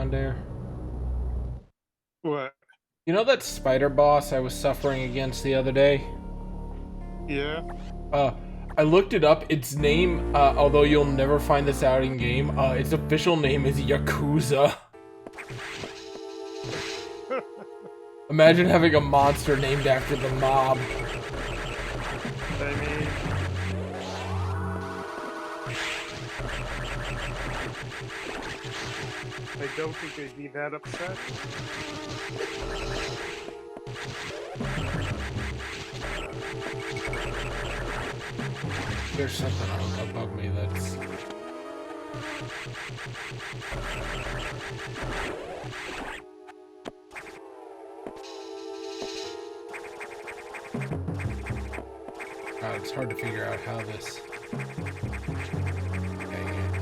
Dare? What? You know that spider boss I was suffering against the other day? Yeah. Uh, I looked it up. Its name, although you'll never find this out in game, its official name is Yakuza. Imagine having a monster named after the mob. I mean, I don't think they'd be that upset. There's something above me that's... it's hard to figure out how this... Dang it.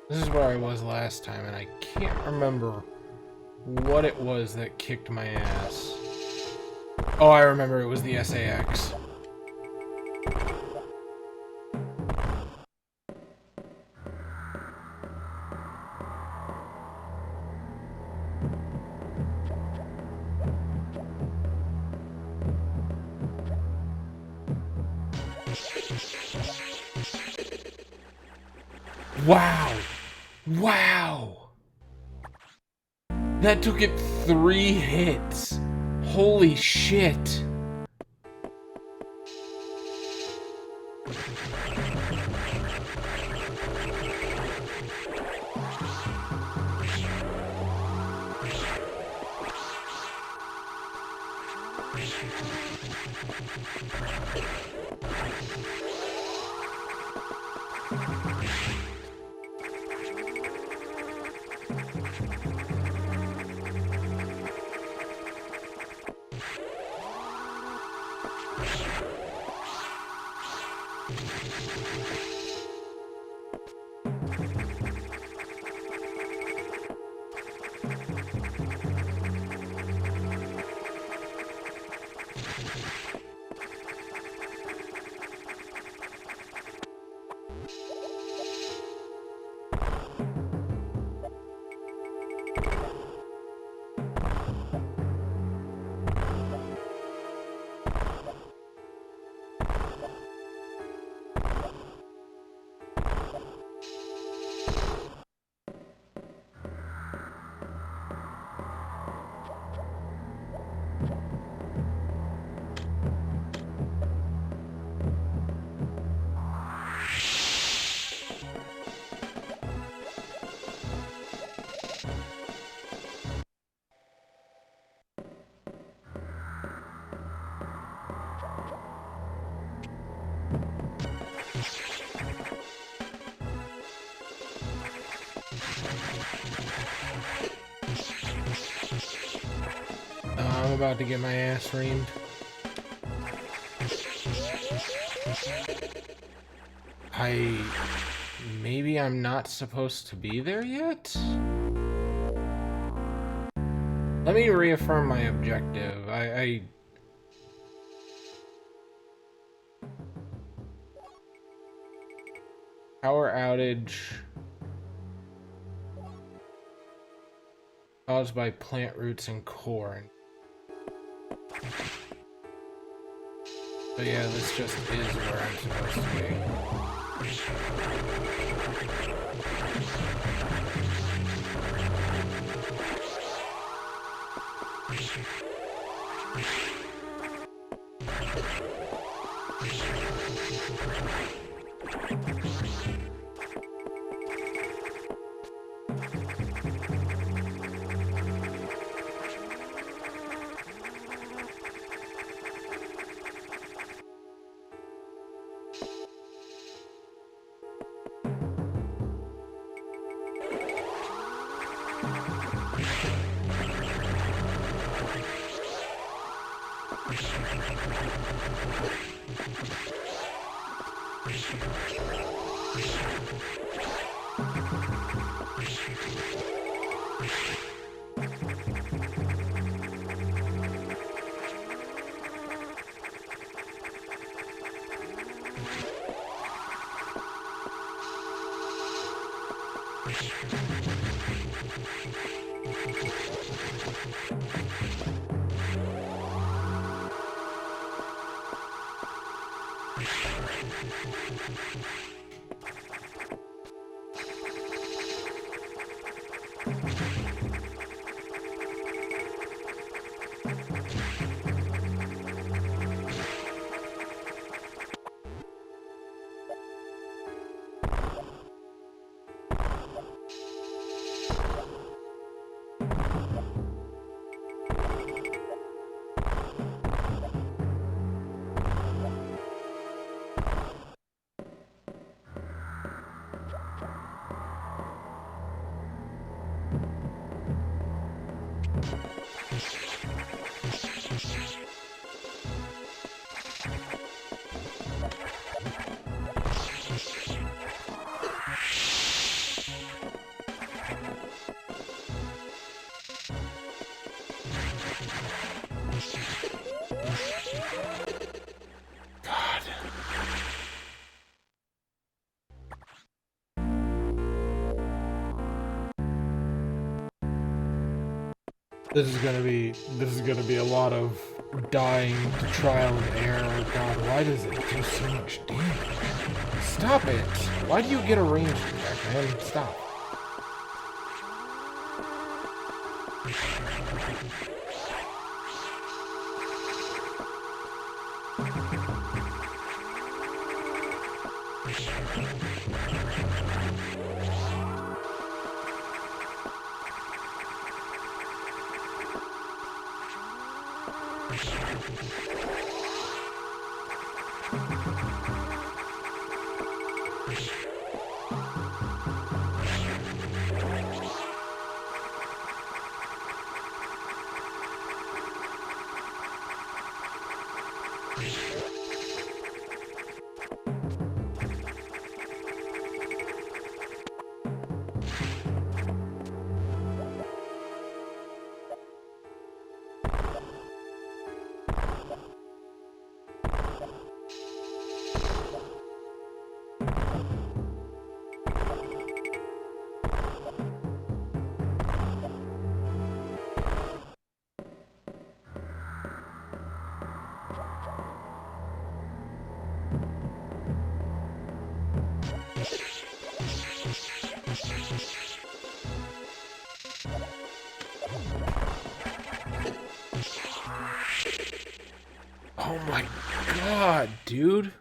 This is where I was last time, and I can't remember what it was that kicked my ass. Oh, I remember, it was the SA-X. Wow! Wow! That took it 3 hits. Holy shit. I'm about to get my ass reamed. Maybe I'm not supposed to be there yet? Let me reaffirm my objective. Power outage caused by plant roots and corn. So yeah, this just is where I'm supposed to be. God. This is gonna be a lot of dying to trial and error. God, why does it do so much damage? Stop it! Why do you get a ranged attack, man? Stop. Oh my god, dude.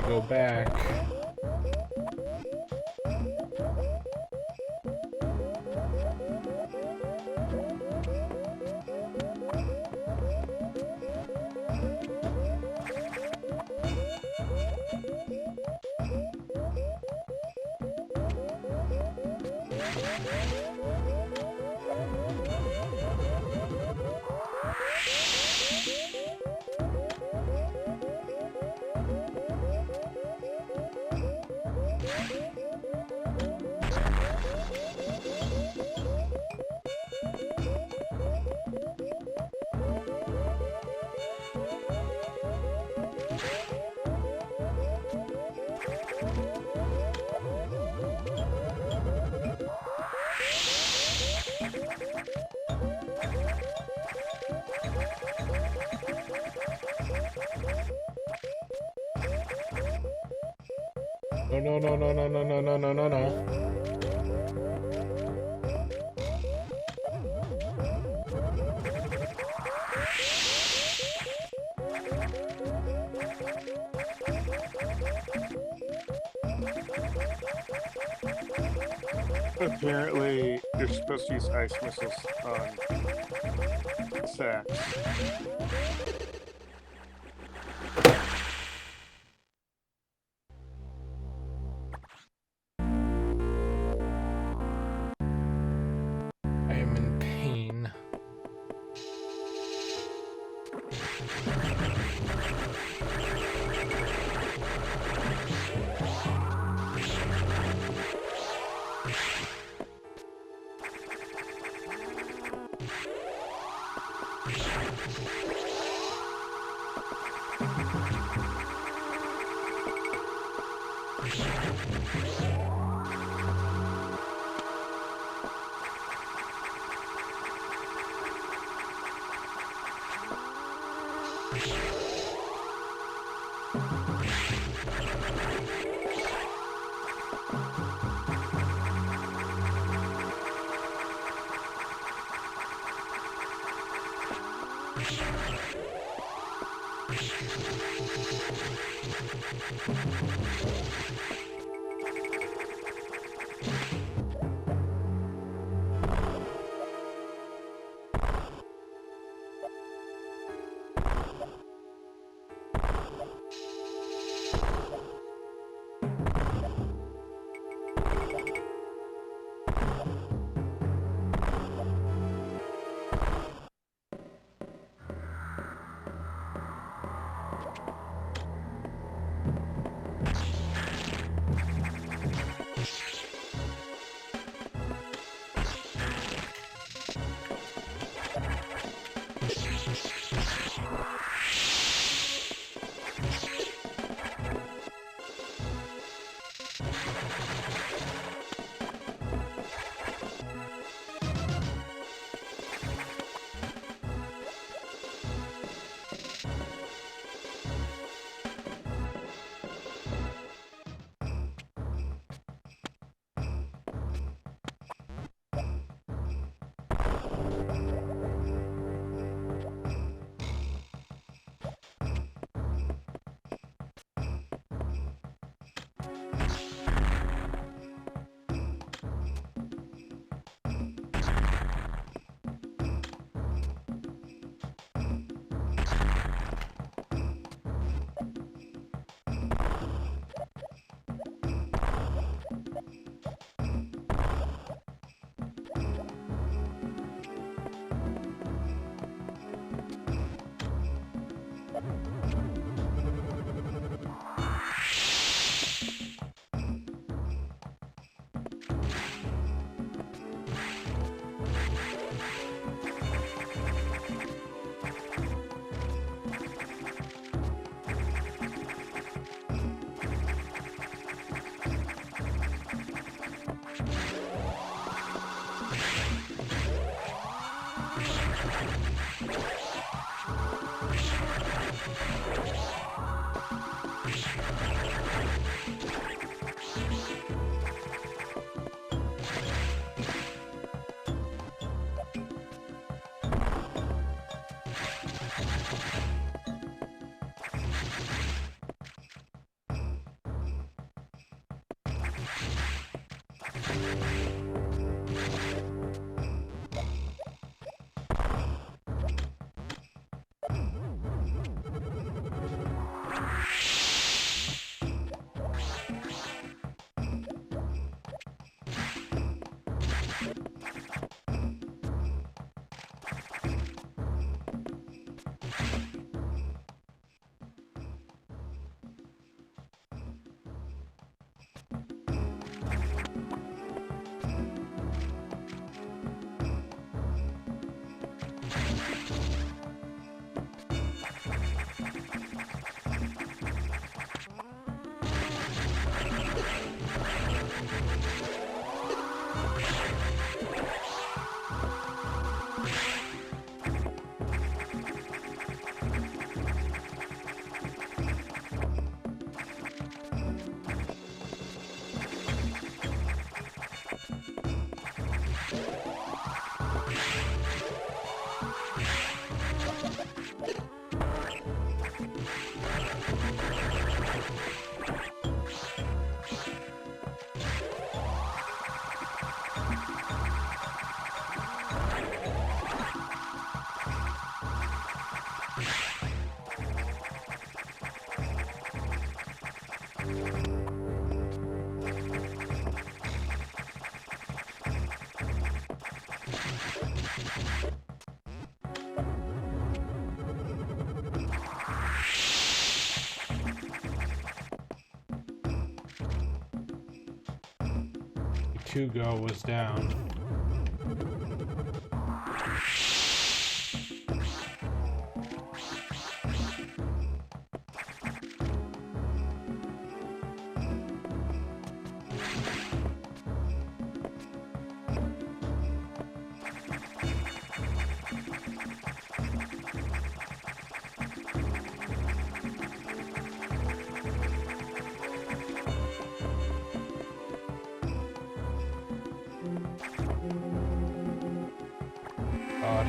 go back. No, no, no, no, no, no, no, no, no, no. Apparently, you're supposed to use ice missiles on sacks. I am in pain. Bakugo was down. God.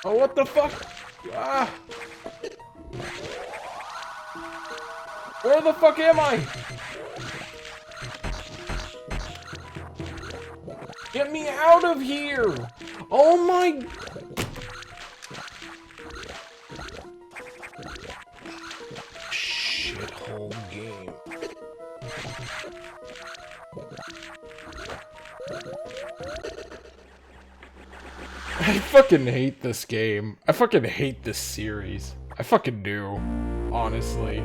Oh, what the fuck? Ah! Where the fuck am I? Get me out of here! Oh my... Shithole game. I fucking hate this game. I fucking hate this series. I fucking do. Honestly.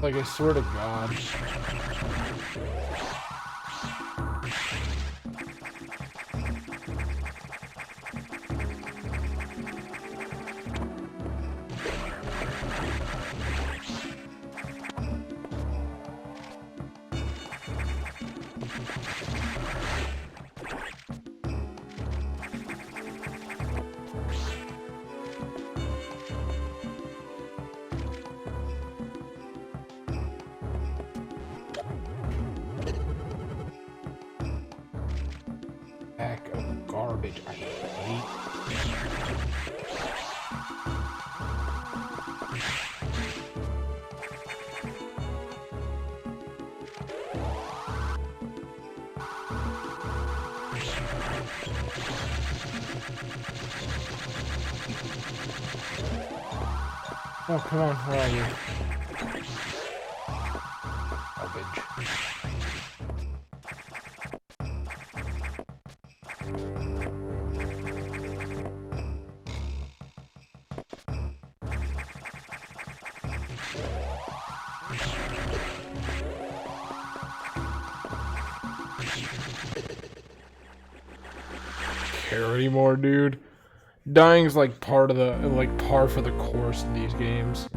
Like, I swear to God. Pack of garbage. I hate. Oh, come on, where are you? Garbage. care anymore, dude. Dying's like par for the course in these games.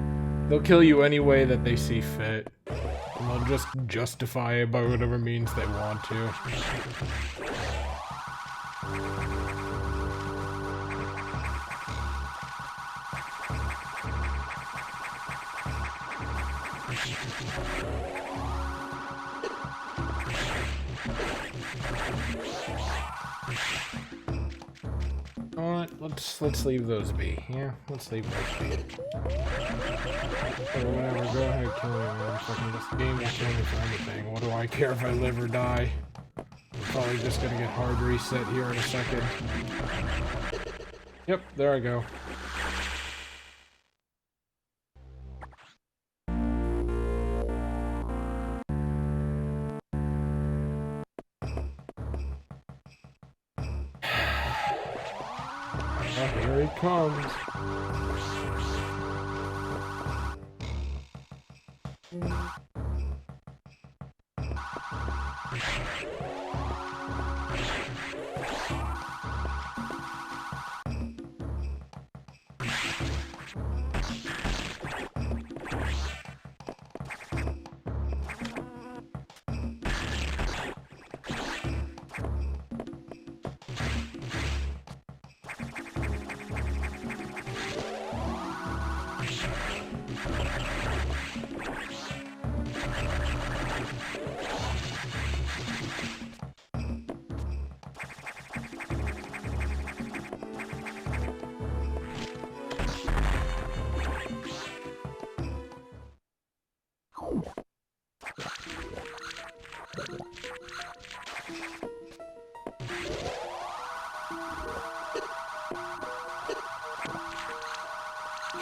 They'll kill you any way that they see fit. And they'll just justify it by whatever means they want to. Alright, let's leave those be. Yeah, let's leave those be. Or whatever, go ahead, kill me, man. Fucking this game will kill me for anything. What do I care if I live or die? I'm probably just gonna get hard reset here in a second. Yep, there I go. Oh, here he comes.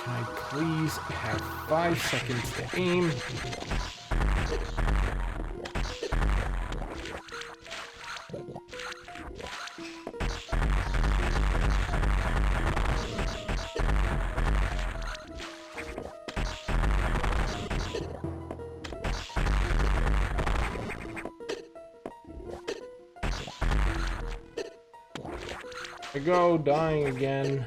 Can I please have 5 seconds to aim? I go, dying again.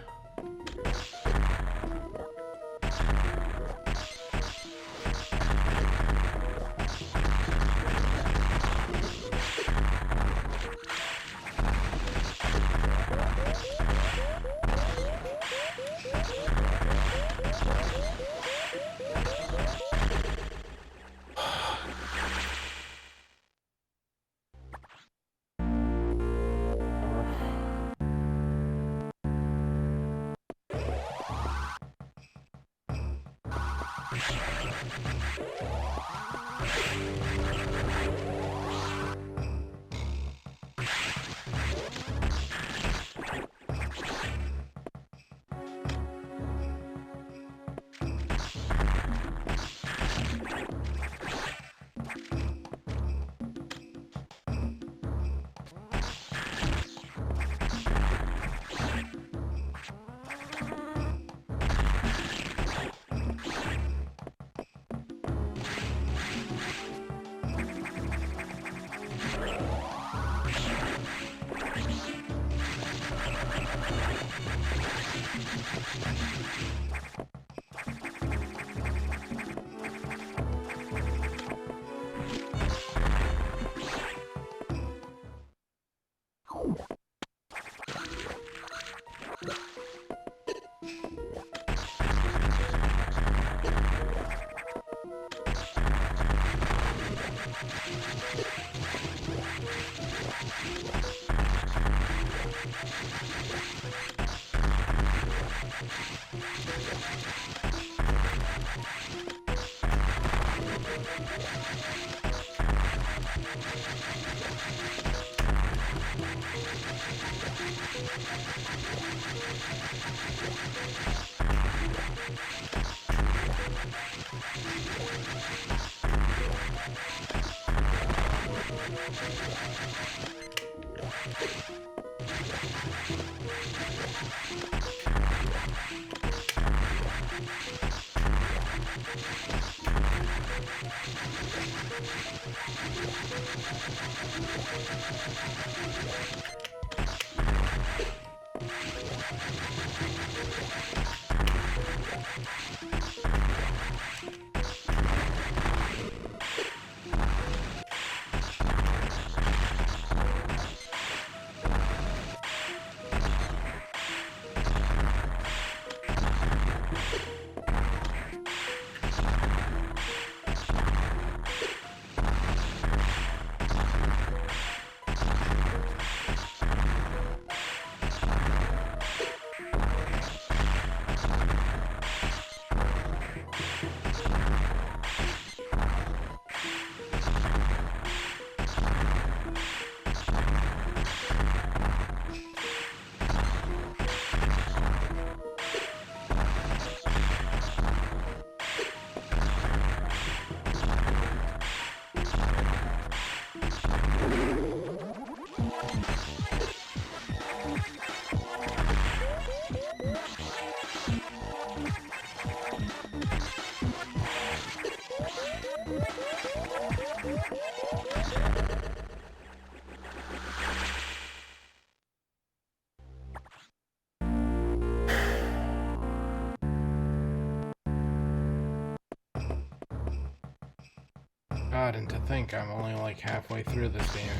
God, and to think I'm only like halfway through this game.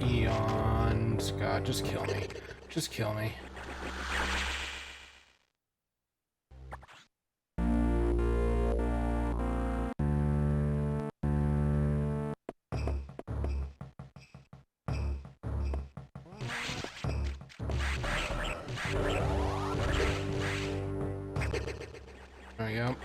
Eons. God, just kill me. Just kill me. There we go.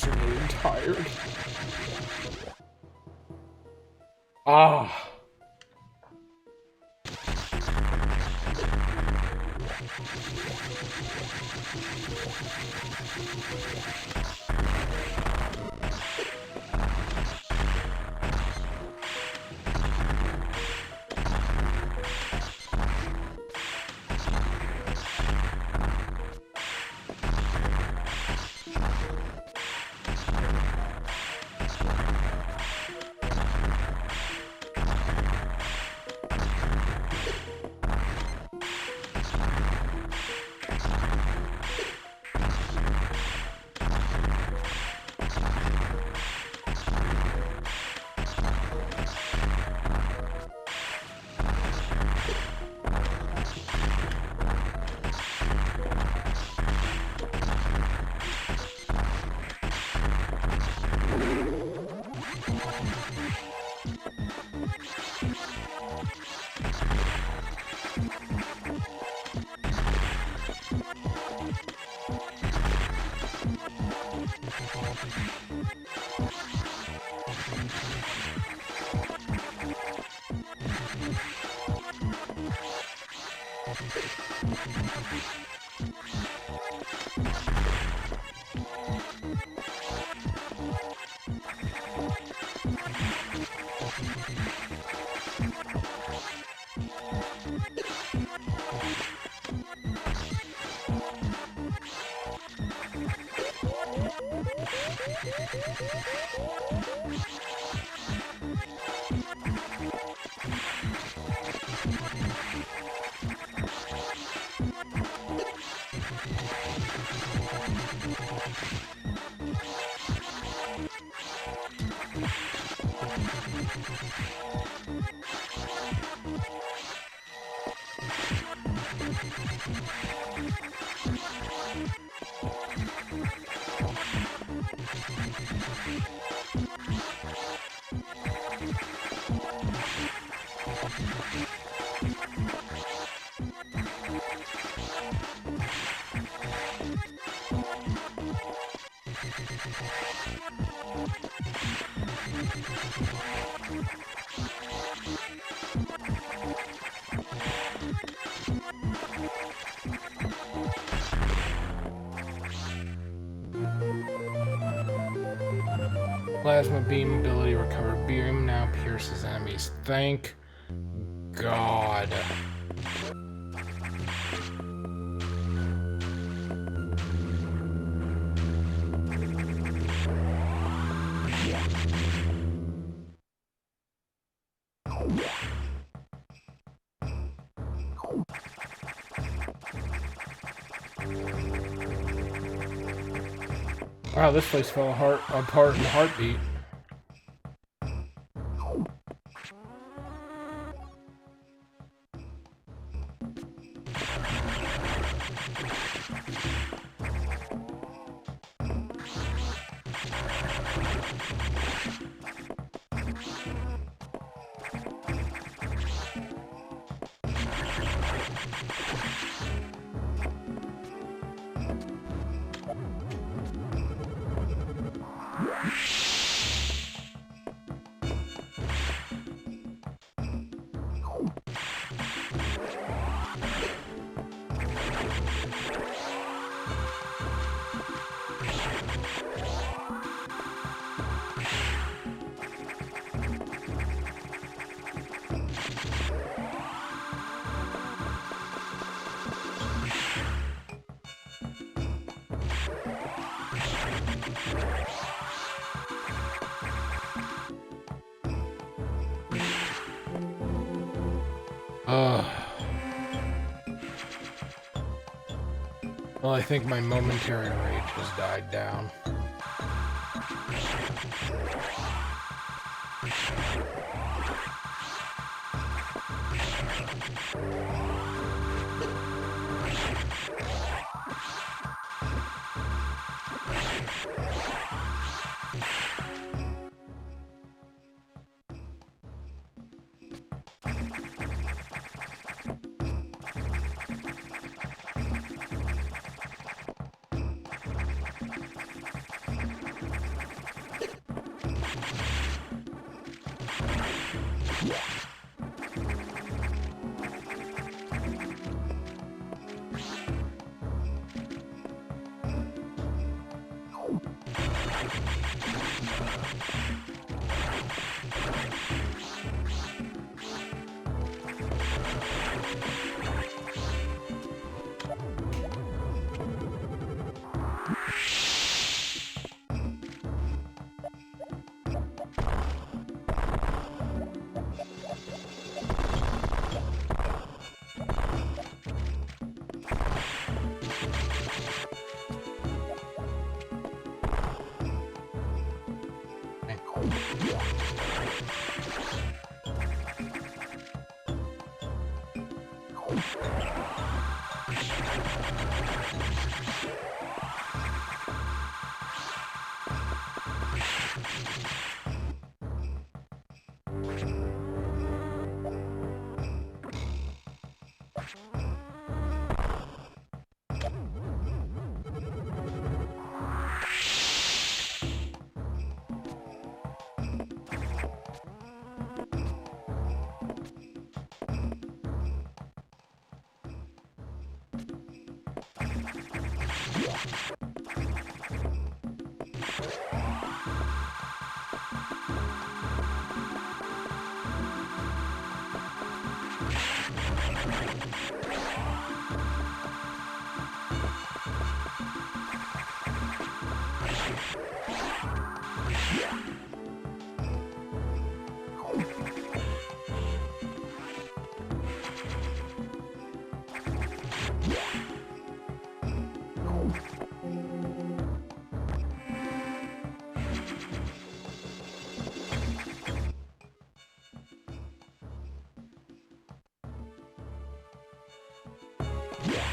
I'm really tired. Ah. Plasma beam ability recovered. Beam now pierces enemies. Thank God. Wow, this place fell apart in a heartbeat. Well, I think my momentary rage has died down.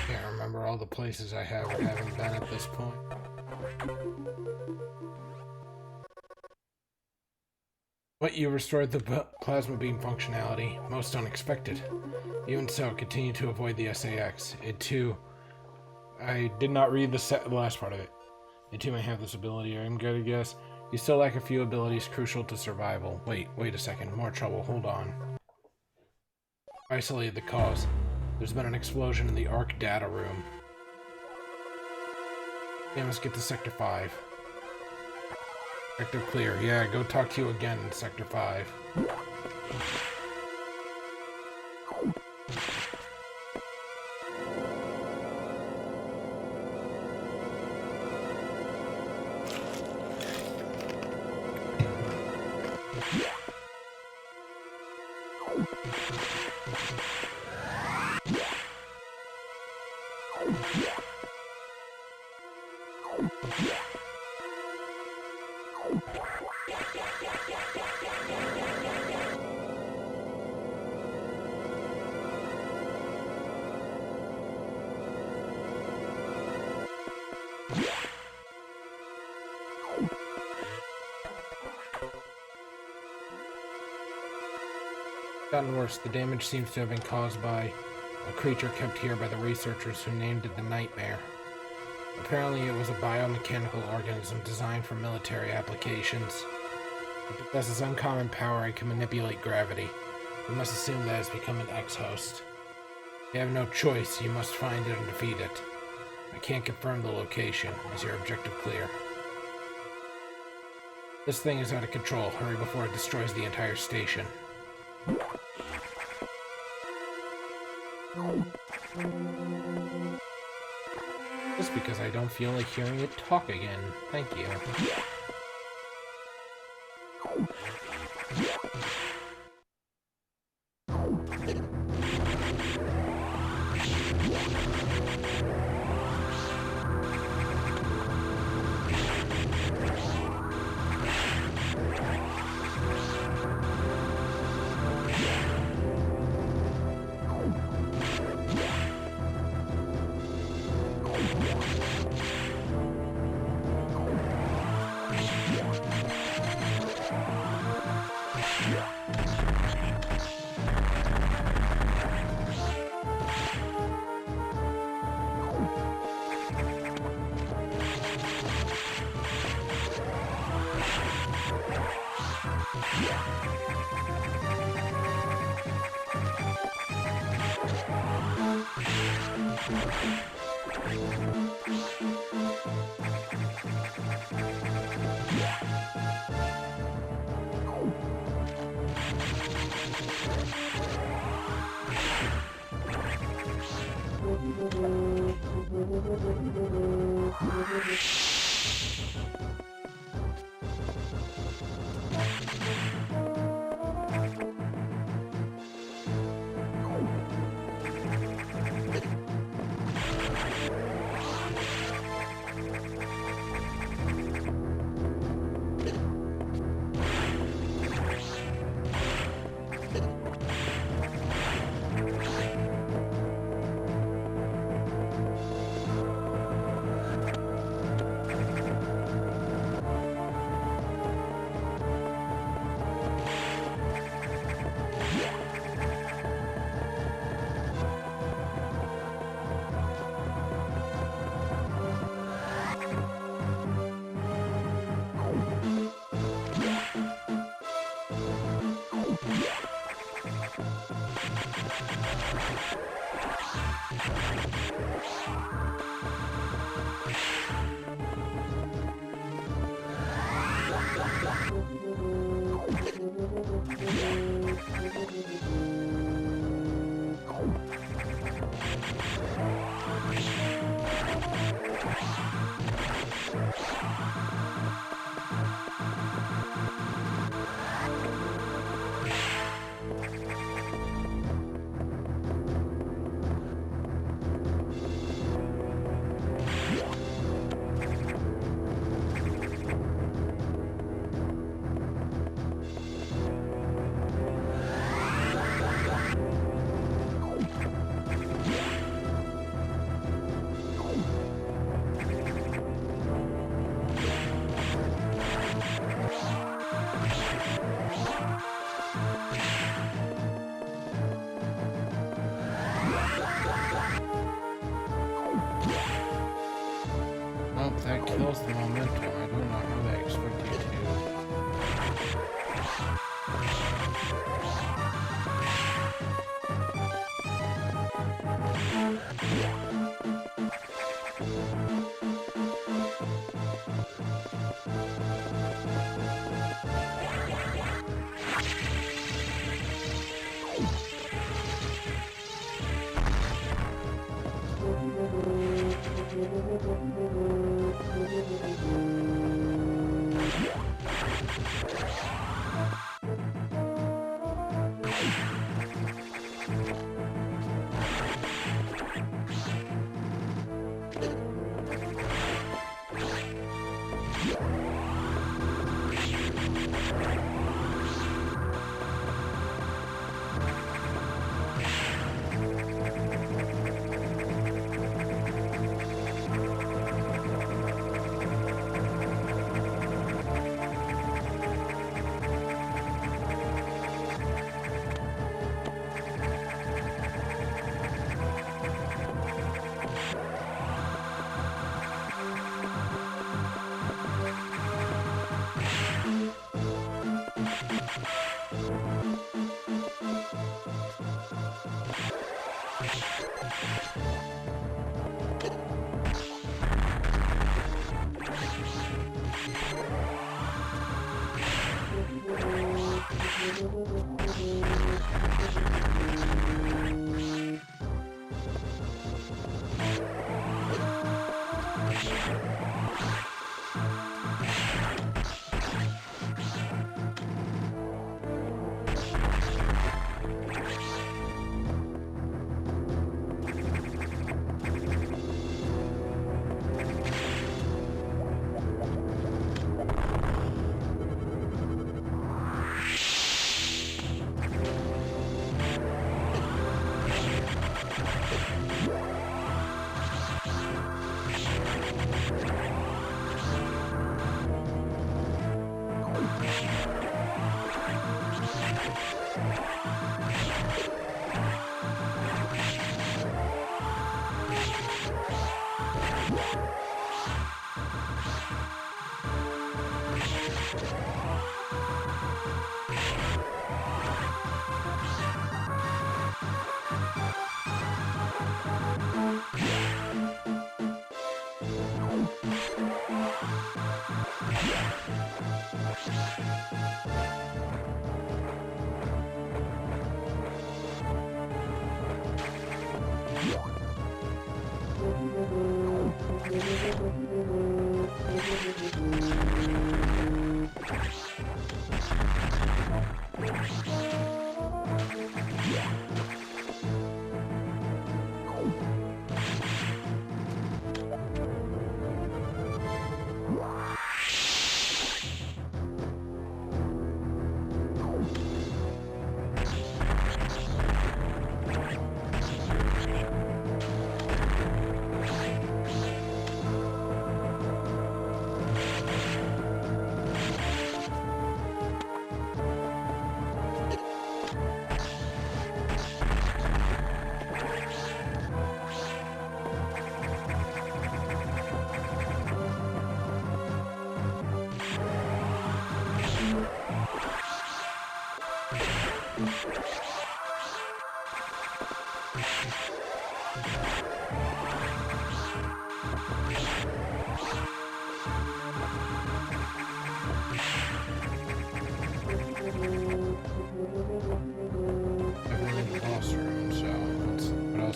Can't remember all the places I have or haven't been at this point. What, you restored the plasma beam functionality? Most unexpected. Even so, continue to avoid the SA-X. It too... I did not read the last part of it. It too may have this ability. I'm gonna guess You still lack a few abilities crucial to survival. Wait a second. More trouble. Hold on. Isolate the cause. There's been an explosion in the ARC data room. Okay, let's get to Sector 5. Sector clear. Yeah, go talk to you again in Sector 5. Gotten worse. The damage seems to have been caused by a creature kept here by the researchers who named it the Nightmare. Apparently it was a biomechanical organism designed for military applications. It possesses uncommon power and can manipulate gravity. We must assume that it's become an ex-host. You have no choice. You must find it and defeat it. I can't confirm the location. Is your objective clear? This thing is out of control. Hurry before it destroys the entire station. Just because I don't feel like hearing it talk again. Thank you.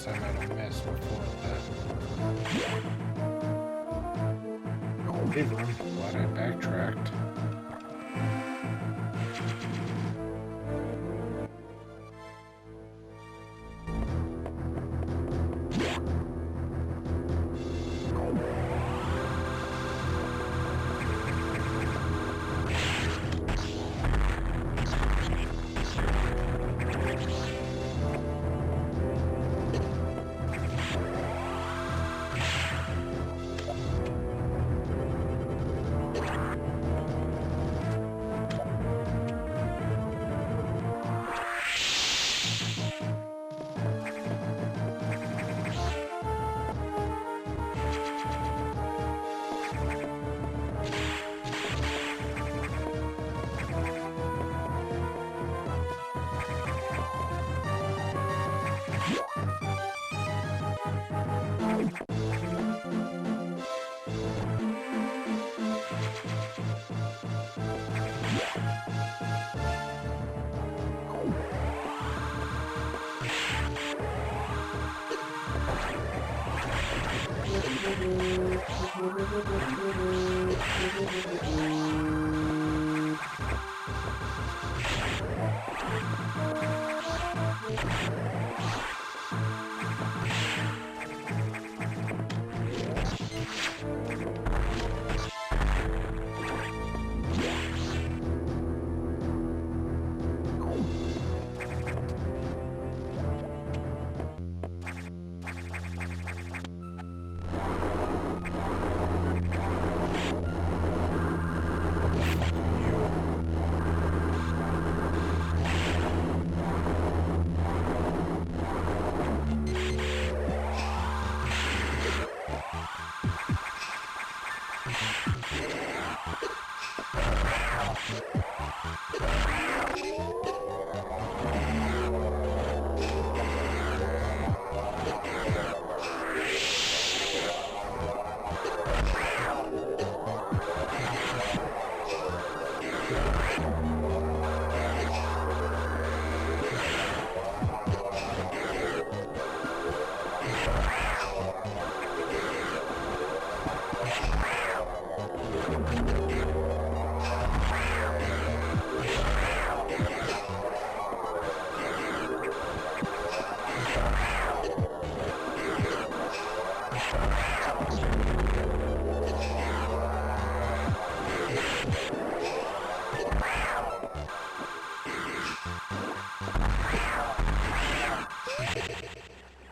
I might have missed before that. Hey, I'm glad I backtracked.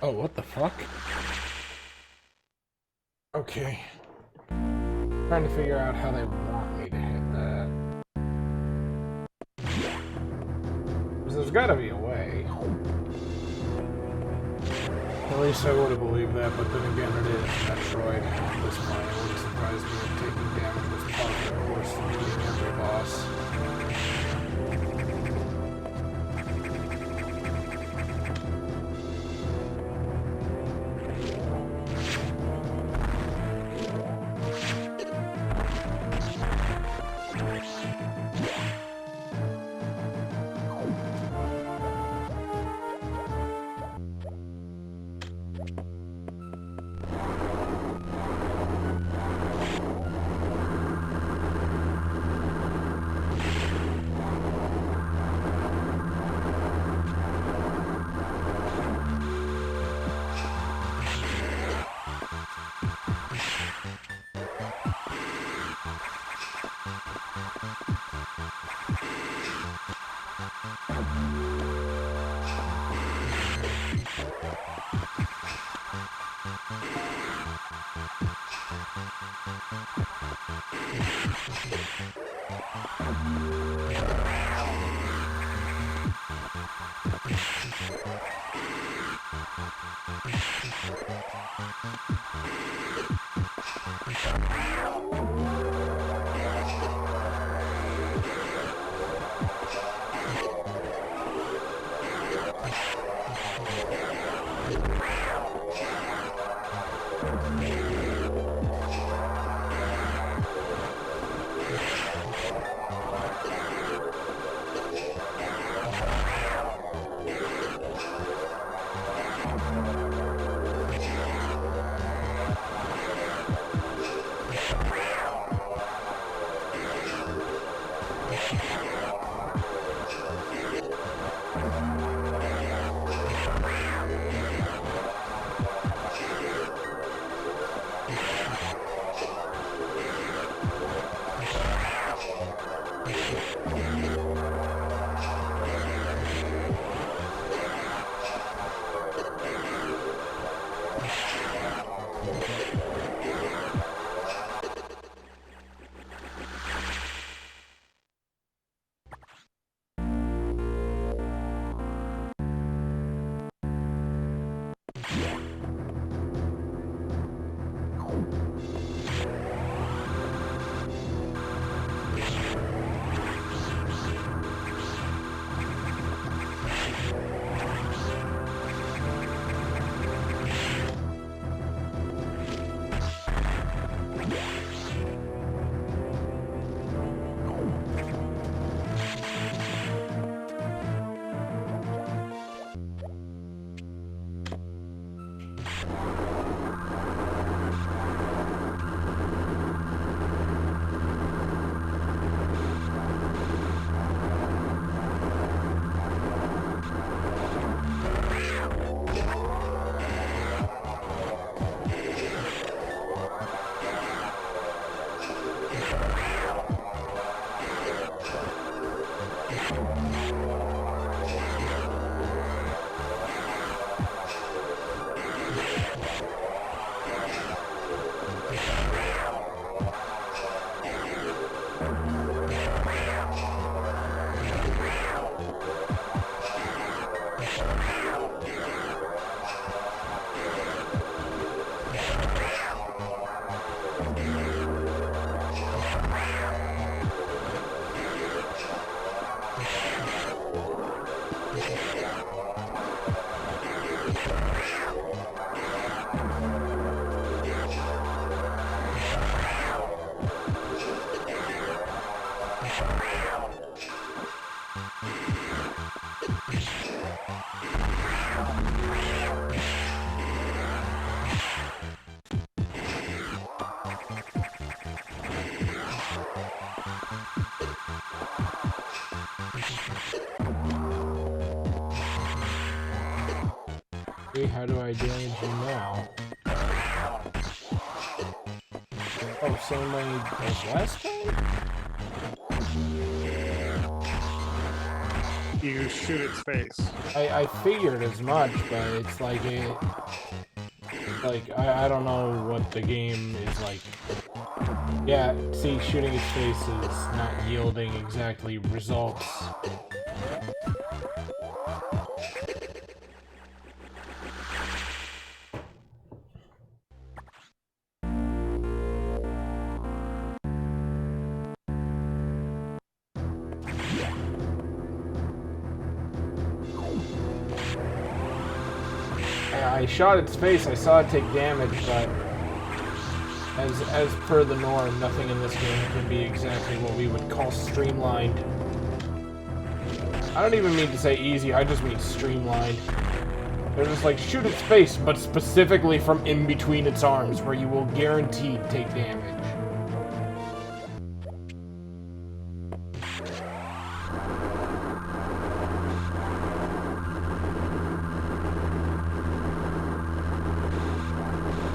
Oh, what the fuck? Okay. Trying to figure out how they want me to hit that. Because there's gotta be a way. At least I would have believed that, but then again, it is Metroid at this point. It wouldn't surprise me if taking damage was part of the course for beating every boss. Okay, how do I damage you now? Oh, same way as last time? You shoot its face. I figured as much, but it's like I don't know what the game is like. Yeah, see, shooting its face is not yielding exactly results. I shot its face, I saw it take damage, but as per the norm, nothing in this game can be exactly what we would call streamlined. I don't even mean to say easy, I just mean streamlined. They're just like, shoot its face, but specifically from in between its arms, where you will guaranteed take damage.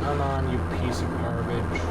Come on, you piece of garbage.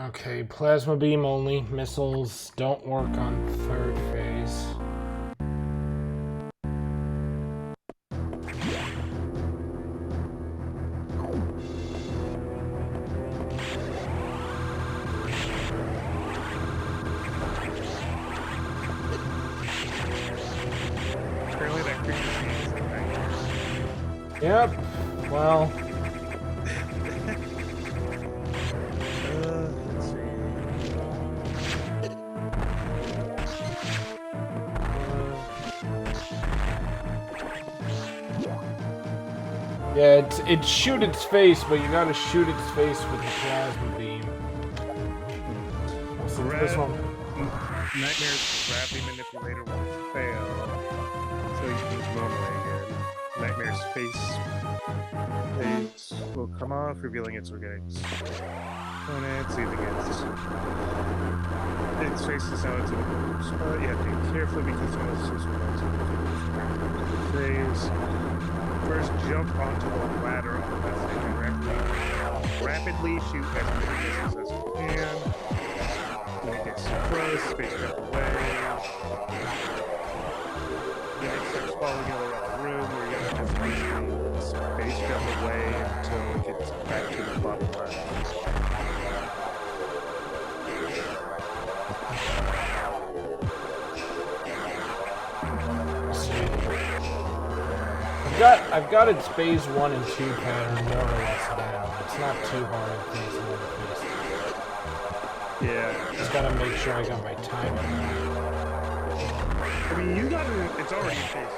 Okay, plasma beam only. Missiles don't work on third phase. Apparently that creature is like that. Yep, well... Let's see. Yeah, it's shoot its face, but you gotta shoot its face with the plasma beam. So this one... Nightmare's gravity manipulator will fail, so he moves normally again. Nightmare's face will come off, revealing its organics. Components, leaving its face is now its own spot. You have to be careful because one of the suits will phase. First, jump onto the ladder on the left and rapidly shoot as many missiles as you can. When it gets too close, space jump away. Then it starts following you around the room where you have to just space jump away until it gets back to the bottom left. I've got its phase 1 and 2 pattern more or less down. It's not too hard in phase 1 and phase 2. Yeah. Just gotta make sure I got my timing right. I mean, you got it, it's already phase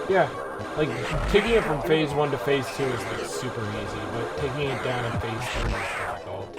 2. Yeah, like, taking it from phase 1 to phase 2 is like super easy, but taking it down in phase 3 is difficult.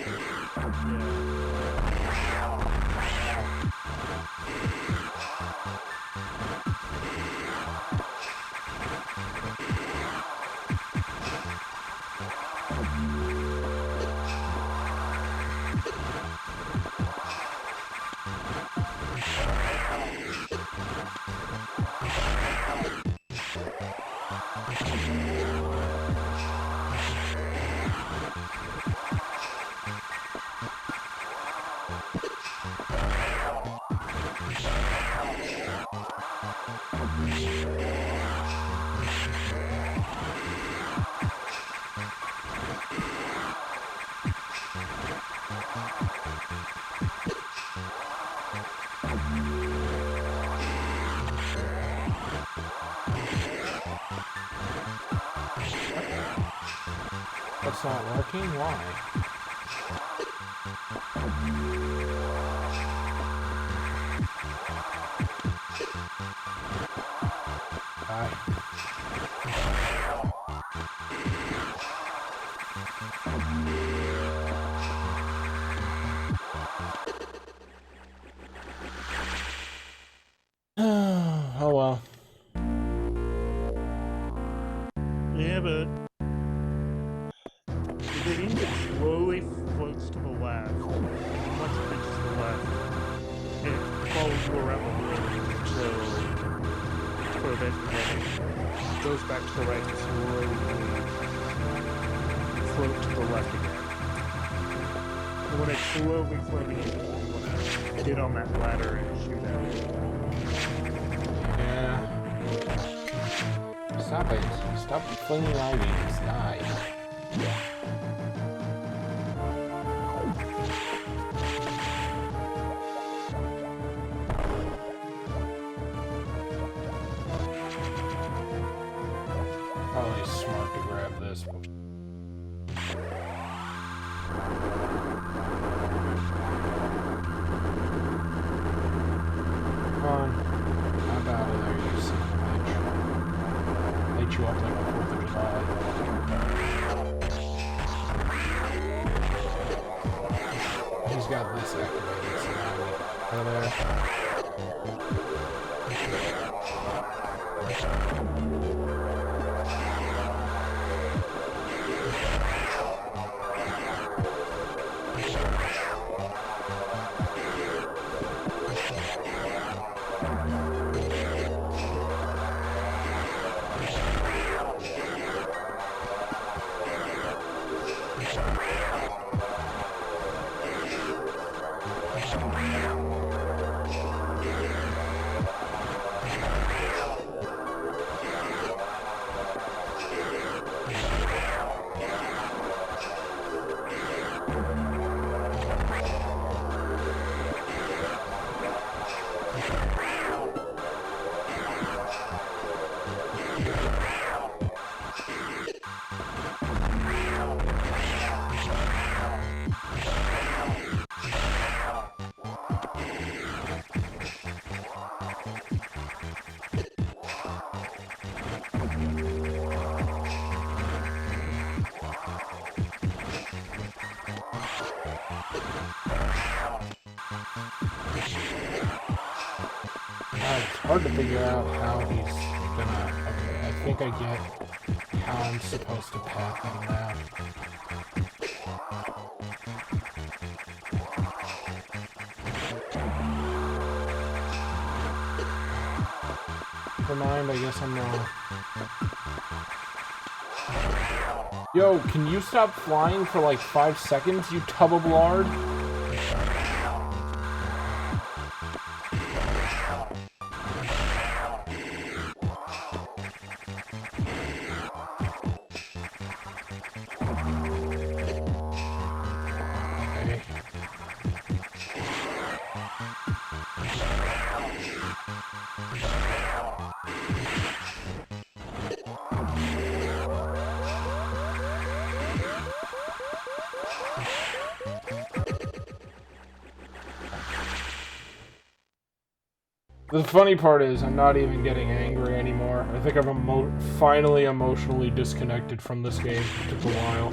it's not working? Why? Oh well. Yeah, but the engine slowly floats to the left. And once it reaches the left, it follows you around the room until for a bit, and then it goes back to the right and slowly float to the left again. And when it's slowly floating, you want to get on that ladder and shoot at it. Yeah. Stop it. Stop flinging ivy. Die. Probably smart to grab this. Come on. Hop out of there, you son of a bitch. Light you up like the 4th of July. He's got this activated, so now we go there. It's hard to figure out how he's gonna... Okay, I think I get how I'm supposed to path him now. Never mind, I guess I'm wrong. Yo, can you stop flying for like 5 seconds, you tub of lard? The funny part is, I'm not even getting angry anymore. I think I'm finally emotionally disconnected from this game. It took a while.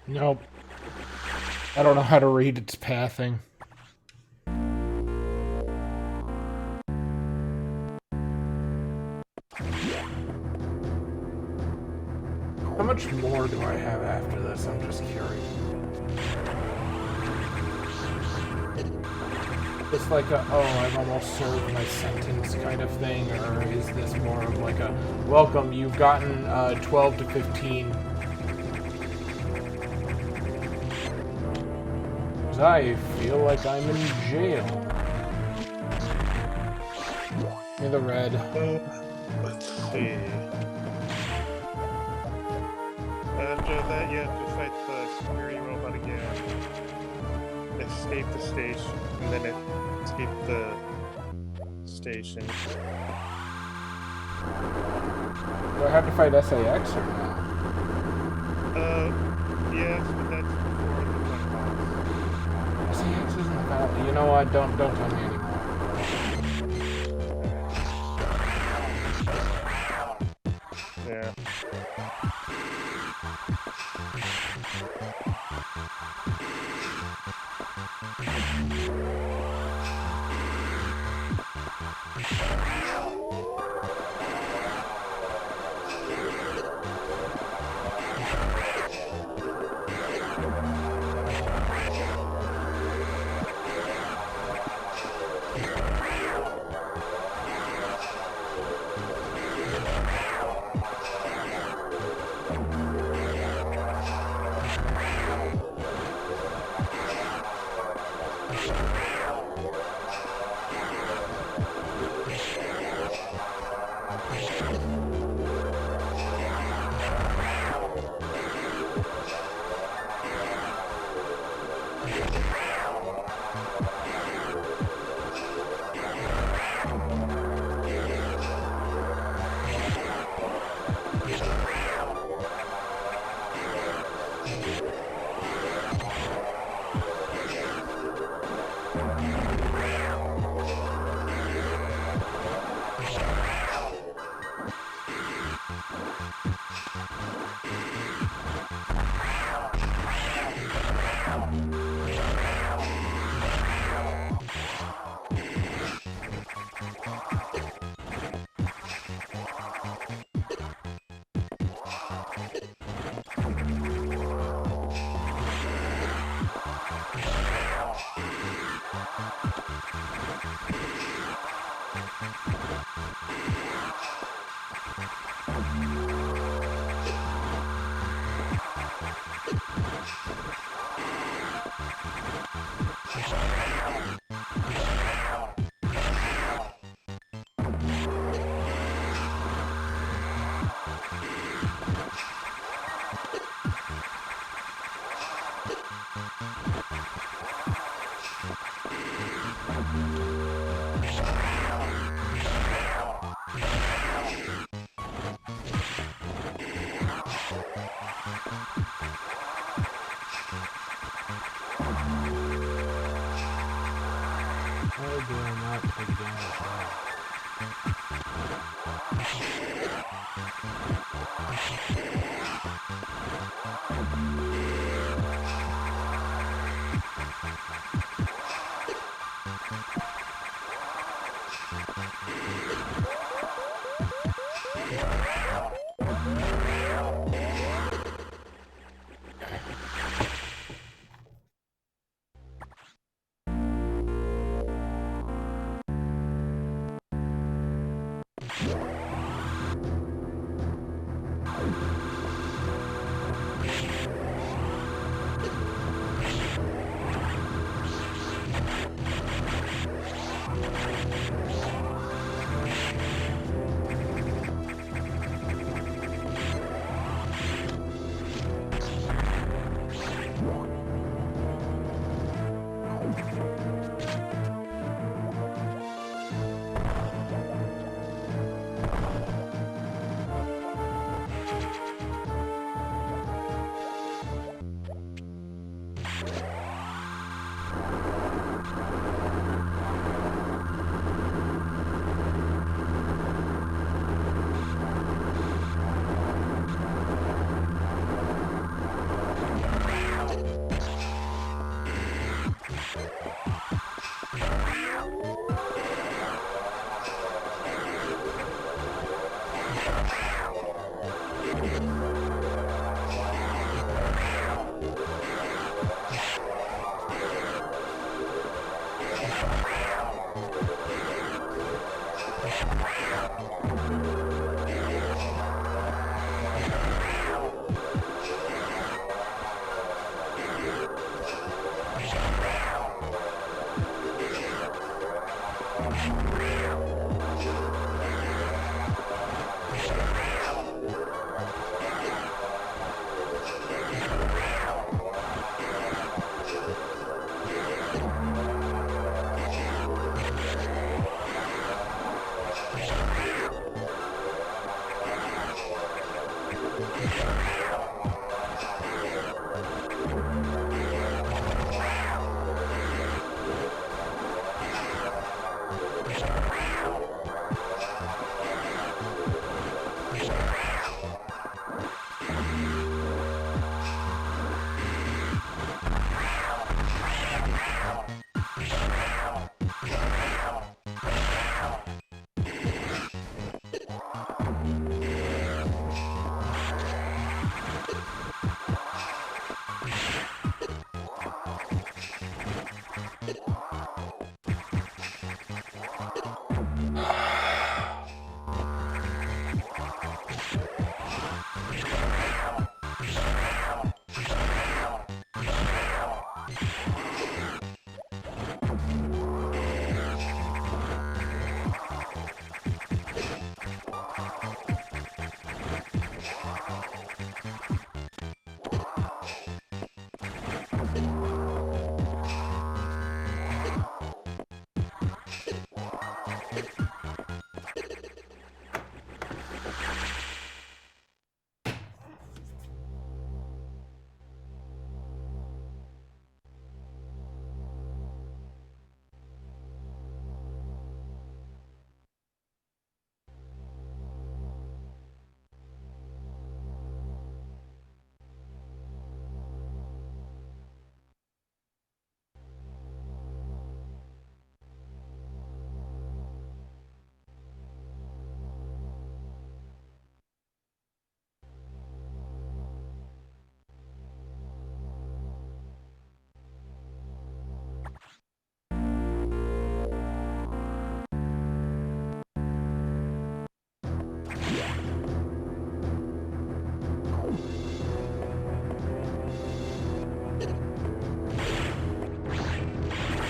Nope. I don't know how to read its pathing. How much more do I have after this? I'm just curious. It's like a, oh, I've almost served my sentence kind of thing, or is this more of like a, welcome, you've gotten 12 to 15. Because I feel like I'm in jail. Give me the red. Let's see. After that, you have to fight the security robot again. Escape the station, and then escape the station. Do I have to fight SA-X or not? Yes, but that's before the one boss. SA-X isn't the battle. You know what? Don't tell me anymore. Yeah. Why do I not take damage now?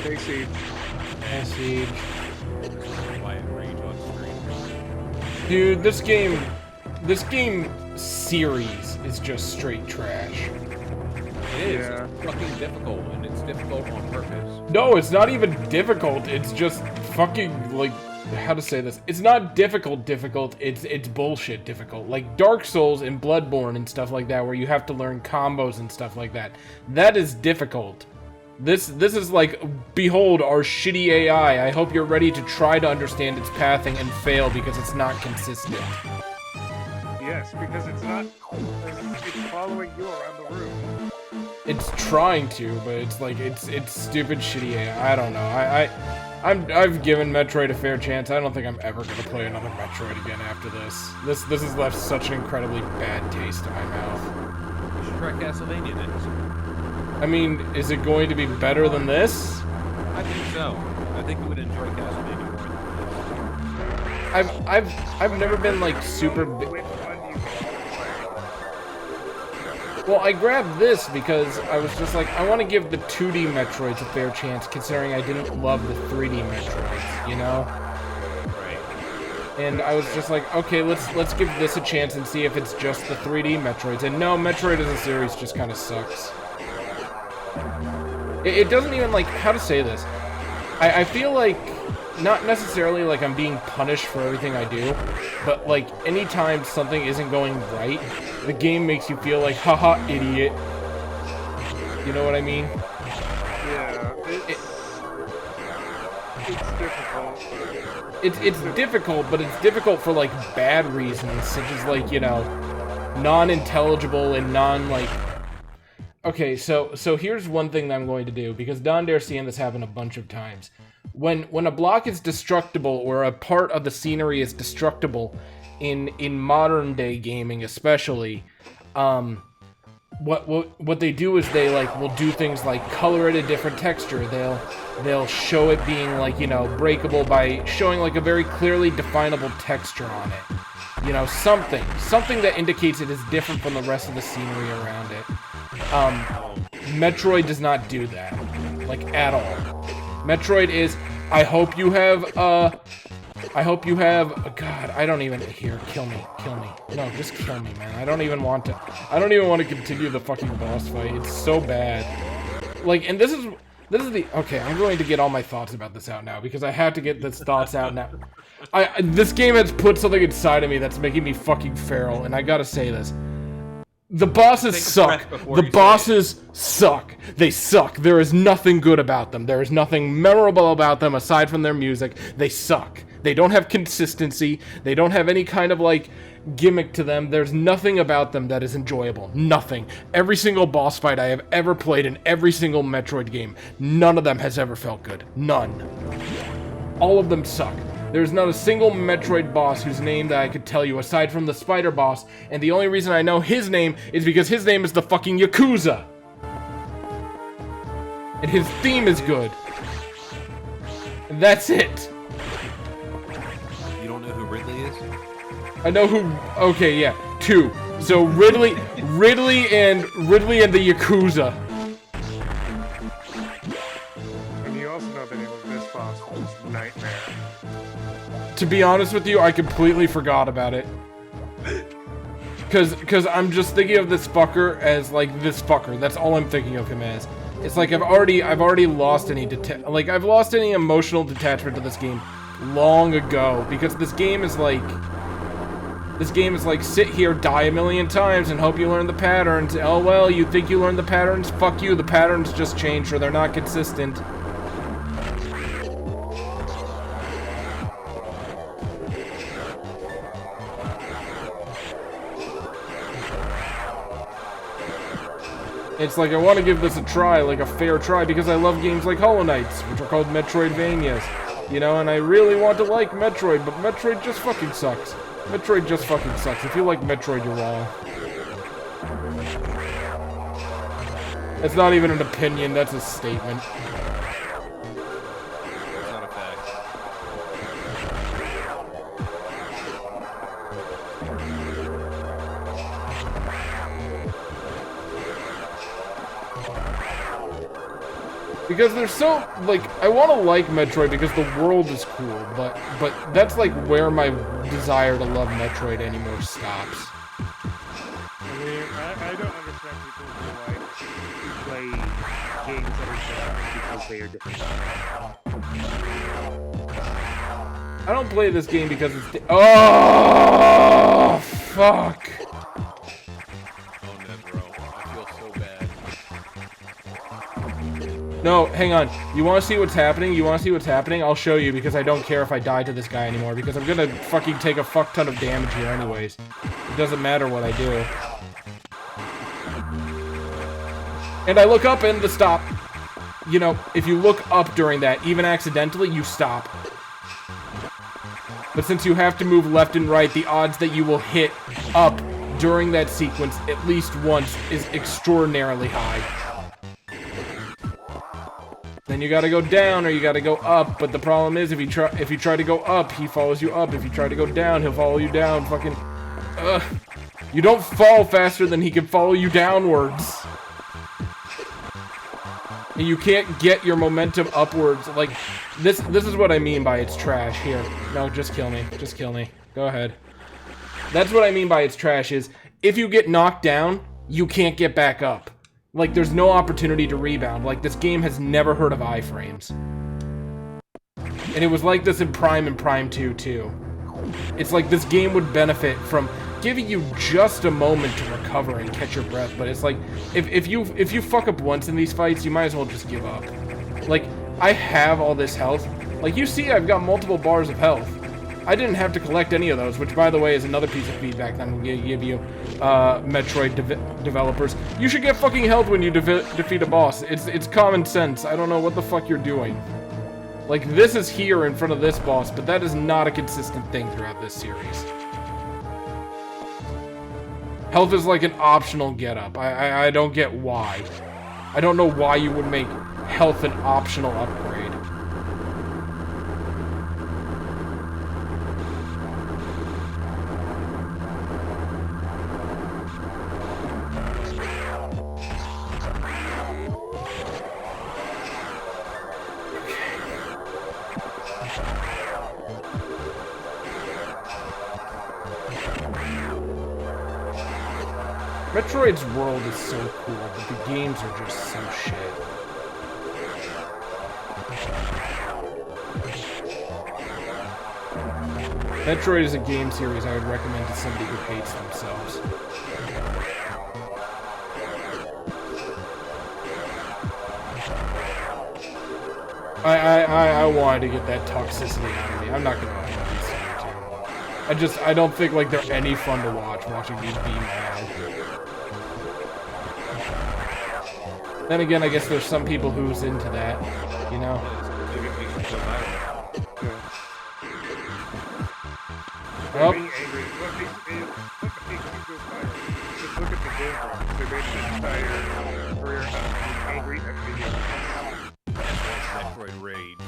Take Siege. Siege. Quiet rage on stream. Dude, this game series is just straight trash. It is. Yeah. It's fucking difficult, and it's difficult on purpose. No, it's not even difficult. It's just fucking, like, how to say this? It's not difficult, it's bullshit difficult. Like Dark Souls and Bloodborne and stuff like that, where you have to learn combos and stuff like that. That is difficult. This is like, behold our shitty AI. I hope you're ready to try to understand its pathing and fail because it's not consistent. Yes, because it's not. It's following you around the room. It's trying to, but it's like it's stupid shitty AI. I don't know. I've given Metroid a fair chance. I don't think I'm ever gonna play another Metroid again after this. This has left such an incredibly bad taste in my mouth. You should try Castlevania next. I mean, is it going to be better than this? I think so. I think you would enjoy Castlevania more than this. I've never been like super. Which one do you play? Well, I grabbed this because I was just like, I want to give the 2D Metroids a fair chance, considering I didn't love the 3D Metroids, you know? Right. And I was just like, okay, let's give this a chance and see if it's just the 3D Metroids. And no, Metroid as a series just kind of sucks. It doesn't even, like, how to say this? I feel like, not necessarily like I'm being punished for everything I do, but like, anytime something isn't going right, the game makes you feel like, haha, idiot. You know what I mean? Yeah, it's difficult. It's difficult, but it's difficult for, like, bad reasons, such as, like, you know, non-intelligible and like... Okay, so here's one thing that I'm going to do, because Don Dare's seen this happen a bunch of times. When a block is destructible, or a part of the scenery is destructible, in modern day gaming especially, what they do is they will do things like color it a different texture. They'll show it being, like, you know, breakable by showing like a very clearly definable texture on it. You know, something that indicates it is different from the rest of the scenery around it. Metroid does not do that, like, at all. Metroid is, I hope you have, God, I don't even, here, kill me. No, just kill me, man. I don't even want to continue the fucking boss fight. It's so bad. Like, and this is the, okay, I'm going to get all my thoughts about this out now, because I have to get these thoughts out now. This game has put something inside of me that's making me fucking feral, and I gotta say this. The bosses suck. The bosses suck. They suck. There is nothing good about them. There is nothing memorable about them aside from their music. They suck. They don't have consistency. They don't have any kind of, like, gimmick to them. There's nothing about them that is enjoyable. Nothing. Every single boss fight I have ever played in every single Metroid game, none of them has ever felt good. None. All of them suck. There's not a single Metroid boss whose name that I could tell you aside from the spider boss, and the only reason I know his name is because his name is the fucking Yakuza. And his theme is good. And that's it. You don't know who Ridley is? I know who, okay, yeah, two. So Ridley and the Yakuza. And you also know the name of this boss, Nightmare. To be honest with you, I completely forgot about it. Cause I'm just thinking of this fucker as, like, this fucker. That's all I'm thinking of him as. It's like I've already lost any I've lost any emotional detachment to this game long ago, because this game is like sit here, die a million times and hope you learn the patterns. Oh well, you think you learned the patterns? Fuck you, the patterns just changed or they're not consistent. It's like, I want to give this a try, like a fair try, because I love games like Hollow Knights, which are called Metroidvanias. You know, and I really want to like Metroid, but Metroid just fucking sucks. Metroid just fucking sucks. If you like Metroid, you're wrong. It's not even an opinion, that's a statement. It's not a fact. Because they're so, like, I want to like Metroid because the world is cool, but that's, like, where my desire to love Metroid anymore stops. I mean, I don't understand people who play games that are different because they are different. I don't play this game because it's... Oh, fuck. Oh, no, bro. I feel so bad. No, hang on. You want to see what's happening? You want to see what's happening? I'll show you because I don't care if I die to this guy anymore because I'm gonna fucking take a fuck ton of damage here anyways. It doesn't matter what I do. And I look up and the stop. You know, if you look up during that, even accidentally, you stop. But since you have to move left and right, the odds that you will hit up during that sequence at least once is extraordinarily high. Then you gotta go down or you gotta go up, but the problem is if you try to go up, he follows you up. If you try to go down, he'll follow you down. Fucking you don't fall faster than he can follow you downwards. And you can't get your momentum upwards. Like this is what I mean by it's trash. Here. No, just kill me. Just kill me. Go ahead. That's what I mean by it's trash is if you get knocked down, you can't get back up. Like, there's no opportunity to rebound. Like, this game has never heard of iframes. And it was like this in Prime and Prime 2, too. It's like this game would benefit from giving you just a moment to recover and catch your breath, but it's like, if you fuck up once in these fights, you might as well just give up. Like, I have all this health. Like, you see I've got multiple bars of health. I didn't have to collect any of those, which, by the way, is another piece of feedback that I'm going to give you, Metroid developers. You should get fucking health when you defeat a boss. It's common sense. I don't know what the fuck you're doing. Like, this is here in front of this boss, but that is not a consistent thing throughout this series. Health is like an optional get-up. I don't get why. I don't know why you would make health an optional upgrade. Metroid's world is so cool, but the games are just so shit. Metroid is a game series I would recommend to somebody who hates themselves. I wanted to get that toxicity out of me. I'm not gonna watch these two. I don't think like they're any fun to watch, watching these be mad. Then again, I guess there's some people who's into that, you know? Oh. Being angry. What makes you go viral? Just look at the game. They made an entire career out of being angry at video. Metroid Raid.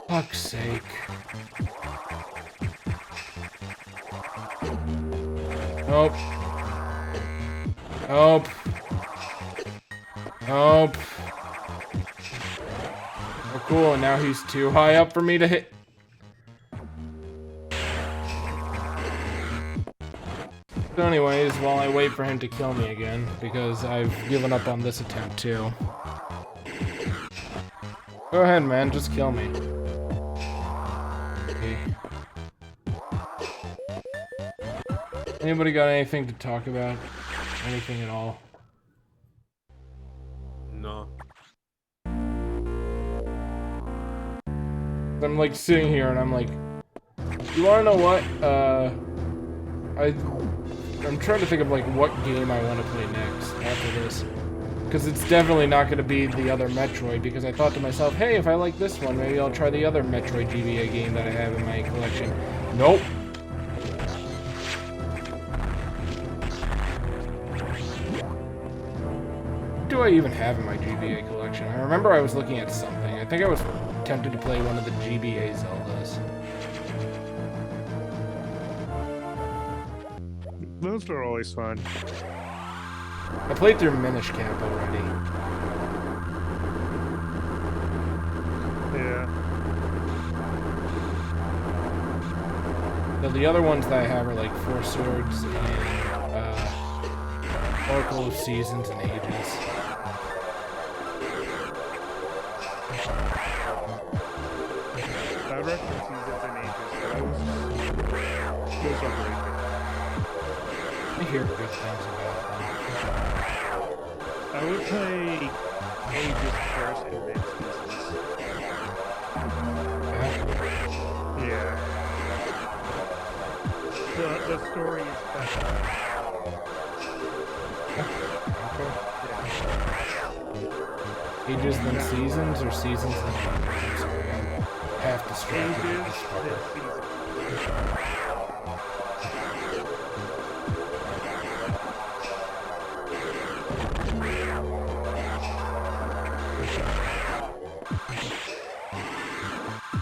Fuck's sake. Nope. Nope. Nope. Oh, cool, and now he's too high up for me to hit. So anyways, while I wait for him to kill me again, because I've given up on this attempt too. Go ahead, man, just kill me. Okay. Anybody got anything to talk about? Anything at all? No. I'm like sitting here and I'm like, you wanna know what? I'm trying to think of like what game I want to play next after this. Because it's definitely not going to be the other Metroid, because I thought to myself, hey, if I like this one, maybe I'll try the other Metroid GBA game that I have in my collection. Nope. What do I even have in my GBA collection? I remember I was looking at something. I think I was tempted to play one of the GBA Zeldas. Those are always fun. I played through Minish Cap already. Yeah. So the other ones that I have are like Four Swords and Oracle of Seasons and Ages. I recommend Seasons and Ages. Those are very good. I hear good things about I would play Ages first and then Seasons. them. Yeah. The story is better. Ages then seasons, or seasons then ages? I'm sorry, I'm half distracted with this part. Then Seasons.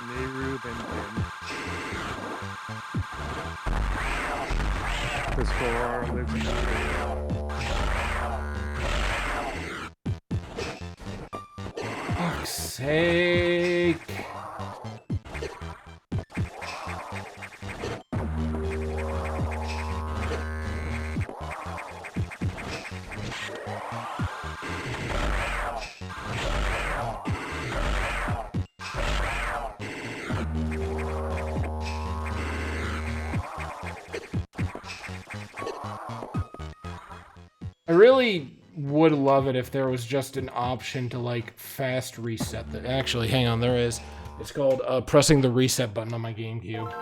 Nehru then Dim. This floor lives in the Fuck's sake. I really would love it if there was just an option to like fast reset that. Actually, hang on, there is. It's called pressing the reset button on my GameCube.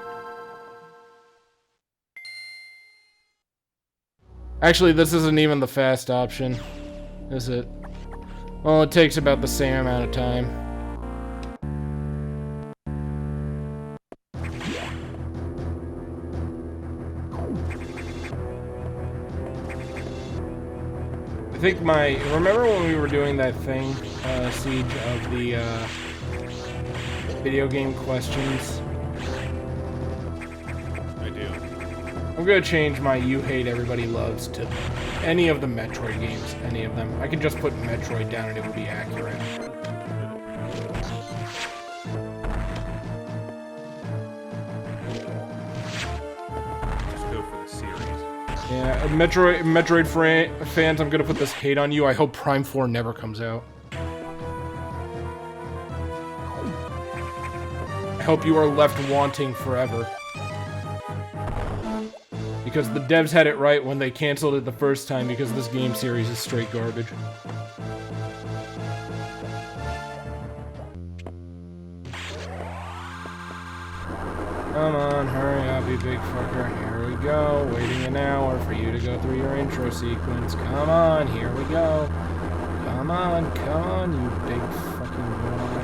Actually, this isn't even the fast option, is it? Well, it takes about the same amount of time. I think remember when we were doing that thing, Siege of the, video game questions? I do. I'm gonna change my You Hate Everybody Loves to any of the Metroid games, any of them. I could just put Metroid down and it would be accurate. Just go for the series. Yeah, Metroid fans, I'm gonna put this hate on you. I hope Prime 4 never comes out. I hope you are left wanting forever. Because the devs had it right when they canceled it the first time because this game series is straight garbage. Come on, hurry up, you big fucker. Here we go. Waiting an hour for you to go through your intro sequence. Come on, here we go. Come on, you big fucking moron.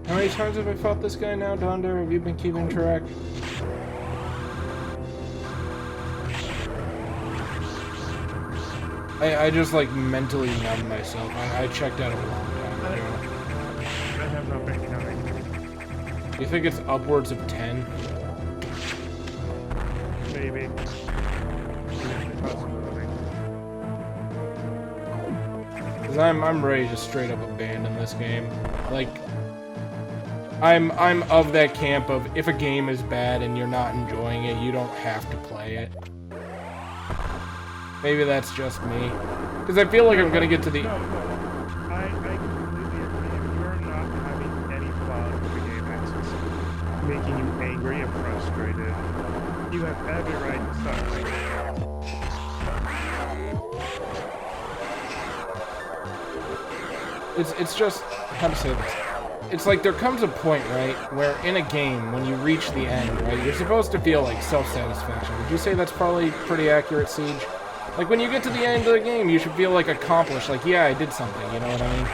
How many times have I fought this guy now, Donder? Have you been keeping track? I just like mentally numb myself. I checked out a long time ago. I have not been counting. Do you think it's upwards of 10? Maybe. Possibility. Cause I'm ready to straight up abandon this game. Like, I'm of that camp of if a game is bad and you're not enjoying it, you don't have to play it. Maybe that's just me. Because I feel like I'm gonna get to the... No. I completely agree. If you're not having any fun with the game access, making you angry and frustrated, you have every right to stop playing it. It's just... how to say this? It's like there comes a point, right, where in a game, when you reach the end, right, you're supposed to feel like self-satisfaction. Would you say that's probably pretty accurate, Siege? Like, when you get to the end of the game, you should feel, like, accomplished. Like, yeah, I did something, you know what I mean?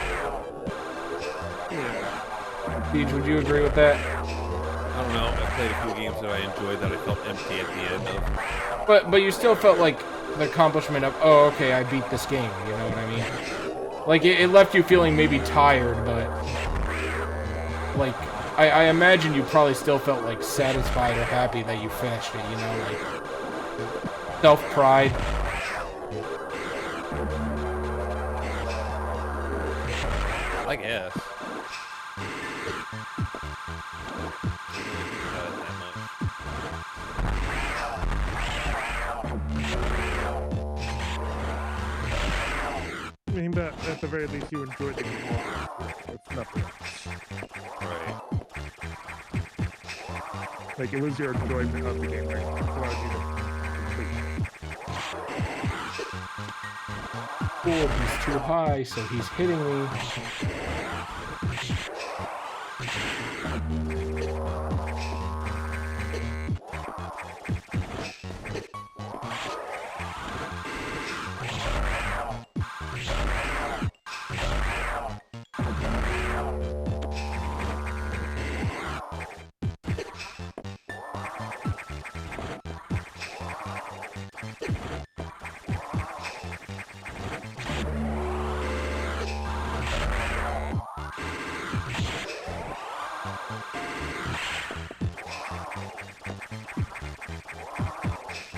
Yeah. Siege, would you agree with that? I don't know. I played a few games that I enjoyed that I felt empty at the end of. But you still felt, like, the accomplishment of, oh, okay, I beat this game, you know what I mean? Like, it left you feeling maybe tired, but... like, I imagine you probably still felt, like, satisfied or happy that you finished it, you know? Like, self-pride. I guess. I mean, but at the very least, you enjoyed the game more. It's nothing else. Right. Like, it was your enjoyment of the game that allowed you to complete. Oh, he's too high, so he's hitting me.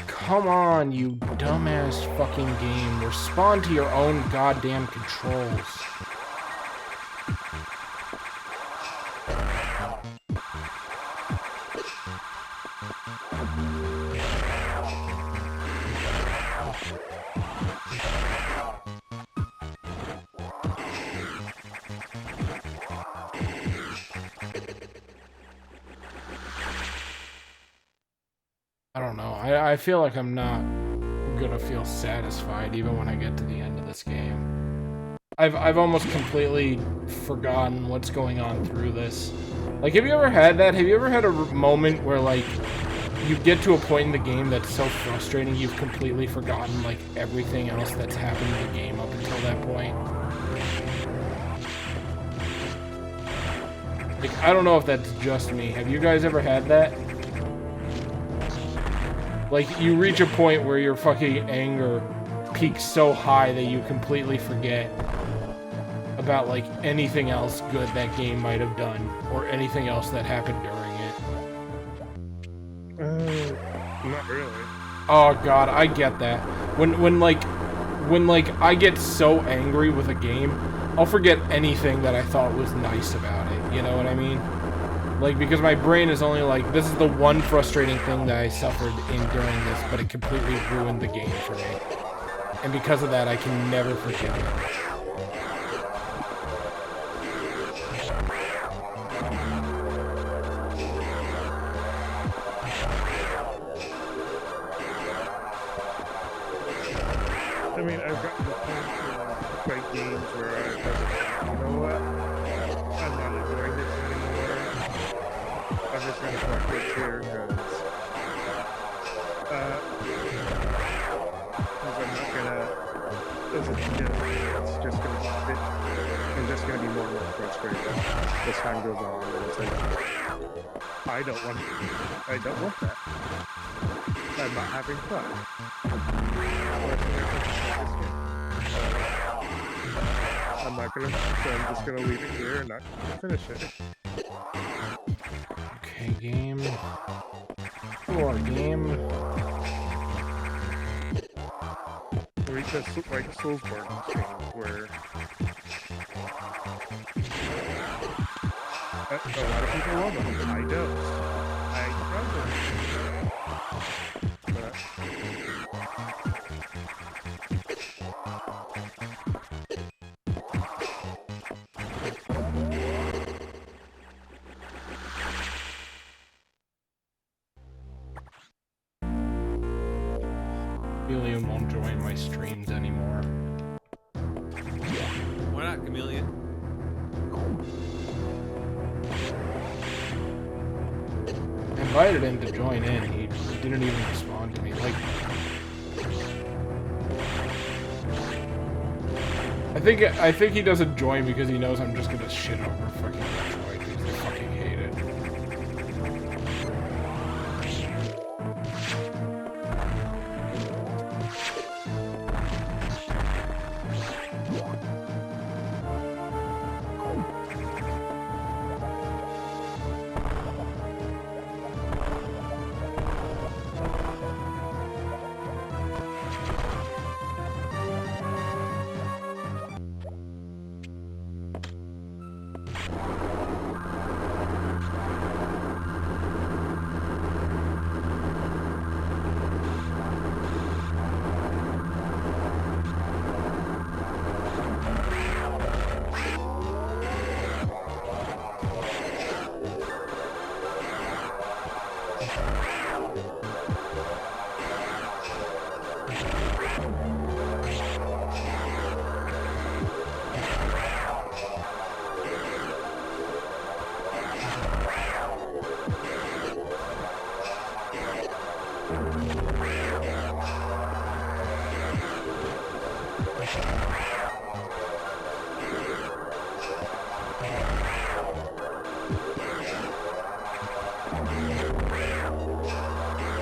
Come on, you dumbass fucking game. Respond to your own goddamn controls. I don't know. I feel like I'm not gonna feel satisfied even when I get to the end of this game. I've almost completely forgotten what's going on through this. Like, have you ever had that? Have you ever had a moment where, like, you get to a point in the game that's so frustrating you've completely forgotten, like, everything else that's happened in the game up until that point? Like, I don't know if that's just me. Have you guys ever had that? Like, you reach a point where your fucking anger peaks so high that you completely forget about, like, anything else good that game might have done, or anything else that happened during it. Not really. Oh god, I get that. When I get so angry with a game, I'll forget anything that I thought was nice about it, you know what I mean? Like, because my brain is only like, this is the one frustrating thing that I suffered in during this, but it completely ruined the game for me. And because of that, I can never forgive it. I mean, I've gotten to the point where I play games where you know what? I'm not enjoying this anymore. I'm just gonna fuck this here because I'm not gonna. It's just gonna fit. I'm just gonna be more and more frustrated as time goes on. And it's like, I don't want that. I'm not having fun. I'm not gonna, so I'm just gonna leave it here and not finish it. Okay, game. Or game. Reach a, like a Soulsborne thing where a lot of people love them. I don't. I struggle. Helium won't join my streams anymore. Why not, Chameleon? I invited him to join in. He didn't even respond to me. Like, I think he doesn't join because he knows I'm just gonna shit over fucking Metroid because I fucking hate it.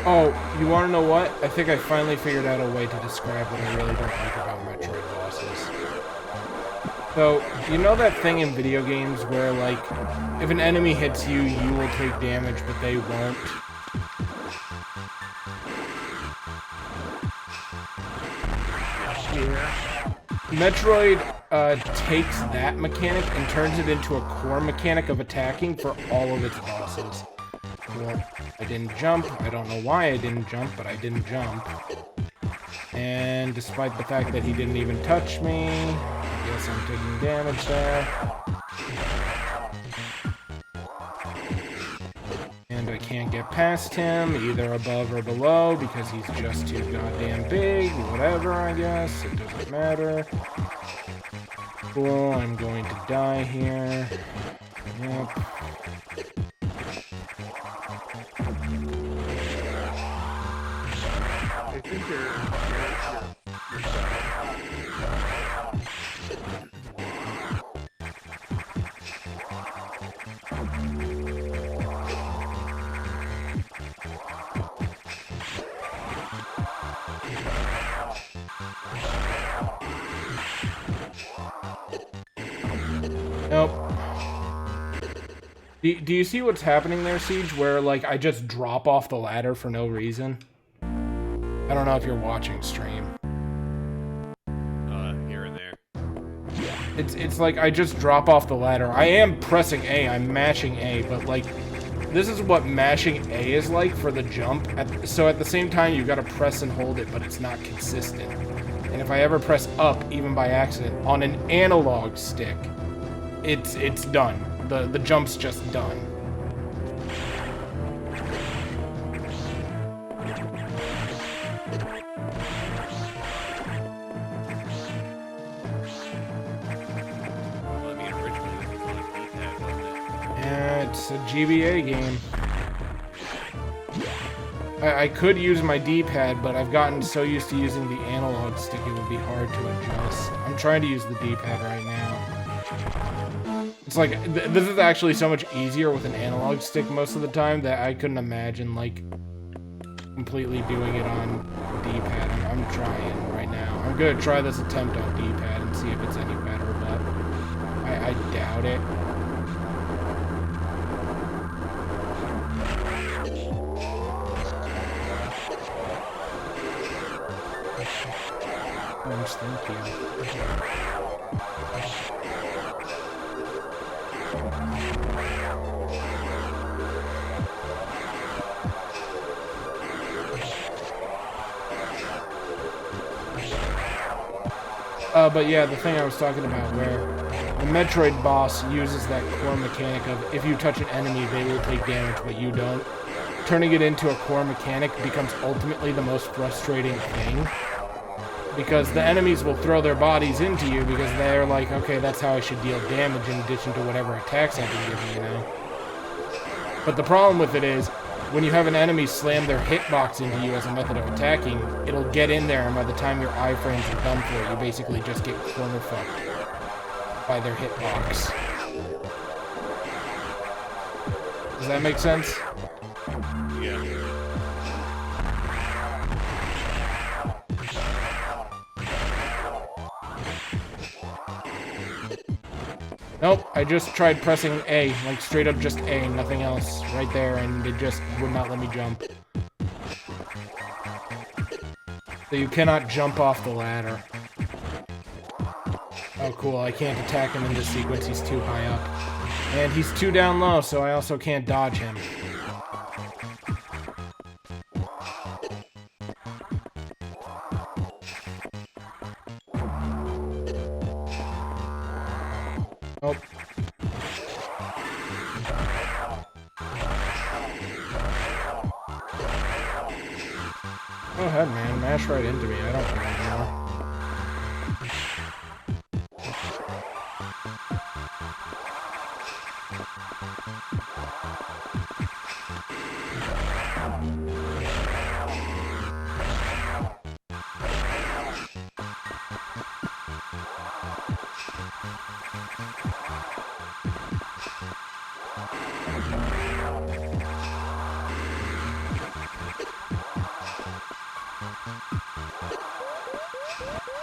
Oh, you want to know what? I think I finally figured out a way to describe what I really don't like about Metroid bosses. So, you know that thing in video games where, like, if an enemy hits you, you will take damage, but they won't? Yeah. Metroid takes that mechanic and turns it into a core mechanic of attacking for all of its bosses. Well, I didn't jump. I don't know why I didn't jump, but I didn't jump. And despite the fact that he didn't even touch me, I guess I'm taking damage there. And I can't get past him, either above or below, because he's just too goddamn big. Whatever, I guess. It doesn't matter. Cool, I'm going to die here. Yep. I think you're Nope. Do you see what's happening there, Siege? Where, like, I just drop off the ladder for no reason? I don't know if you're watching stream. Here and there. It's like I just drop off the ladder. I am pressing A, I'm mashing A, but, like, this is what mashing A is like for the jump. So at the same time, you gotta press and hold it, but it's not consistent. And if I ever press up, even by accident, on an analog stick, it's done. The jump's just done. Well, I mean, originally it was like D-pad, wasn't it? Yeah, it's a GBA game. I could use my D-pad, but I've gotten so used to using the analog stick it would be hard to adjust. I'm trying to use the D-pad right now. It's like, this is actually so much easier with an analog stick most of the time that I couldn't imagine, like, completely doing it on D-pad. I'm trying right now. I'm gonna try this attempt on D-pad and see if it's any better, but I doubt it. Thank you. But yeah, the thing I was talking about where the Metroid boss uses that core mechanic of if you touch an enemy, they will take damage, but you don't. Turning it into a core mechanic becomes ultimately the most frustrating thing. Because the enemies will throw their bodies into you because they're like, okay, that's how I should deal damage in addition to whatever attacks I've been giving, you know? But the problem with it is, when you have an enemy slam their hitbox into you as a method of attacking, it'll get in there, and by the time your iframes are done for, you basically just get corner fucked by their hitbox. Does that make sense? Yeah. Nope, I just tried pressing A, like straight up just A, nothing else, right there, and it just would not let me jump. So you cannot jump off the ladder. Oh cool, I can't attack him in this sequence, he's too high up. And he's too down low, so I also can't dodge him. Oh. Go ahead, man. Mash right into me. I don't care anymore.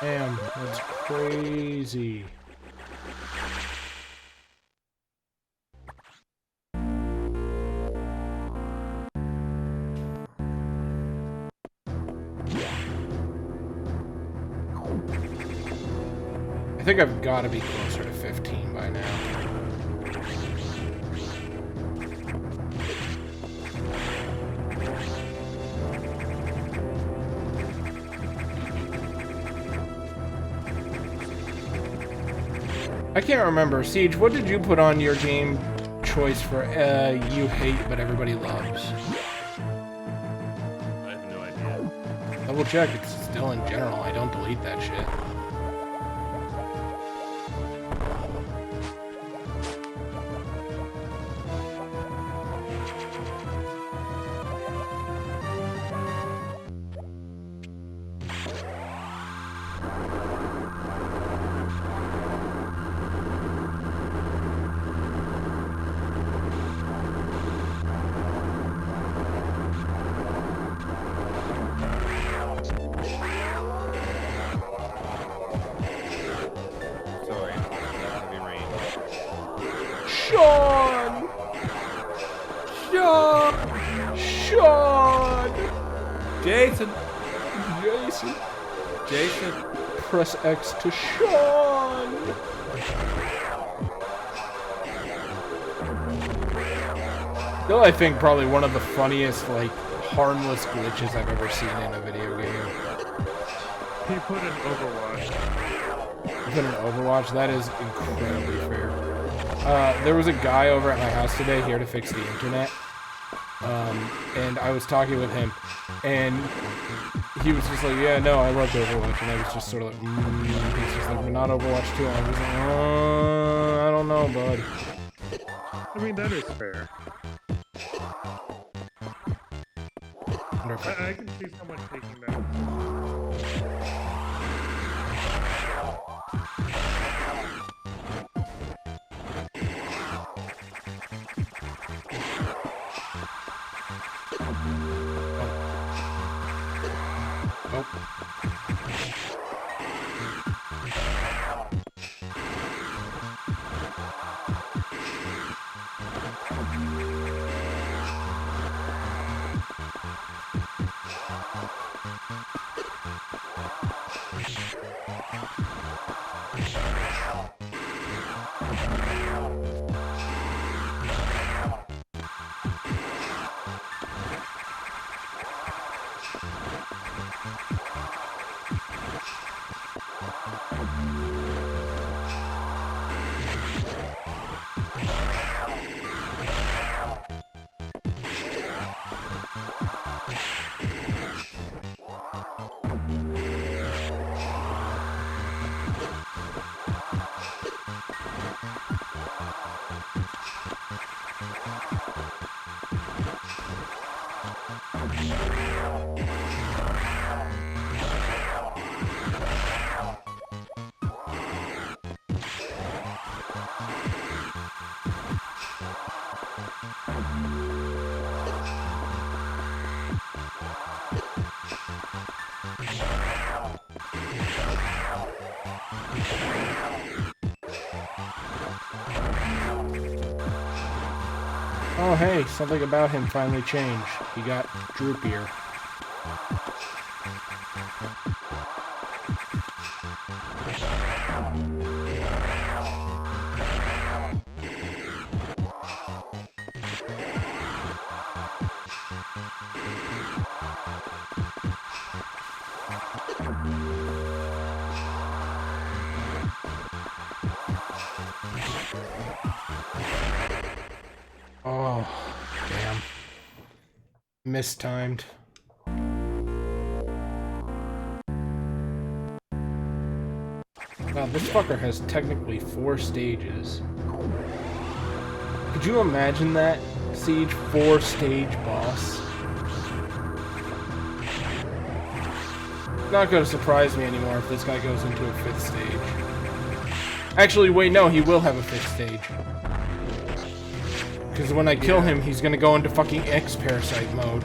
Damn, that's crazy. I think I've got to be closer to 15 by now. I can't remember. Siege, what did you put on your game choice for you hate but everybody loves? I have no idea. Double check, it's still in general. I don't delete that shit. Sorry, heavy rain. Sean! Sean! Sean! Jason! Jason! Jason! Press X to Sean! Still, I think probably one of the funniest, like, harmless glitches I've ever seen in a video game. He put in Overwatch. You put in Overwatch? That is incredibly fair. There was a guy over at my house today here to fix the internet. And I was talking with him, and he was just like, yeah, no, I loved Overwatch, and I was just sort of like, he's just like, but not Overwatch 2, and I was like, I don't know, bud. I mean, that is fair. I can see someone taking that. Oh hey, something about him finally changed. He got droopier. Oh, damn. Mistimed. Wow, this fucker has technically 4 stages. Could you imagine that? Siege 4-stage boss? Not gonna surprise me anymore if this guy goes into a 5th stage. Actually, wait, no, he will have a 5th stage. Because when I kill him, he's gonna go into fucking X-Parasite mode.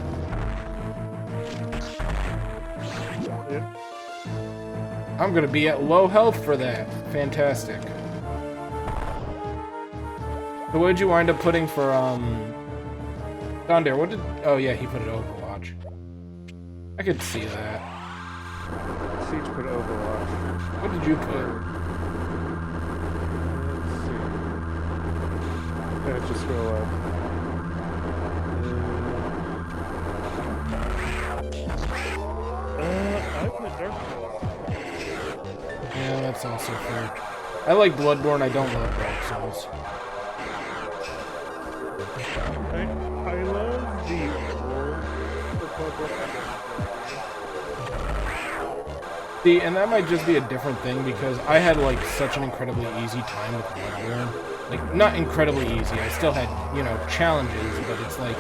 I'm gonna be at low health for that. Fantastic. So what did you wind up putting for, Dondare, what did... Oh yeah, he put it Overwatch. I could see that. Siege put Overwatch. What did you put? Just scroll up. I put Dark Souls. Yeah, that's also fair. I like Bloodborne, I don't love Dark Souls. I love the old Bloodborne. See, and that might just be a different thing because I had like such an incredibly easy time with Bloodborne. Like, not incredibly easy, I still had, you know, challenges, but it's like,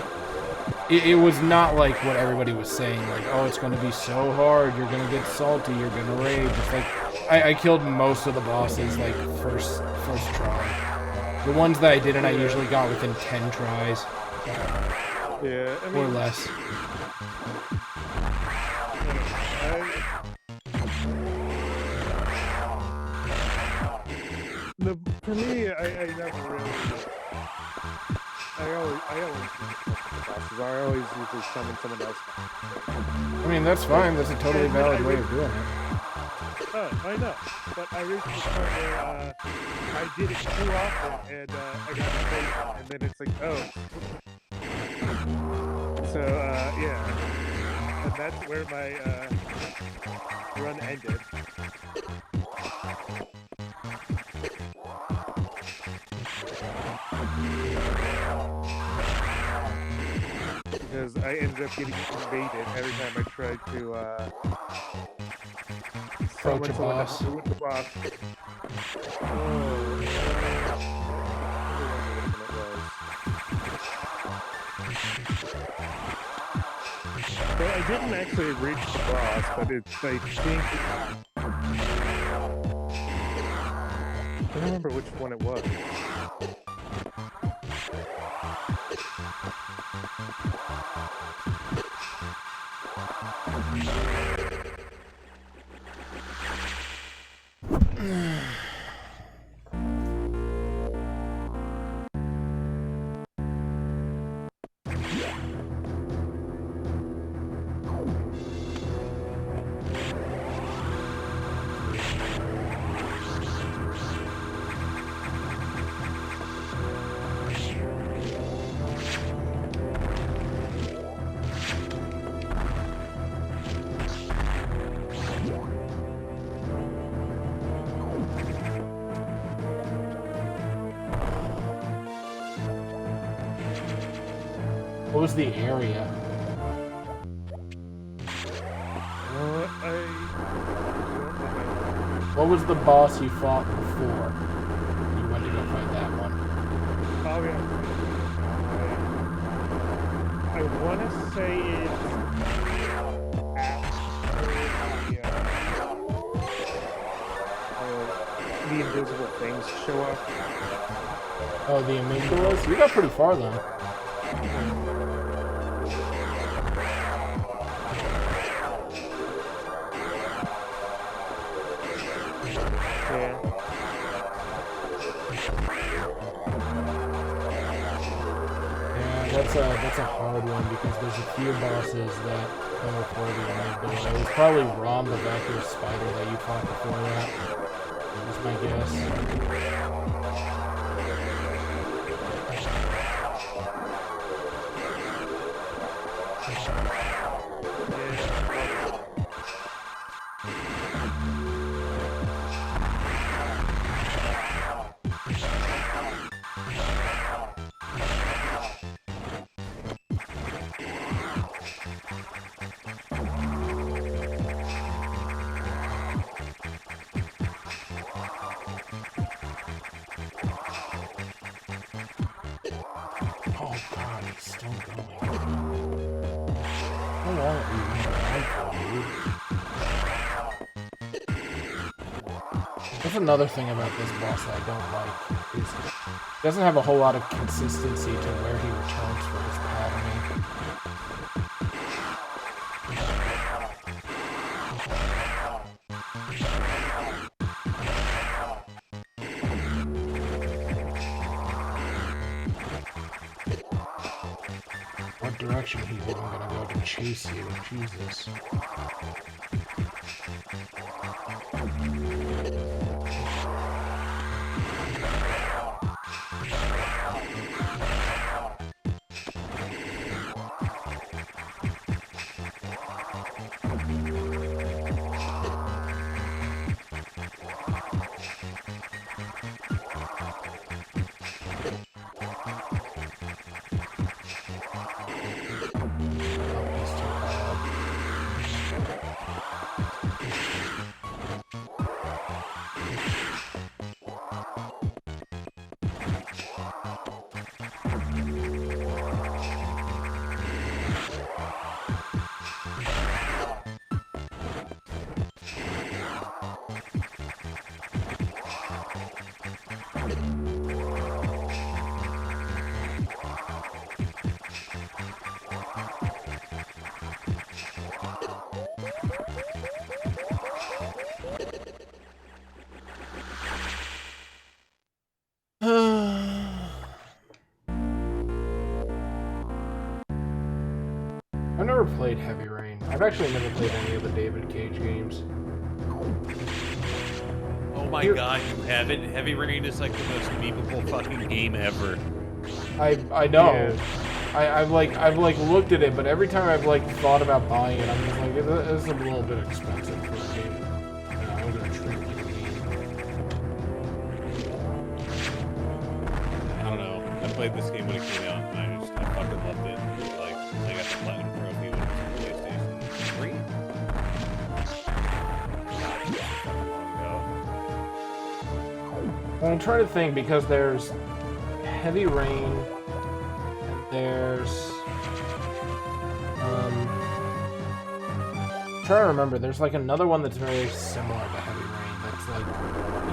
it was not like what everybody was saying, like, oh, it's gonna be so hard, you're gonna get salty, you're gonna rage. It's like, I killed most of the bosses, like, first try. The ones that I didn't, I usually got within 10 tries. Yeah, I mean, or less. For me, I never really. I always usually summon someone else. I mean, that's fine. That's a totally valid way of doing it. Oh, I know. But I reached the point where I did it too often, and I got impatient, and then it's like, oh. So, yeah. And that's where my run ended. Because I ended up getting invaded every time I tried to approach a boss. With the boss. So I didn't actually reach the boss, but it's I think I don't remember which one it was. What was the area? What was the boss you fought before? You went to go fight that one. Oh yeah. I want to say it's after the invisible things show up. Oh, the amygdalas? You got pretty far then. That's a hard one because there's a few bosses that come before the amygdala. It was probably Rom, the vacuous spider that you fought before that. That's my guess. That's another thing about this boss that I don't like, is he doesn't have a whole lot of consistency to where he returns for his patterning. What direction he's even gonna go to chase you, Jesus. I've never played Heavy Rain. I've actually never played any of the David Cage games. Oh my god, you haven't? Heavy Rain is like the most memeable fucking game ever. I know. Yeah. I've looked at it, but every time I've thought about buying it, I'm just like, this is a little bit expensive for a game. I'm gonna treat it like a game. I don't know. I played this game when it came out, and I fucking loved it. Like, I got the platinum trophy when it was on PlayStation 3. Well, I'm trying to think, because there's Heavy Rain, and there's I'm trying to remember, there's like another one that's very similar to Heavy Rain that's like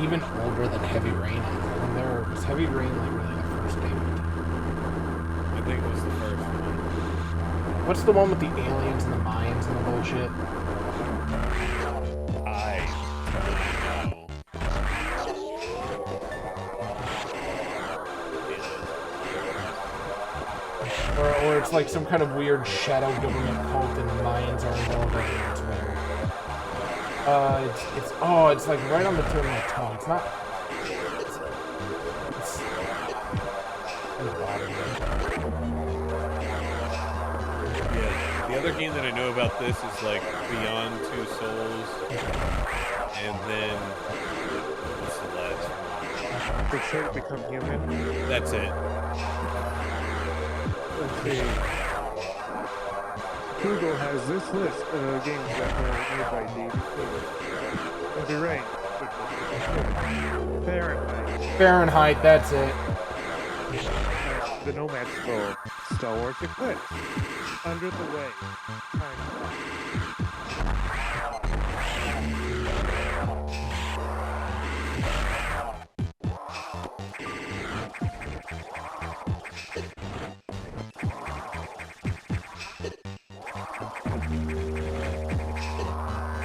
even older than Heavy Rain is. And there was Heavy Rain like really the first game. I think it was the first one. What's the one with the aliens and the Mayans and the bullshit? I don't know. Or it's like some kind of weird shadow government cult and the Mayans are involved in it. It's weird. It's like right on the tip of my tongue. It's not. It's Yeah, the other game that I know about this is like Beyond Two Souls, and then what's the last one? Detroit Become Human. That's it. Let's see. Google has this list of games that were made by David Cage. Be right. Fahrenheit. Fahrenheit, that's it. The Nomad Scroll. Star Wars Eclipse. Under the Way.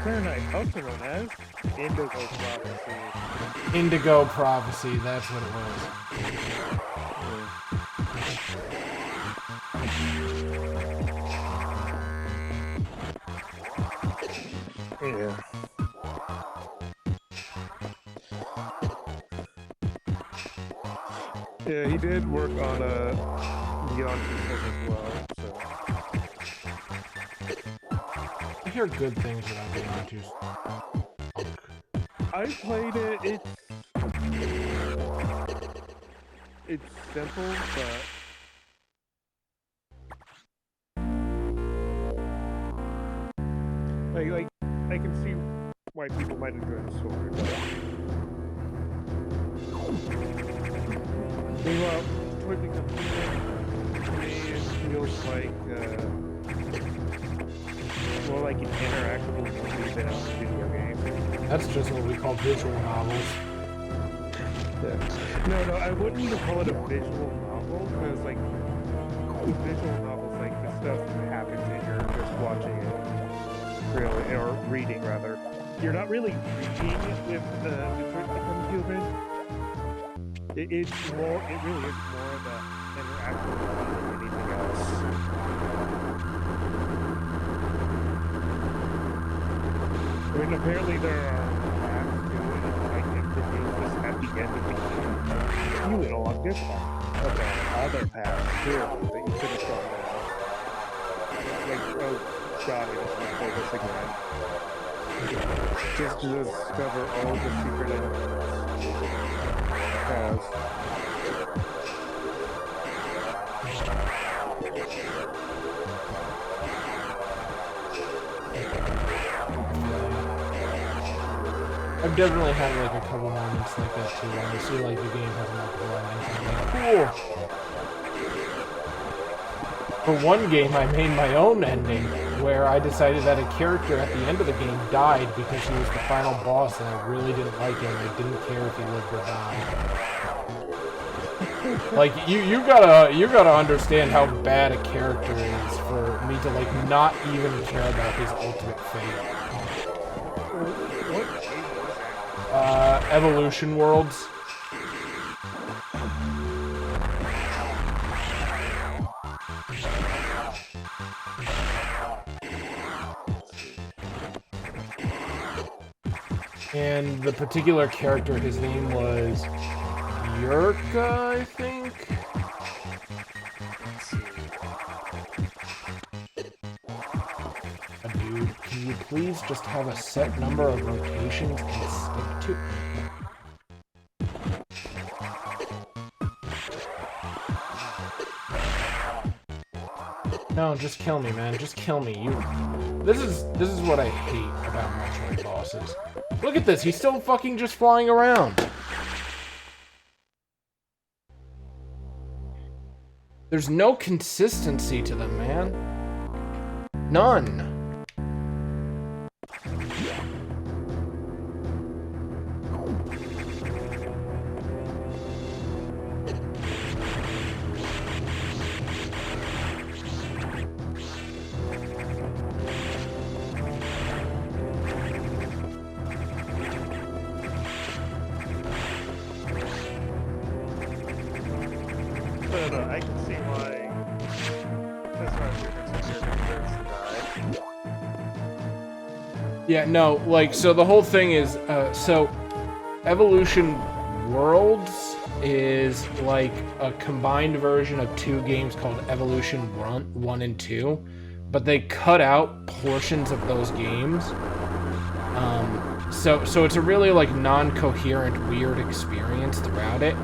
Fahrenheit, also known as Indigo Prophecy. Indigo Prophecy, that's what it was. Yeah. Yeah, he did work on Beyond Two as well, so. I hear good things about Beyond 2. I played it, it's simple, but like I can see why people might enjoy the story, but meanwhile, towards the computer, to me it feels like more like an interactable movie than a video game. That's just what we call visual novels. Yeah. No, I wouldn't even call it a visual novel, because like visual novels, like the stuff that happens and you're just watching it, really, or reading rather. You're not really reading it with the computer. It really is more of an interactive movie than anything else. I mean, apparently there are paths to it, like introduce at the end of the game. You went along this path. Okay, other paths, clearly, that you could have gone down. Like, oh god, I just want to play this again. Just to discover all the secret elements. Paths. I've definitely had like a couple moments like that too, where I see like the game has multiple endings. Cool! For one game, I made my own ending, where I decided that a character at the end of the game died because he was the final boss and I really didn't like him. I didn't care if he lived or died. Like, you gotta understand how bad a character is for me to like not even care about his ultimate fate. Evolution Worlds. And the particular character, his name was Yurka, I think? Dude, can you please just have a set number of rotations and stick to... No, just kill me, man. Just kill me. This is what I hate about Metroid bosses. Look at this. He's still fucking just flying around. There's no consistency to them, man. None. I can see why that's not your Yeah, no, like, so the whole thing is, so Evolution Worlds is like a combined version of two games called Evolution 1 and 2, but they cut out portions of those games. So it's a really like non-coherent, weird experience throughout it.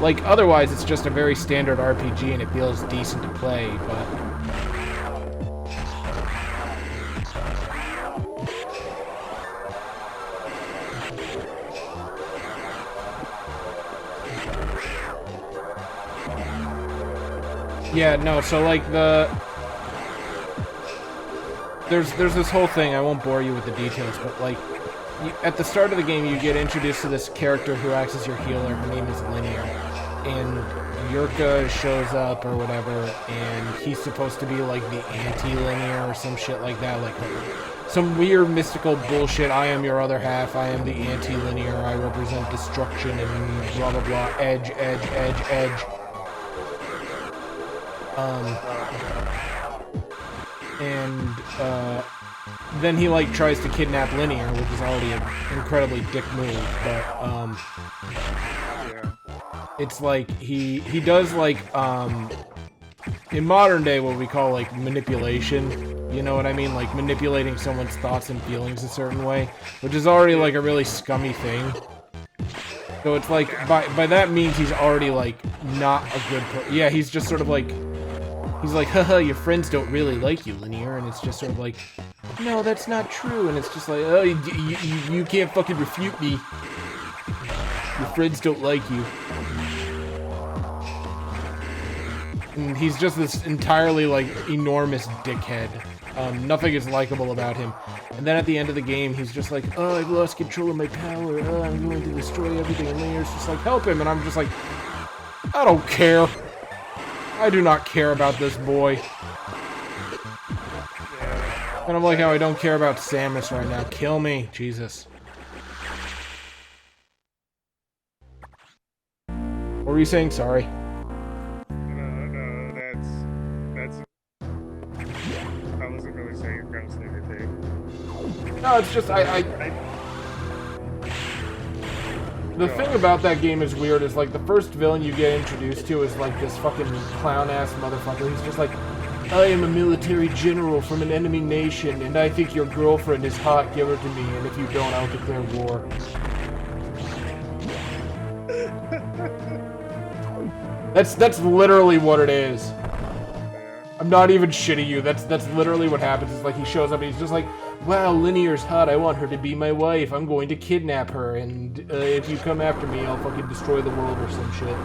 Like, otherwise, it's just a very standard RPG and it feels decent to play, but... Yeah, no, so like there's this whole thing, I won't bore you with the details, but like at the start of the game you get introduced to this character who acts as your healer. Her name is Linear. And Yurka shows up or whatever, and he's supposed to be like the anti-Linear or some shit like that, like some weird mystical bullshit. I am your other half, I am the anti-Linear, I represent destruction and blah blah blah, edge. Then he like tries to kidnap Linear, which is already an incredibly dick move, but it's like he does like in modern day what we call like manipulation, you know what I mean, like manipulating someone's thoughts and feelings a certain way, which is already like a really scummy thing. So it's like by that means he's already like not a good yeah, he's just sort of like he's like, haha, your friends don't really like you, Linear, and it's just sort of like, no, that's not true, and it's just like, oh, you can't fucking refute me. Your friends don't like you. And he's just this entirely, like, enormous dickhead. Nothing is likable about him. And then at the end of the game, he's just like, oh, I've lost control of my power, oh, I'm going to destroy everything, and Linear's just like, help him, and I'm just like, I don't care. I do not care about this boy. And I'm like how I don't care about Samus right now. Kill me, Jesus. What were you saying? Sorry. No, that's... I wasn't really saying you're gonna say anything. No, it's just, the thing about that game is weird, is like the first villain you get introduced to is like this fucking clown-ass motherfucker. He's just like, I am a military general from an enemy nation, and I think your girlfriend is hot, give her to me, and if you don't, I'll declare war. That's literally what it is. I'm not even shitting you, that's literally what happens. It's like he shows up and he's just like, wow, Linear's hot, I want her to be my wife, I'm going to kidnap her, and if you come after me, I'll fucking destroy the world or some shit.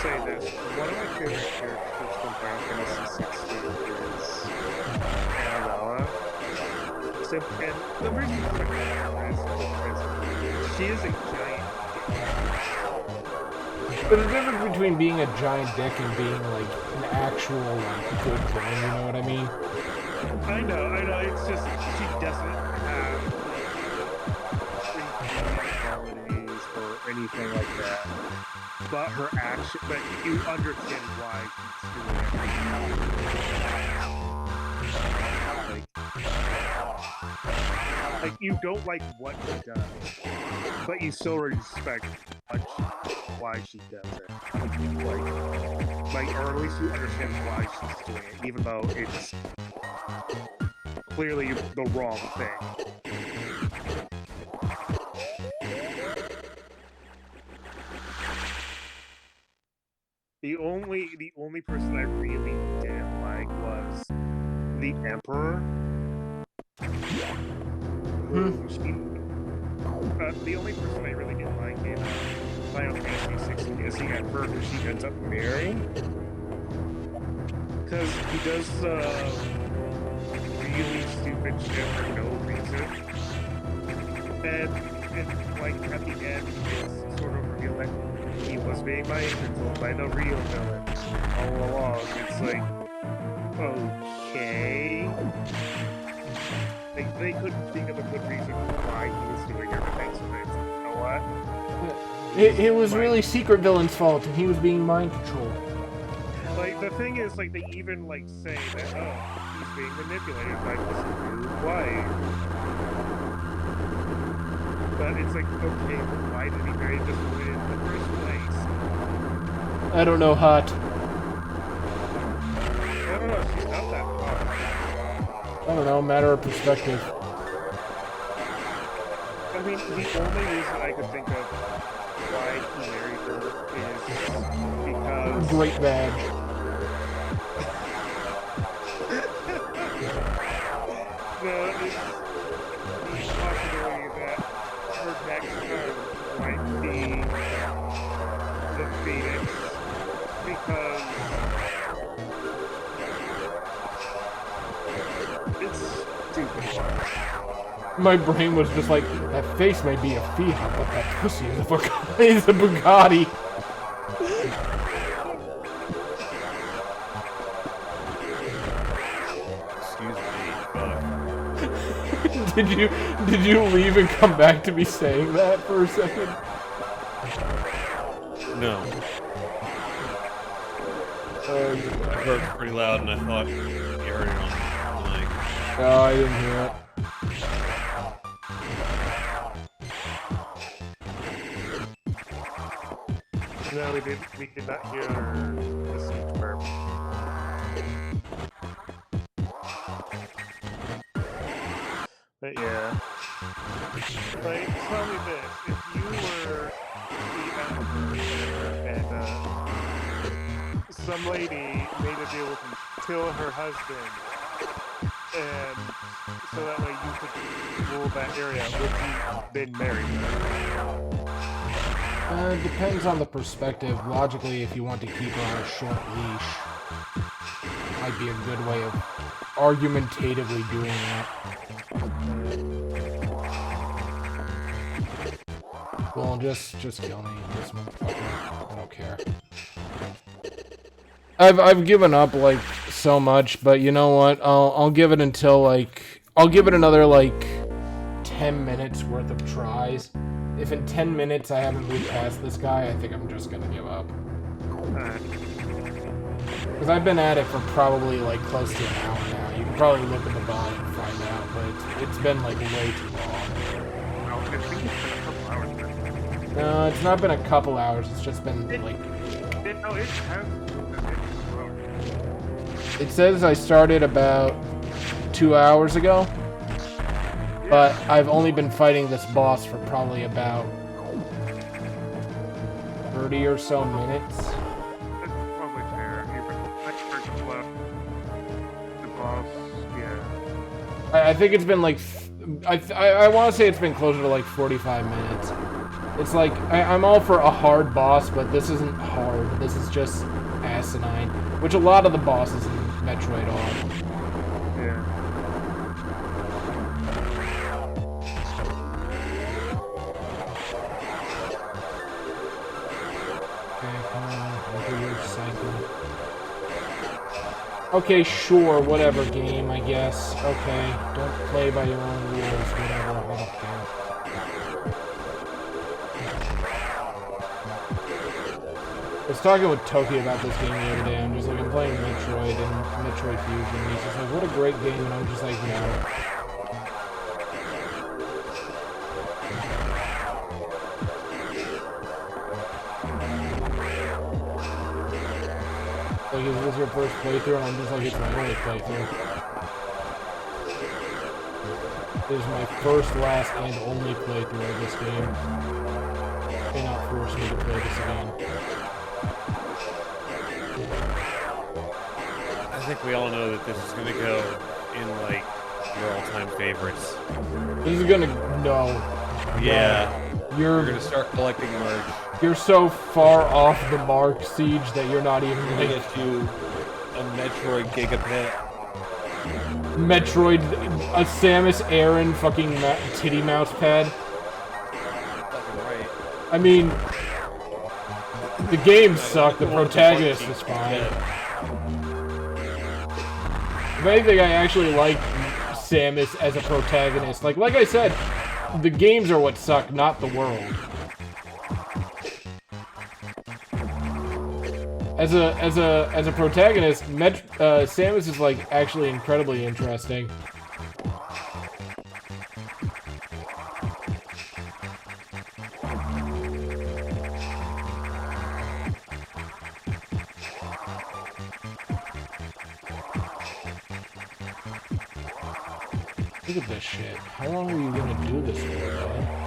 Say this. One of my favorite characters from Final Fantasy 16 is Annabella. So, and the reason I like her is she is a giant dick. But the difference between being a giant dick and being like an actual like good villain, you know what I mean? I know, it's just she doesn't have qualities or anything like that. But her action, but you understand why she's doing it. Like you don't like what she does, but you still respect why she does it. Like, or at least you understand why she's doing it, even though it's clearly the wrong thing. The only person I really didn't like was the Emperor. The only person I really didn't like in Final Fantasy 16 is the Emperor, who she ends up marrying. Because he does really stupid shit for no reason. And like at the end, it's sort of revealed that he was being mind-controlled by the real villain all along. It's like, okay. They couldn't think of a good reason why he was doing everything, so they said, you know what? It was really Secret Villain's fault, and he was being mind-controlled. Like, the thing is, like, they even, like, say that, oh, he's being manipulated by his new wife. But but it's like, okay, why did he marry this woman in the first place? I don't know, hot. I don't know, she's not that far. I don't know, matter of perspective. I mean, the only reason I could think of why he married her is because... Great badge. No, it's the possibility that her next home might be the Phoenix, because it's stupid. My brain was just like, that face may be a Fiat, but that pussy is a Bugatti. Is a Bugatti. Excuse me, fuck. Did you leave and come back to me saying that for a second? No. I burped pretty loud and I thought you heard it on the mic. No, I didn't hear it. No, we did not hear the siege burp. But yeah. Like, tell me this, if you were the emperor and some lady made a deal with you to kill her husband, and so that way you could rule that area, would you then marry her? It depends on the perspective. Logically, if you want to keep her on a short leash, might be a good way of argumentatively doing that. Well, just kill me, this motherfucker. I don't care. I've given up like so much, but you know what? I'll give it until like I'll give it another like 10 minutes worth of tries. If in 10 minutes I haven't moved past this guy, I think I'm just gonna give up. Because I've been at it for probably like close to an hour now. You can probably look at the bottom and find out, but it's been like way too long. I think it's been a couple hours. No, it's not been a couple hours. It's just been like. No, it has. It says I started about 2 hours ago, but I've only been fighting this boss for probably about 30 or so minutes. That's probably fair. Next person left. The boss, yeah. I think it's been like. I want to say it's been closer to like 45 minutes. It's like, I'm all for a hard boss, but this isn't hard. This is just asinine, which a lot of the bosses in Metroid are. Yeah. Okay, come on, into your cycle. Okay, sure, whatever game, I guess. Okay, don't play by your own rules, whatever, I don't care. I was talking with Toki about this game the other day. I'm just like, I'm playing Metroid and Metroid Fusion, and he's just like, what a great game, and I'm just like, no. Like, is this your first playthrough? And I'm just like, it's my only playthrough. It is my first, last, and only playthrough of this game. You cannot force me to play this again. I think we all know that this is gonna go in like your all-time favorites. This is gonna no. Yeah. You're gonna start collecting merch. You're so far off the mark, Siege, that you're not even I'm like gonna get you a Metroid Gigapet. Metroid, a Samus Aran fucking titty mouse pad. Fucking right. I mean, the game sucked. The protagonist is fine. If anything, I actually like Samus as a protagonist. Like I said, the games are what suck, not the world. As a protagonist, Samus is like actually incredibly interesting. Look at this shit. How long are you gonna do this for, man?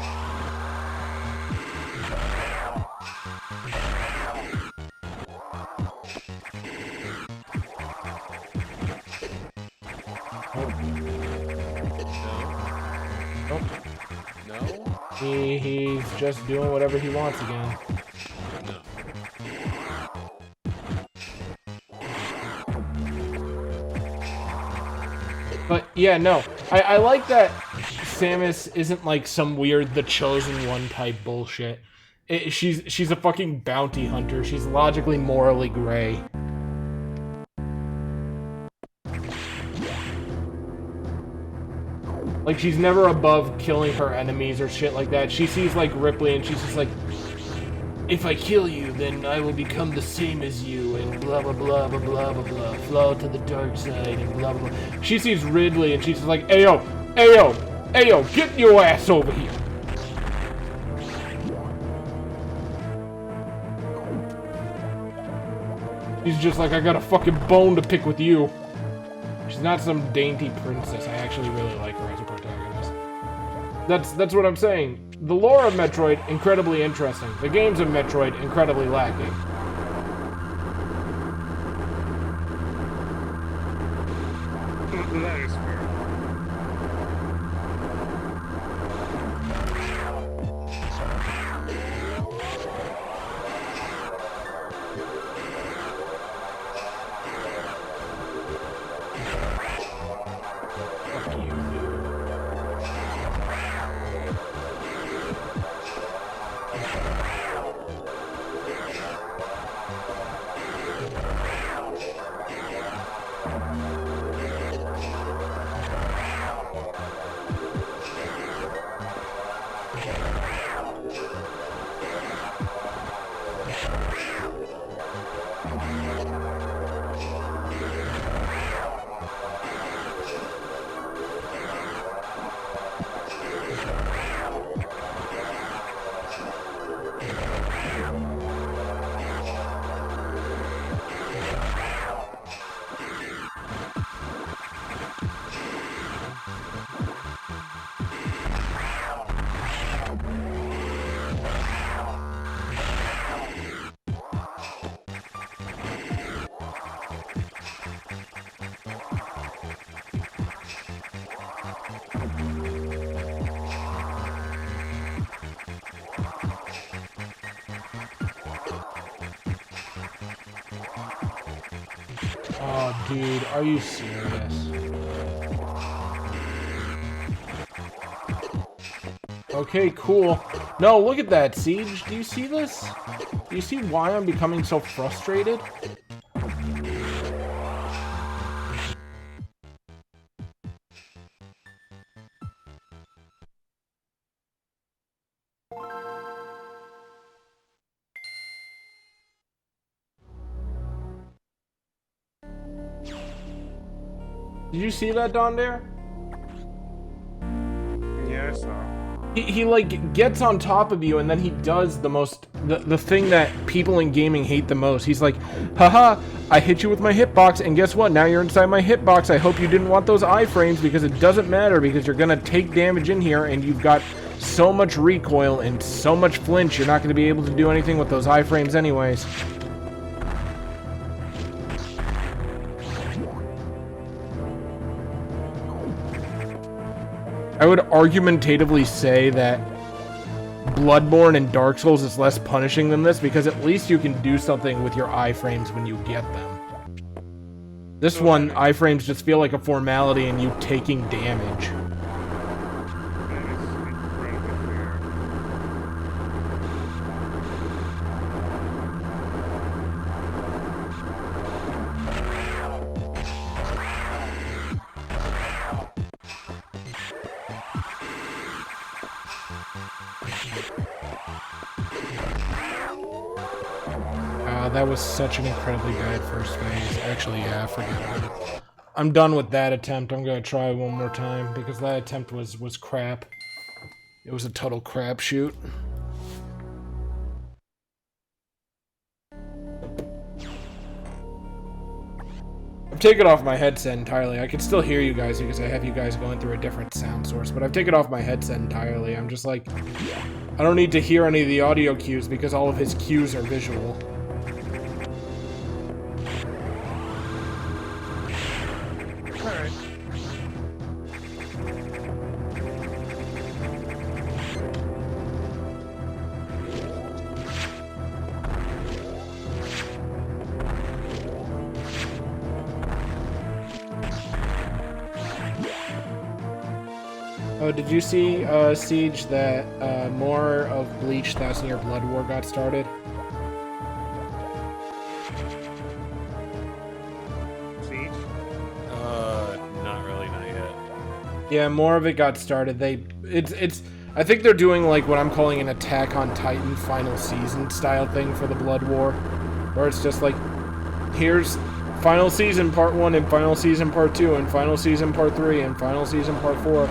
No. Nope. No. He's just doing whatever he wants again. No. But yeah, no. I like that Samus isn't like some weird The Chosen One type bullshit. She's a fucking bounty hunter. She's logically morally gray. Like, she's never above killing her enemies or shit like that. She sees, like, Ripley, and she's just like, if I kill you, then I will become the same as you, and blah, blah, blah, blah, blah, blah, blah, flow to the dark side, and blah, blah, blah. She sees Ridley, and she's just like, Ayo, Ayo, Ayo, get your ass over here. She's just like, I got a fucking bone to pick with you. She's not some dainty princess. I actually really like her as a protagonist. That's what I'm saying. The lore of Metroid, incredibly interesting. The games of Metroid, incredibly lacking. That is fair. Fuck you, dude. Oh, dude, are you serious? Okay, cool. No, look at that, Siege. Do you see this? Do you see why I'm becoming so frustrated? Did you see that, Don Dare? Yeah, I saw. He like gets on top of you and then he does the thing that people in gaming hate the most. He's like, haha, I hit you with my hitbox and guess what? Now you're inside my hitbox. I hope you didn't want those iframes because it doesn't matter because you're gonna take damage in here and you've got so much recoil and so much flinch you're not gonna be able to do anything with those iframes anyways. I would argumentatively say that Bloodborne and Dark Souls is less punishing than this because at least you can do something with your iframes when you get them. This one, iframes just feel like a formality and you taking damage. That is incredibly fair. That was such an incredibly bad first phase. Actually, yeah, forget it. I'm done with that attempt. I'm gonna try one more time because that attempt was crap. It was a total crapshoot. I've taken off my headset entirely. I can still hear you guys because I have you guys going through a different sound source, but I've taken off my headset entirely. I'm just like, I don't need to hear any of the audio cues because all of his cues are visual. Alright. Oh, did you see, Siege, that, more of Bleach 1000 Year Blood War got started? Siege? Not really, not yet. Yeah, more of it got started. I think they're doing, like, what I'm calling an Attack on Titan final season style thing for the Blood War. Where it's just like, here's final season part 1 and final season part 2 and final season part 3 and final season part 4.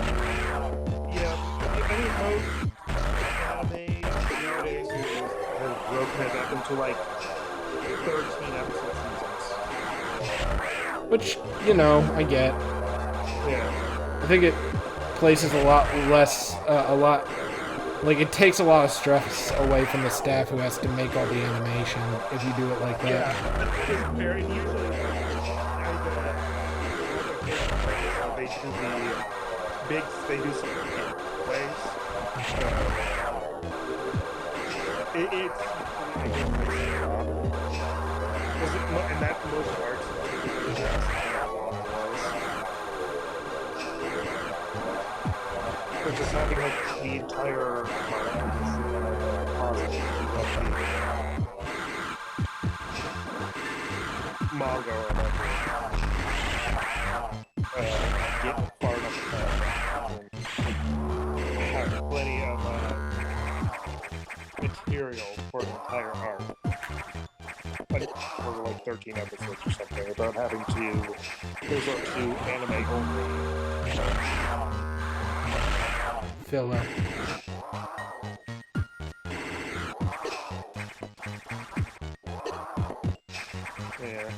To like 13 episode seasons. Which, you know, I get. Yeah. I think it places a lot less, like, it takes a lot of stress away from the staff who has to make all the animation if you do it like that. Yeah, it's very usually they do some ways. It's and that most parts but just having like the entire manga or get far enough and have plenty of material for an entire arc. Like for like 13 episodes or something without having to resort to anime only Filler. yeah.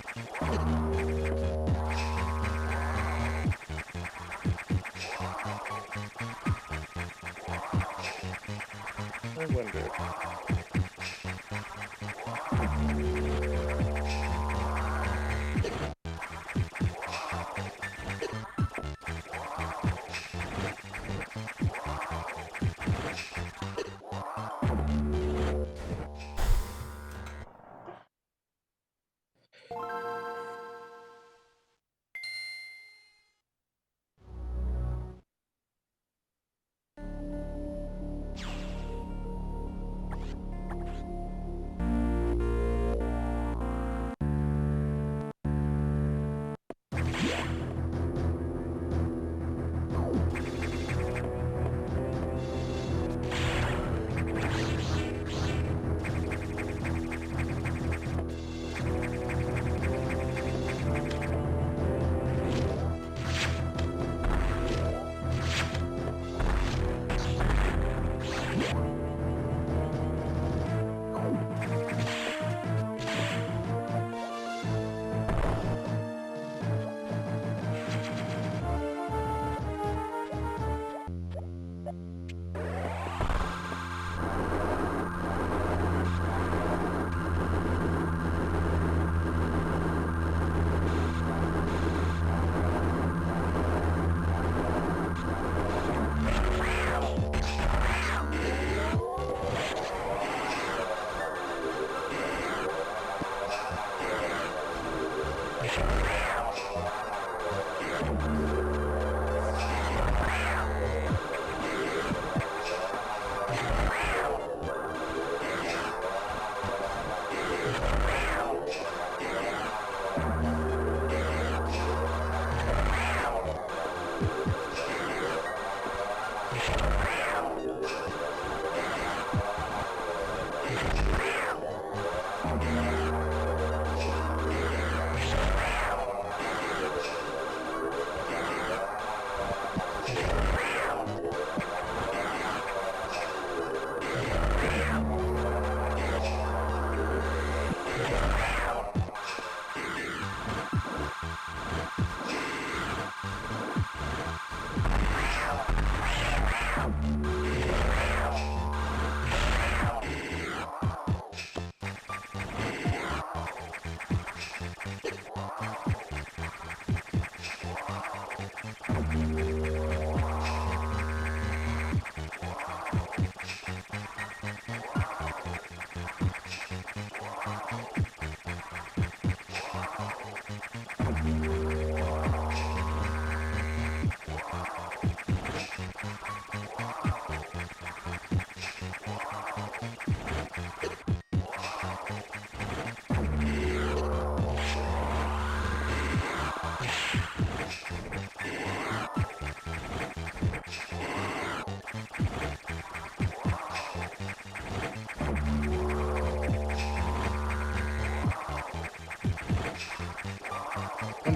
I wonder.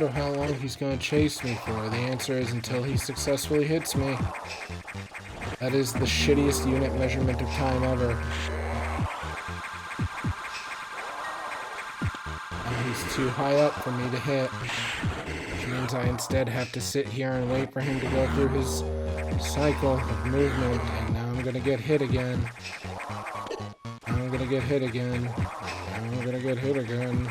wonder how long he's gonna chase me for. The answer is until he successfully hits me. That is the shittiest unit measurement of time ever. He's too high up for me to hit, which means I instead have to sit here and wait for him to go through his cycle of movement, and now I'm gonna get hit again. I'm gonna get hit again. I'm gonna get hit again.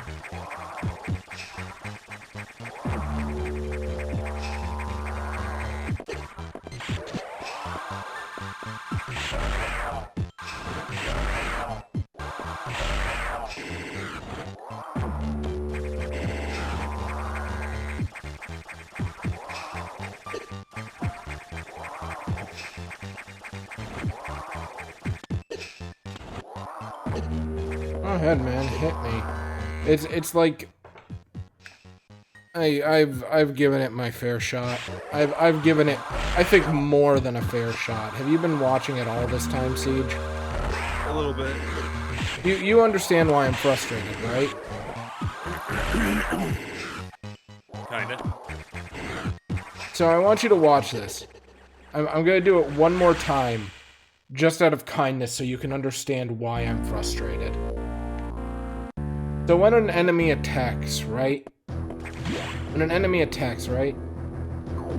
Go ahead, man, hit me. It's like I've given it my fair shot. I've given it, I think, more than a fair shot. Have you been watching it all this time, Siege? A little bit. You understand why I'm frustrated, right? Kinda. So I want you to watch this. I'm gonna do it one more time, just out of kindness, so you can understand why I'm frustrated. So when an enemy attacks, right?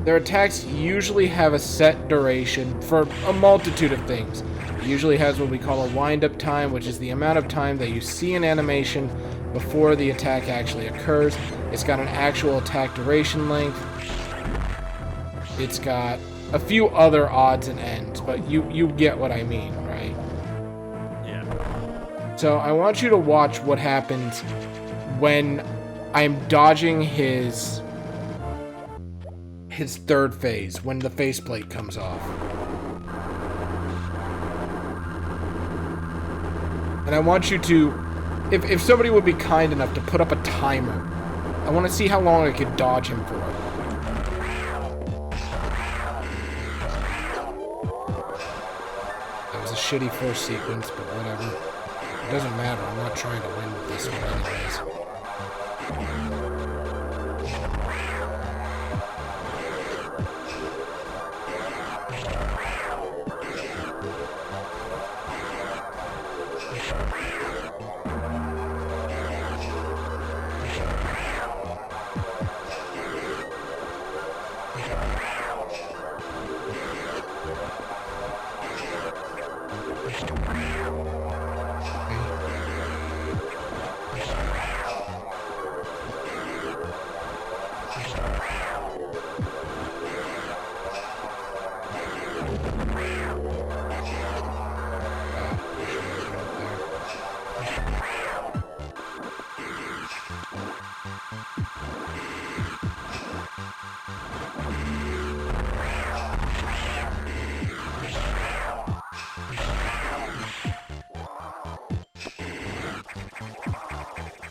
Their attacks usually have a set duration for a multitude of things. It usually has what we call a wind-up time, which is the amount of time that you see an animation before the attack actually occurs. It's got an actual attack duration length. It's got a few other odds and ends, but you get what I mean, right? Yeah. So I want you to watch what happens when I'm dodging his third phase, when the faceplate comes off. And I want you to, if somebody would be kind enough to put up a timer, I want to see how long I could dodge him for. That was a shitty first sequence, but whatever. It doesn't matter, I'm not trying to win with this one anyways.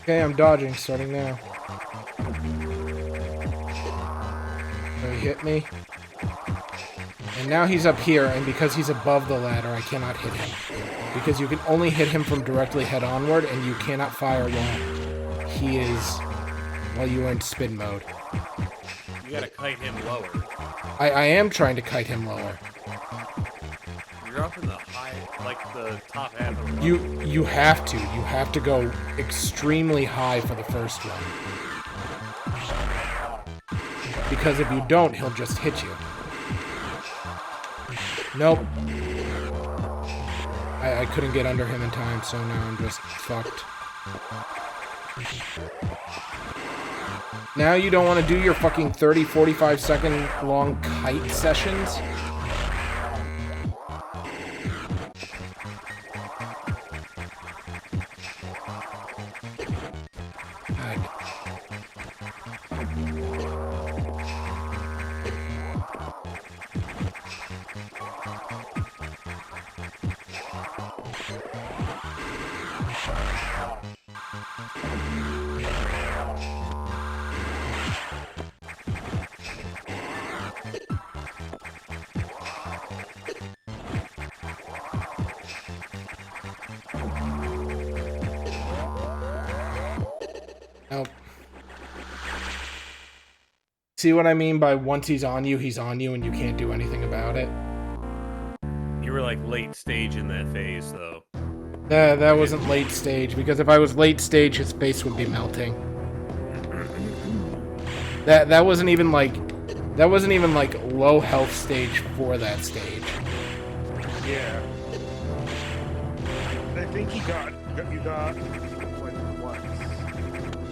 Okay, I'm dodging, starting now. So he hit me. And now he's up here, and because he's above the ladder, I cannot hit him. Because you can only hit him from directly head onward, and you cannot fire while you are in spin mode. You gotta kite him lower. I am trying to kite him lower. You're up in the high, like the top half of the You have to. You have to go extremely high for the first one. Because if you don't, he'll just hit you. Nope. I couldn't get under him in time, so now I'm just fucked. Now you don't want to do your fucking 30, 45 second long kite sessions? Nope. See what I mean by once he's on you and you can't do anything about it? You were like late stage in that phase, though. That wasn't late stage, because if I was late stage, his face would be melting. That wasn't even like low health stage for that stage. Yeah. I think you got like once.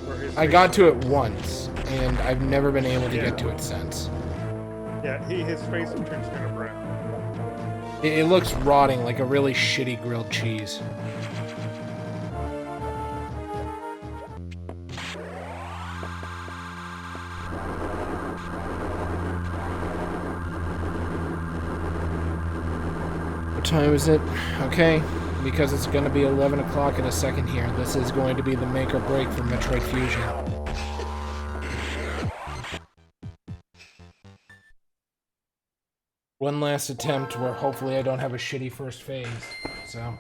Where his I face got to it was- once, and I've never been able to Yeah. get to it since. Yeah, his face turns kind of brown. It looks rotting like a really shitty grilled cheese. What time is it? Okay, because it's going to be 11 o'clock in a second here. This is going to be the make or break for Metroid Fusion. One last attempt where hopefully I don't have a shitty first phase, so...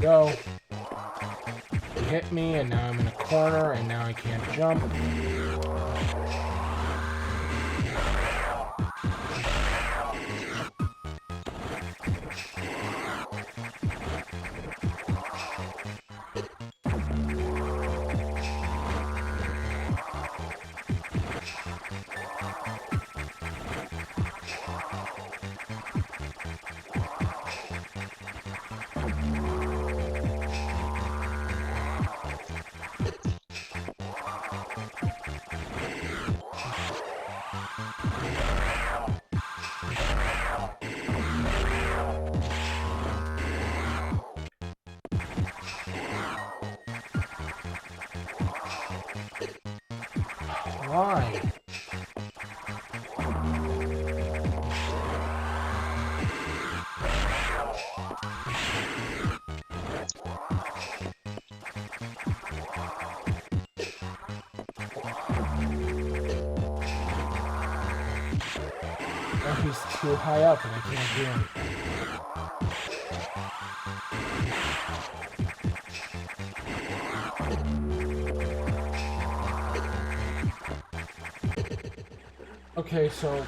Go. He hit me, and now I'm in a corner, and now I can't jump. Why? Oh, he's too high up and I can't do anything. Okay, so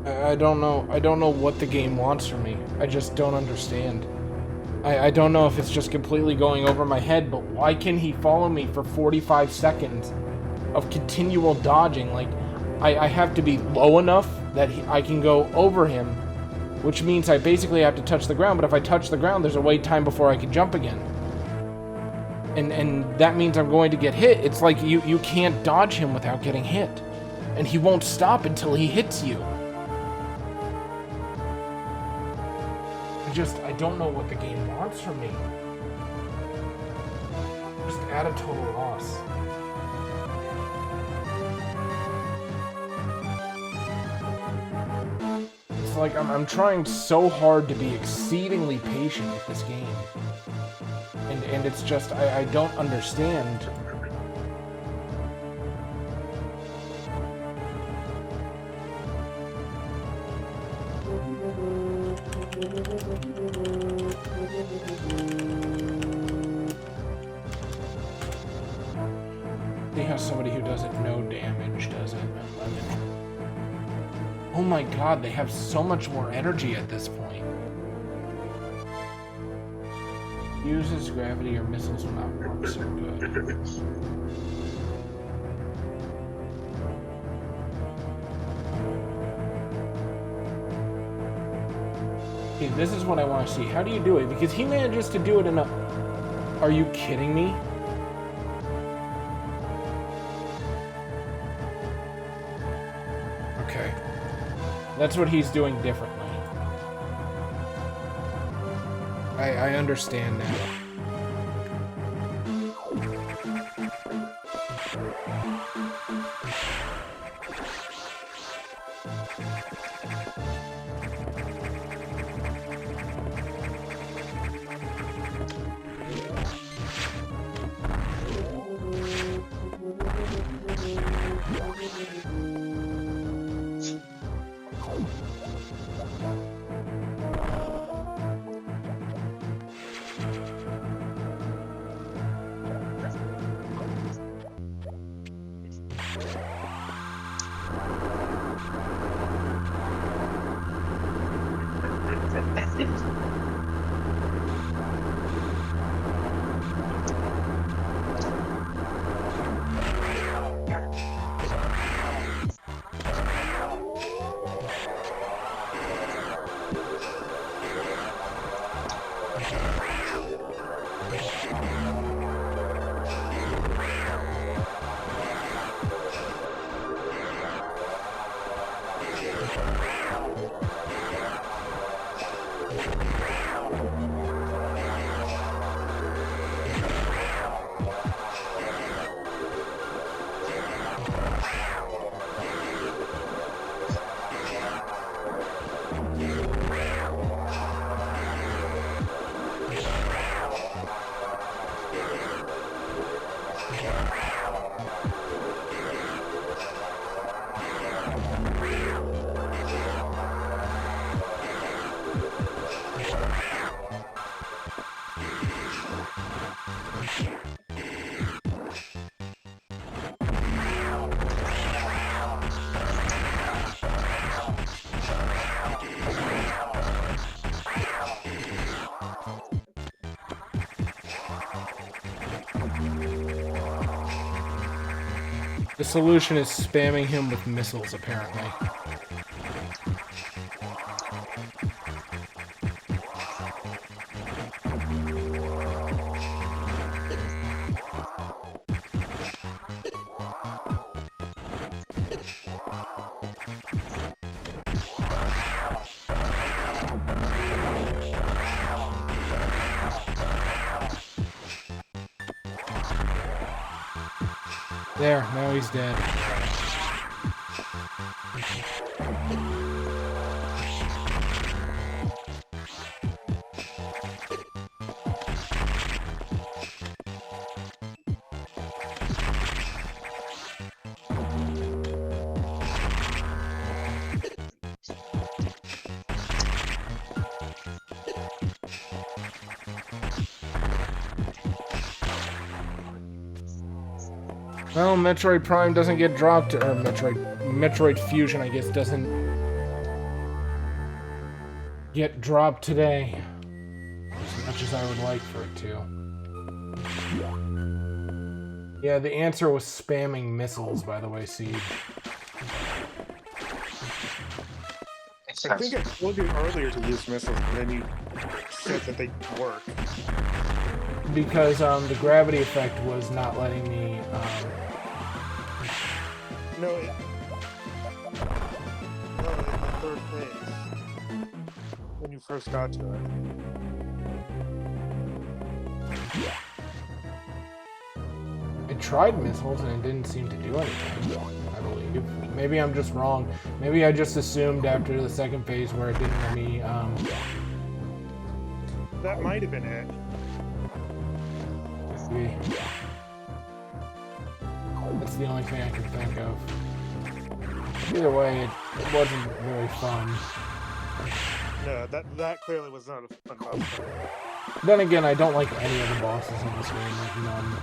I don't know. I don't know what the game wants from me. I just don't understand. I don't know if it's just completely going over my head, but why can he follow me for 45 seconds of continual dodging? Like, I have to be low enough that I can go over him, which means I basically have to touch the ground, but if I touch the ground, there's a wait time before I can jump again. And that means I'm going to get hit. It's like you can't dodge him without getting hit. And he won't stop until he hits you. I don't know what the game wants from me. Just at a total loss. It's like I'm trying so hard to be exceedingly patient with this game. And it's just, I don't understand. See how somebody who doesn't know damage does it. Oh my god, they have so much more energy at this point. Uses gravity or missiles will not work so good. Okay, this is what I want to see. How do you do it? Because he manages to do it in a... Are you kidding me? Okay. That's what he's doing differently. I understand now. The solution is spamming him with missiles, apparently. There, now he's dead. Well, Metroid Prime doesn't get dropped, or Metroid Fusion, I guess, doesn't get dropped today. As much as I would like for it to. Yeah, the answer was spamming missiles, by the way, Seed. I think I told you earlier to use missiles, and then you said that they work. Because the gravity effect was not letting me. No, in the third phase, when you first got to it. I tried missiles and it didn't seem to do anything, I believe. Maybe I'm just wrong. Maybe I just assumed after the second phase where it didn't let me. That might have been it. That's the only thing I can think of. Either way, it wasn't very fun. No, that clearly was not a fun boss. Then again, I don't like any of the bosses in this game, like none.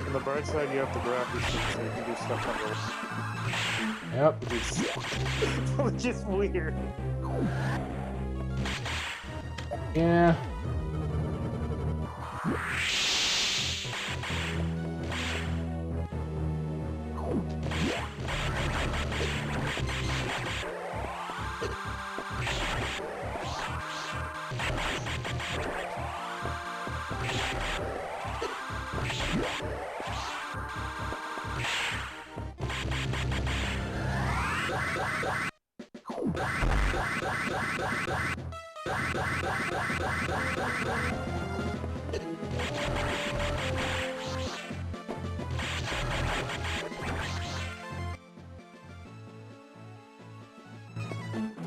On the bright side, you have the gravity suit, so you can do stuff under. Yep. Which is weird. Yeah.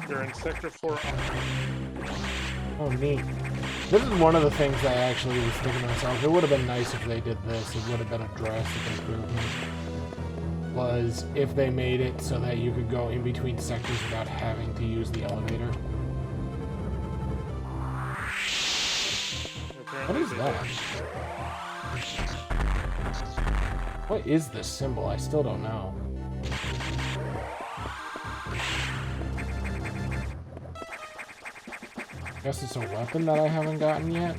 You're in Sector 4. Oh, neat. This is one of the things I actually was thinking to myself. It would have been nice if they did this. It would have been a drastic improvement. Was if they made it so that you could go in between sectors without having to use the elevator. What is that? What is this symbol? I still don't know. Guess it's a weapon that I haven't gotten yet.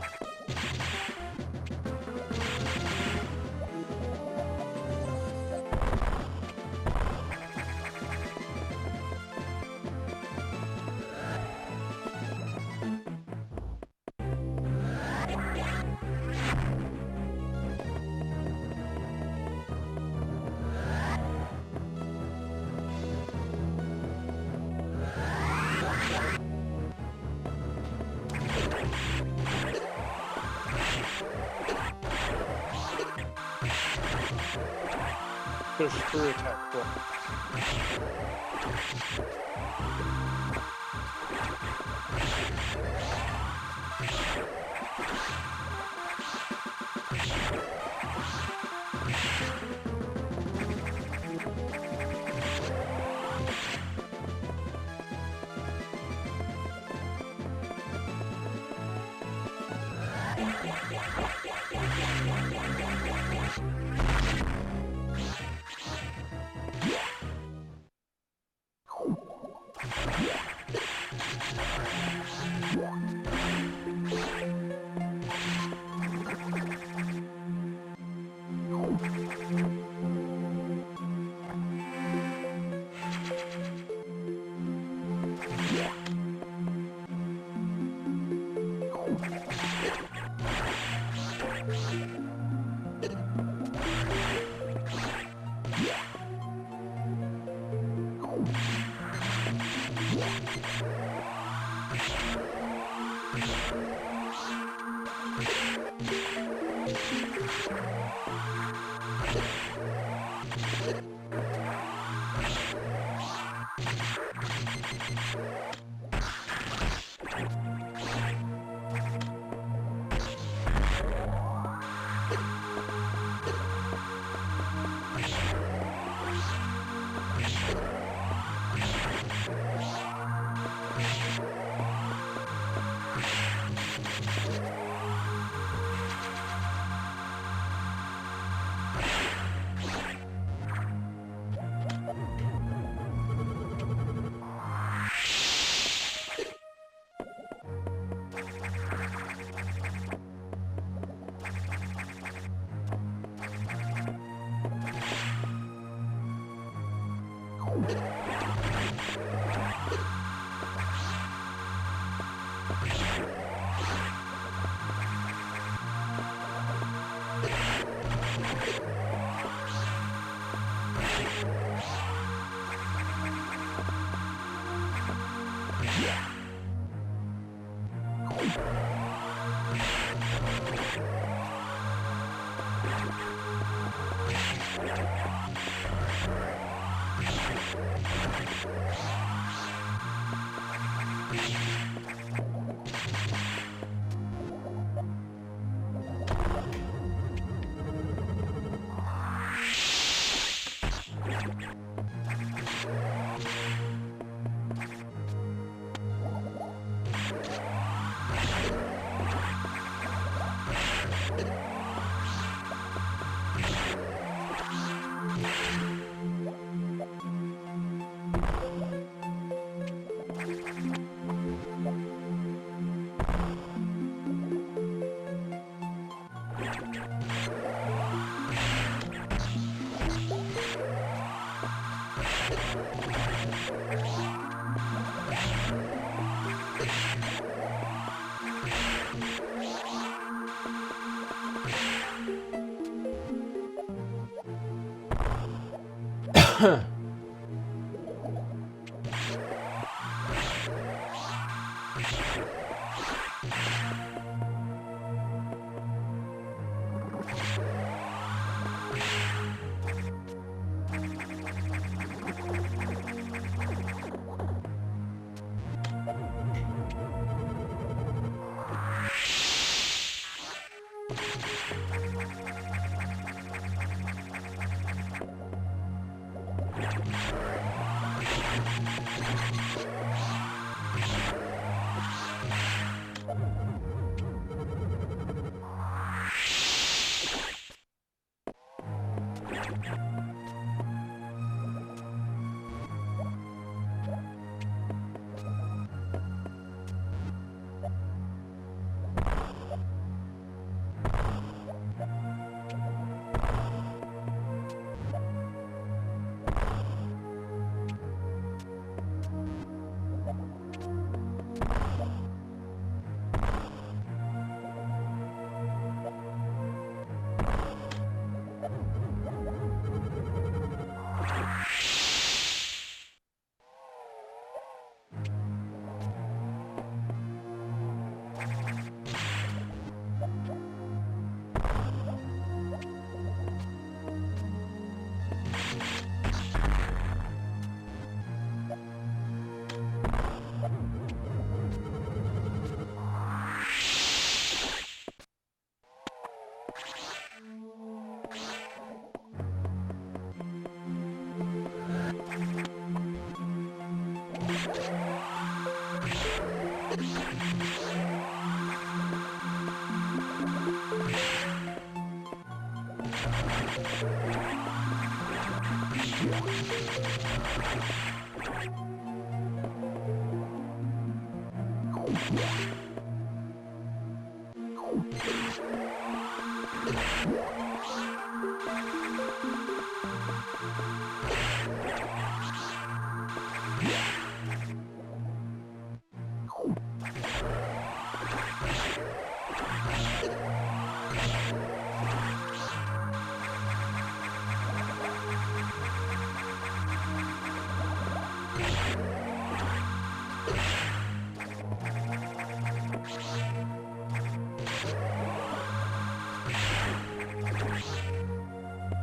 Push through attack. Cool.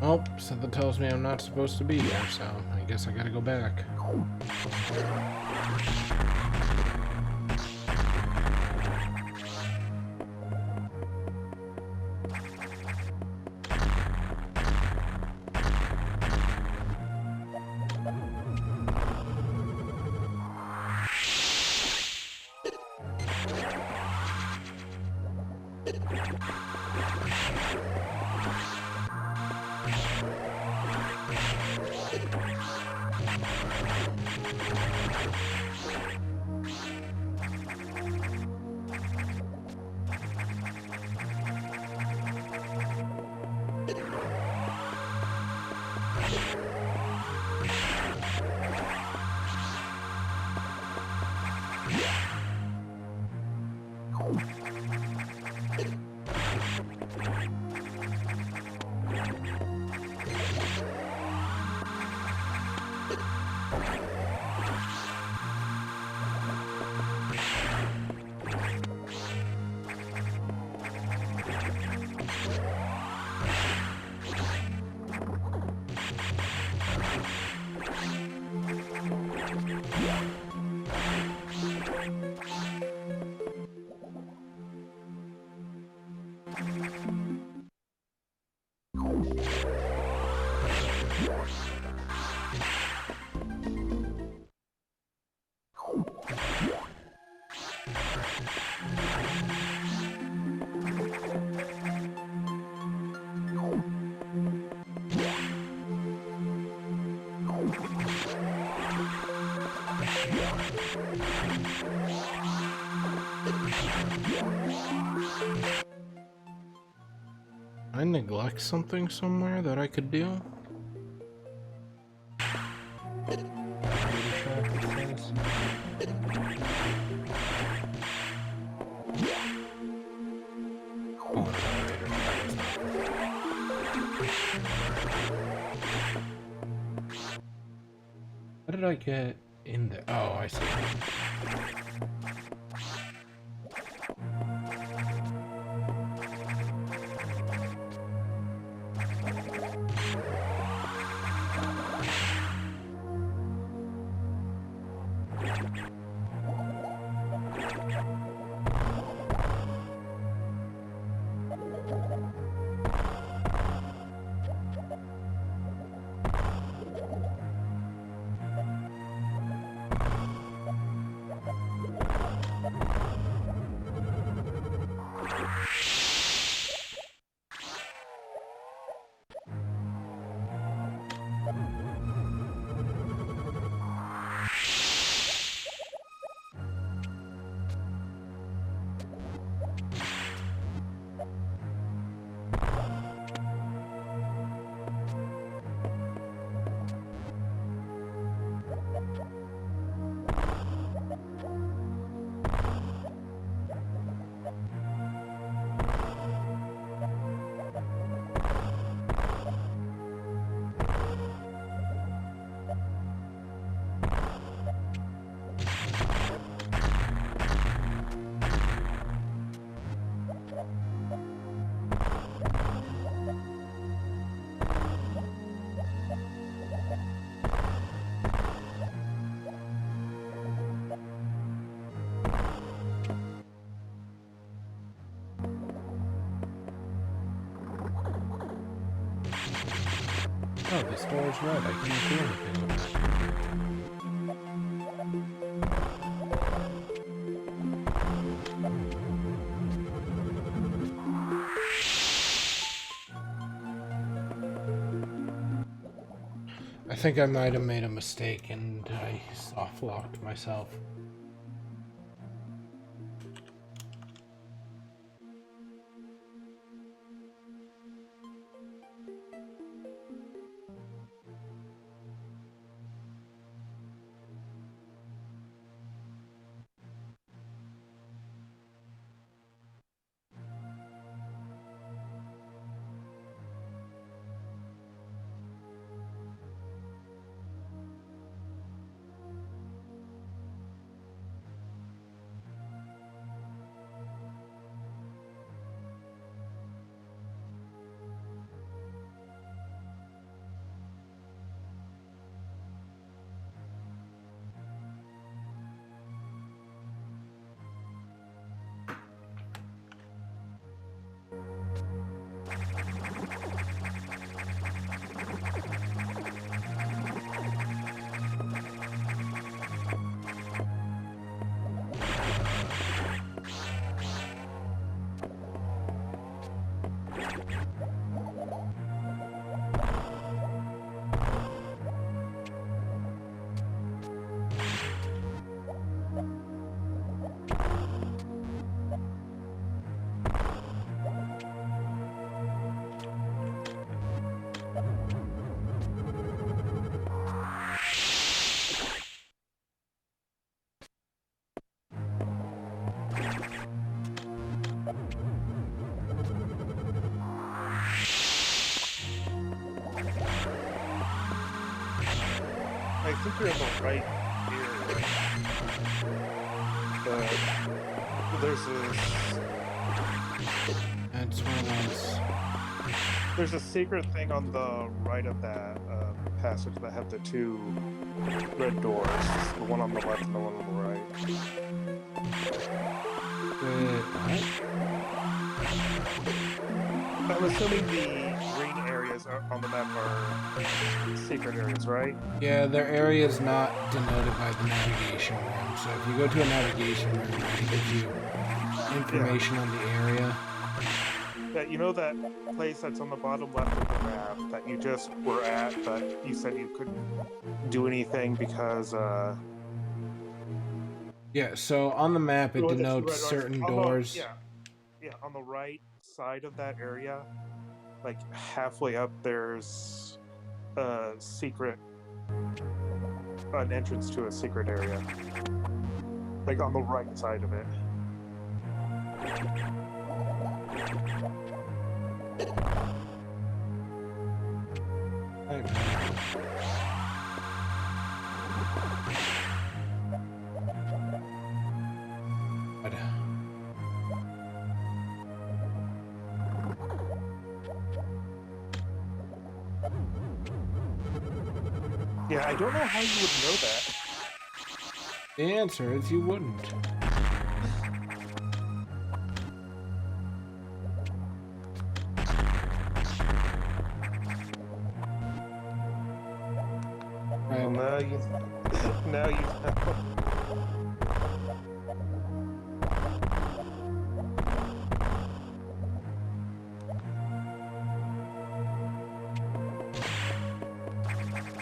Oh, something tells me I'm not supposed to be here, so I guess I gotta go back. I neglect something somewhere that I could do? What did I get in there? Oh, I see. Oh, this door is red. I can't do anything with it. I think I might have made a mistake and I soft-locked myself. I think you're in the right area. But there's That's one of those. there's a secret thing on the right of that passage that have the two red doors. The one on the left and the one on the right. What? I'm assuming the green area areas on the map are secret areas, right? Yeah, their area is not denoted by the navigation room. So if you go to a navigation room, it gives you information on the area. Yeah, you know that place that's on the bottom left of the map that you just were at, but you said you couldn't do anything because Yeah, so on the map it denotes certain doors. Yeah, on the right side of that area, like halfway up, there's a secret, an entrance to a secret area. Like on the right side of it. Yeah, I don't know how you would know that. The answer is you wouldn't. Well, now you now you know.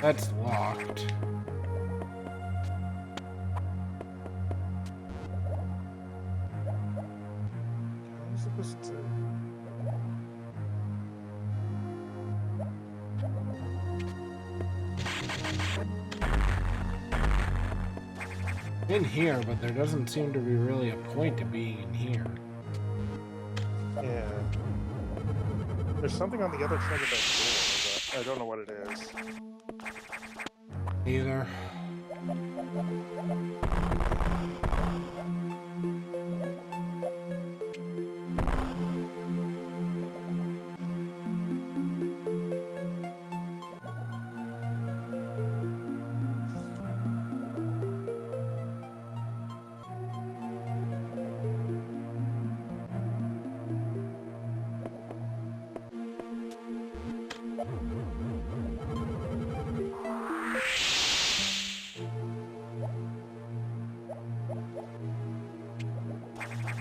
That's locked. How are you supposed to? In here, but there doesn't seem to be really a point to being in here. Yeah. There's something on the other side of that door, but I don't know what it is. Either.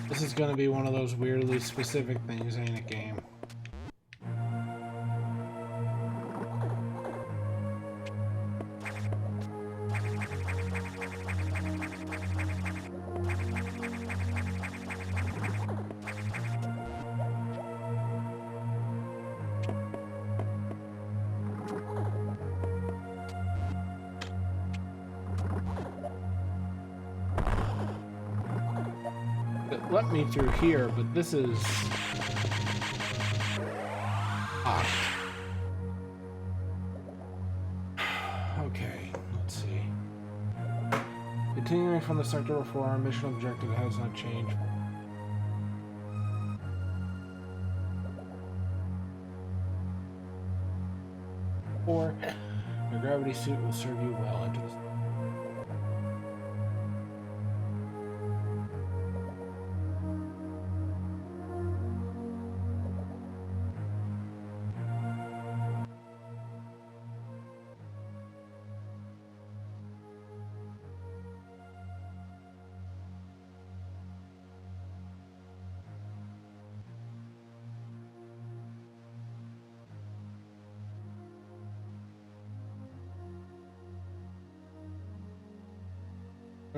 This is gonna be one of those weirdly specific things, ain't it, game? It let me through here, but this is locked. Okay, let's see. Continuing from the sector before, our mission objective has not changed. Or your gravity suit will serve you well into this.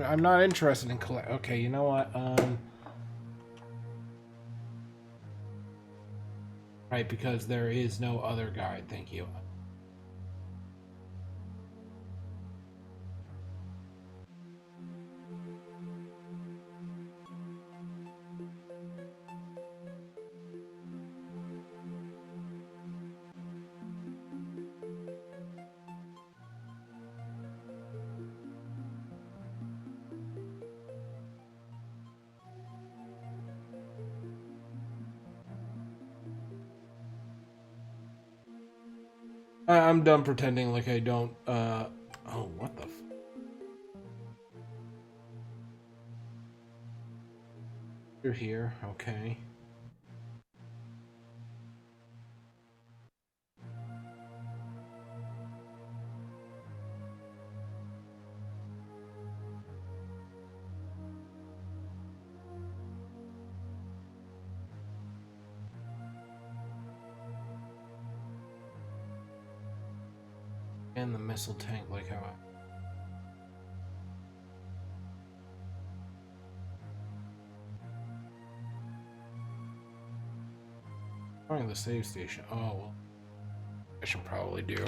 I'm not interested in collect. Okay, you know what? Right, because there is no other guide. Thank you. I'm done pretending like I don't, oh, what the f... You're here, okay. And the missile tank, like how I... Finding the save station. Oh, well. I should probably do.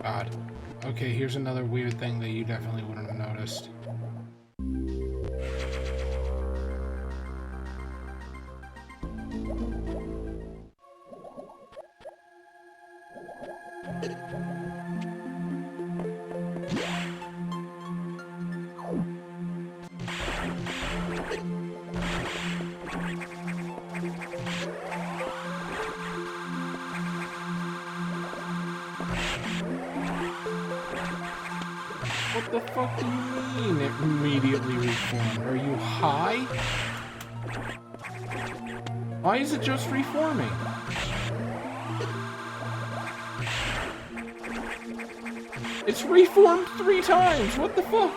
God. Okay, here's another weird thing that you definitely wouldn't have noticed. What the fuck do you mean it immediately reformed? Are you high? Why is it just reforming? It's reformed 3 times! What the fuck?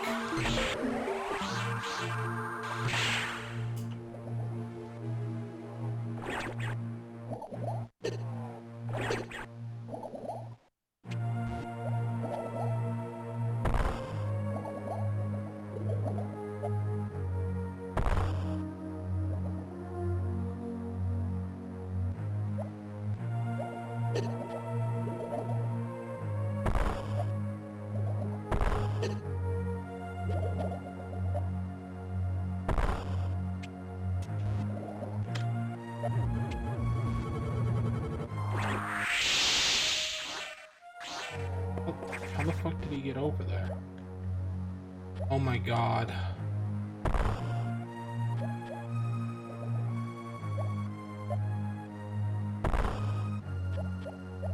How the fuck did he get over there? Oh my god.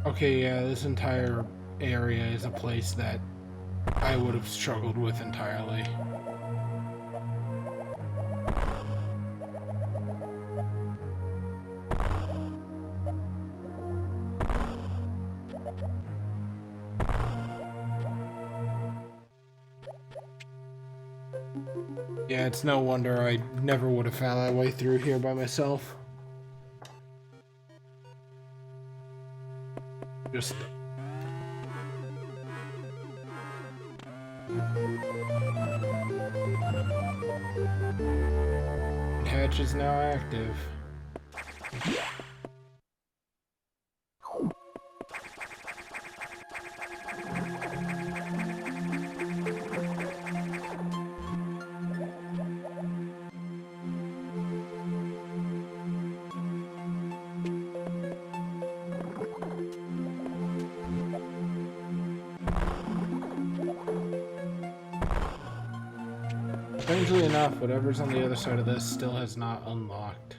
Okay, yeah, this entire area is a place that I would have struggled with entirely. Yeah, it's no wonder I never would have found my way through here by myself. Just... Hatch is now active. Strangely enough, whatever's on the other side of this still has not unlocked.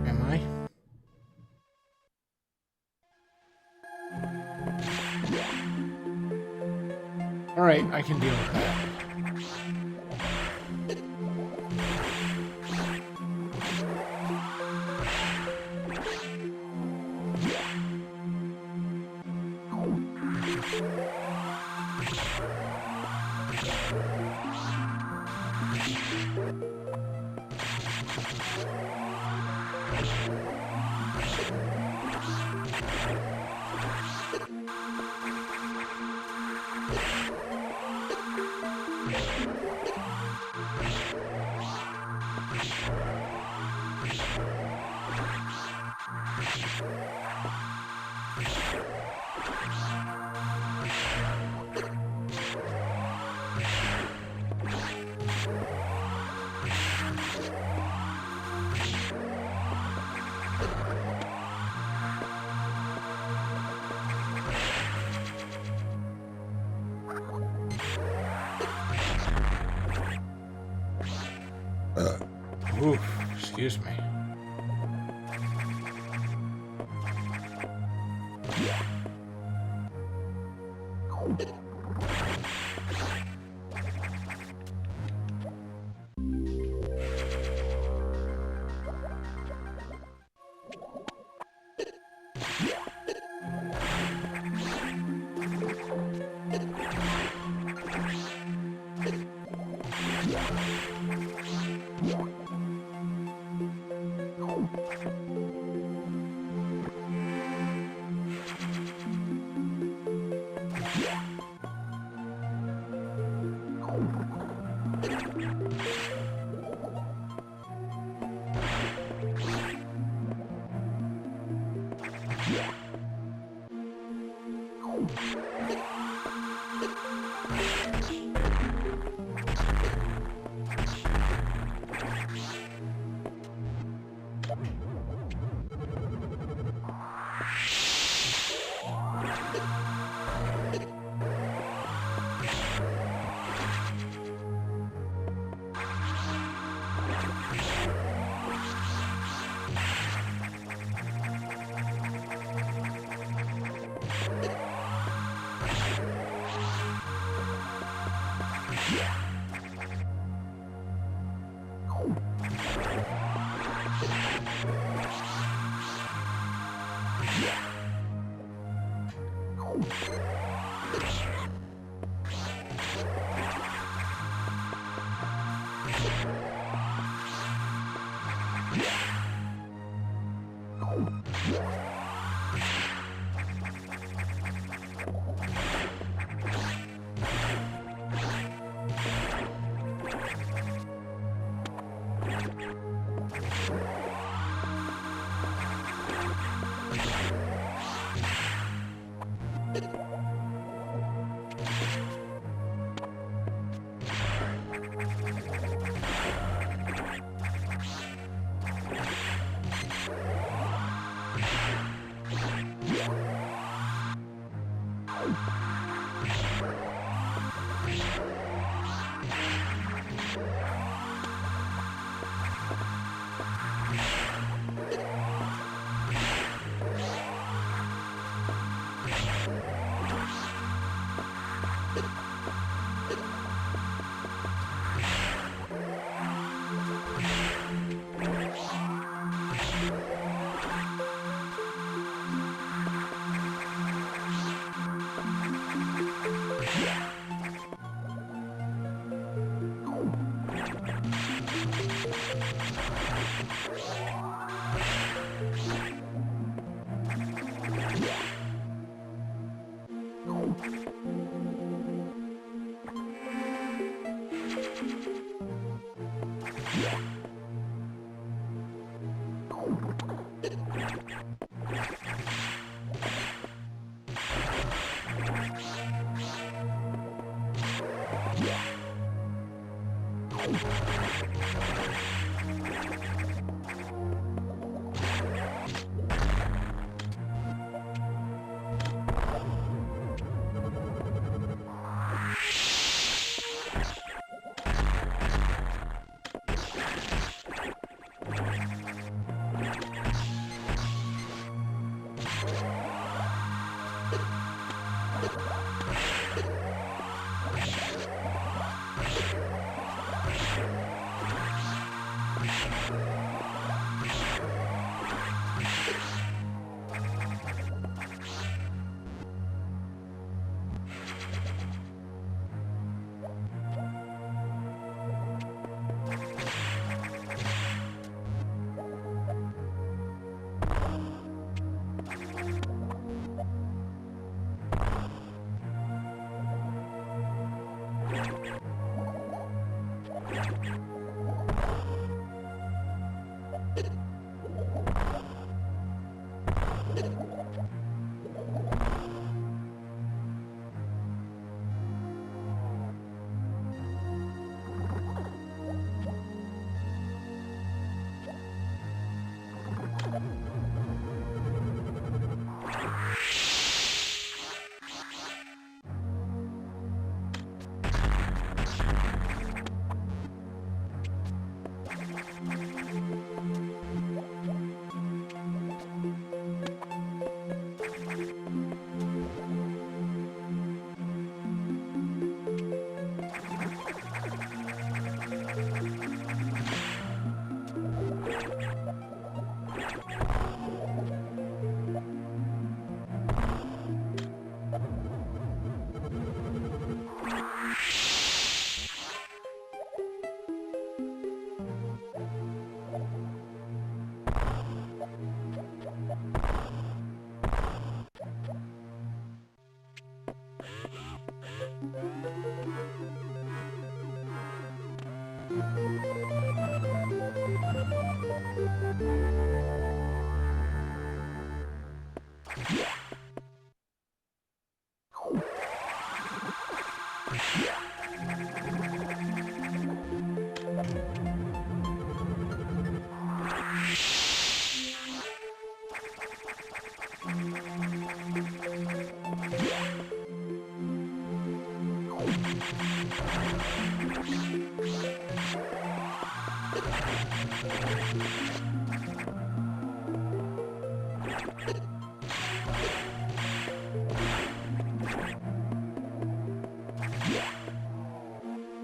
Am I? Alright, I can deal with that. Oof, excuse me.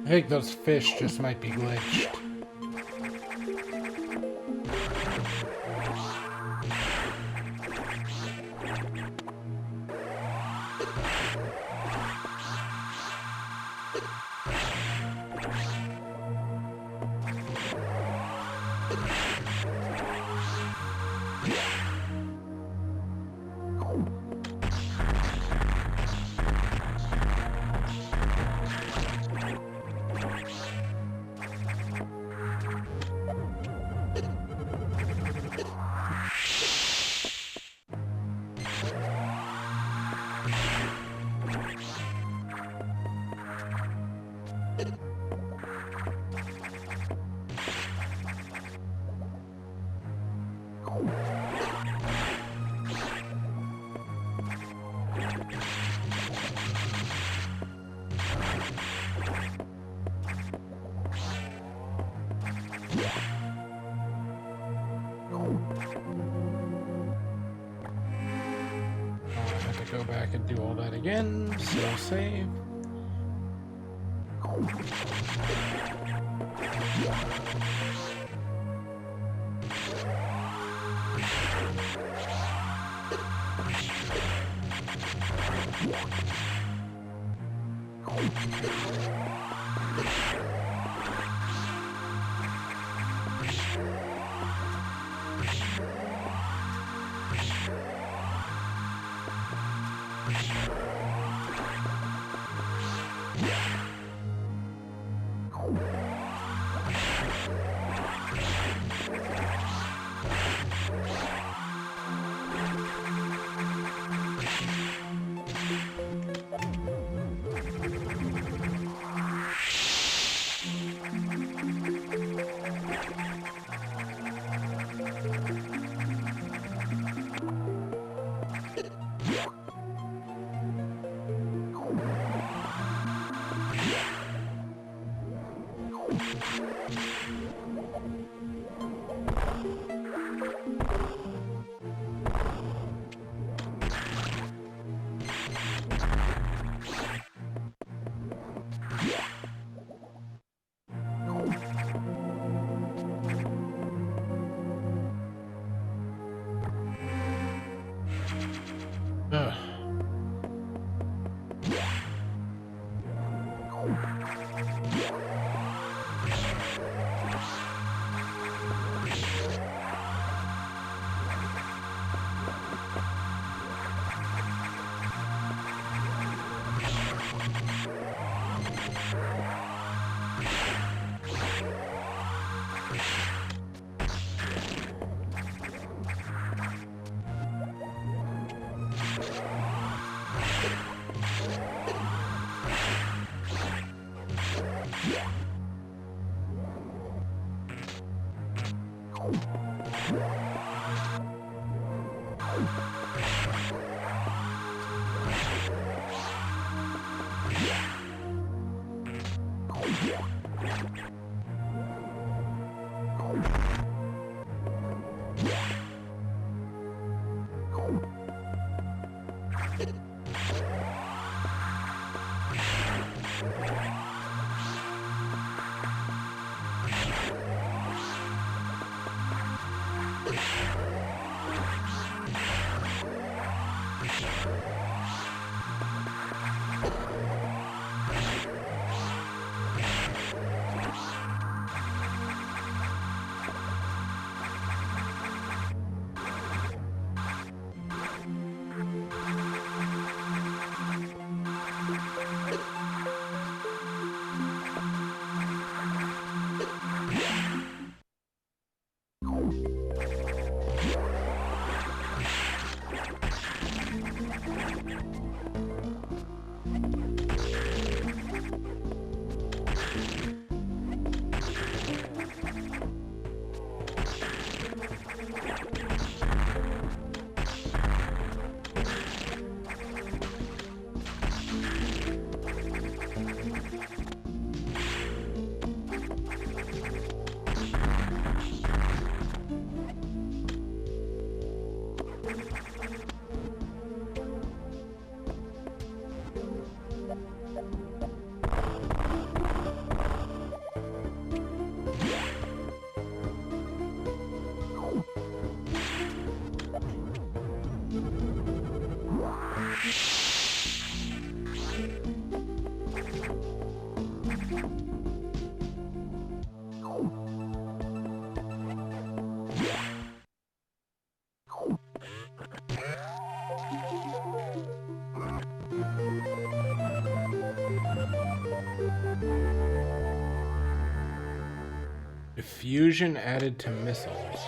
I think those fish just might be glitched. I have to go back and do all that again, so save. Fusion added to missiles.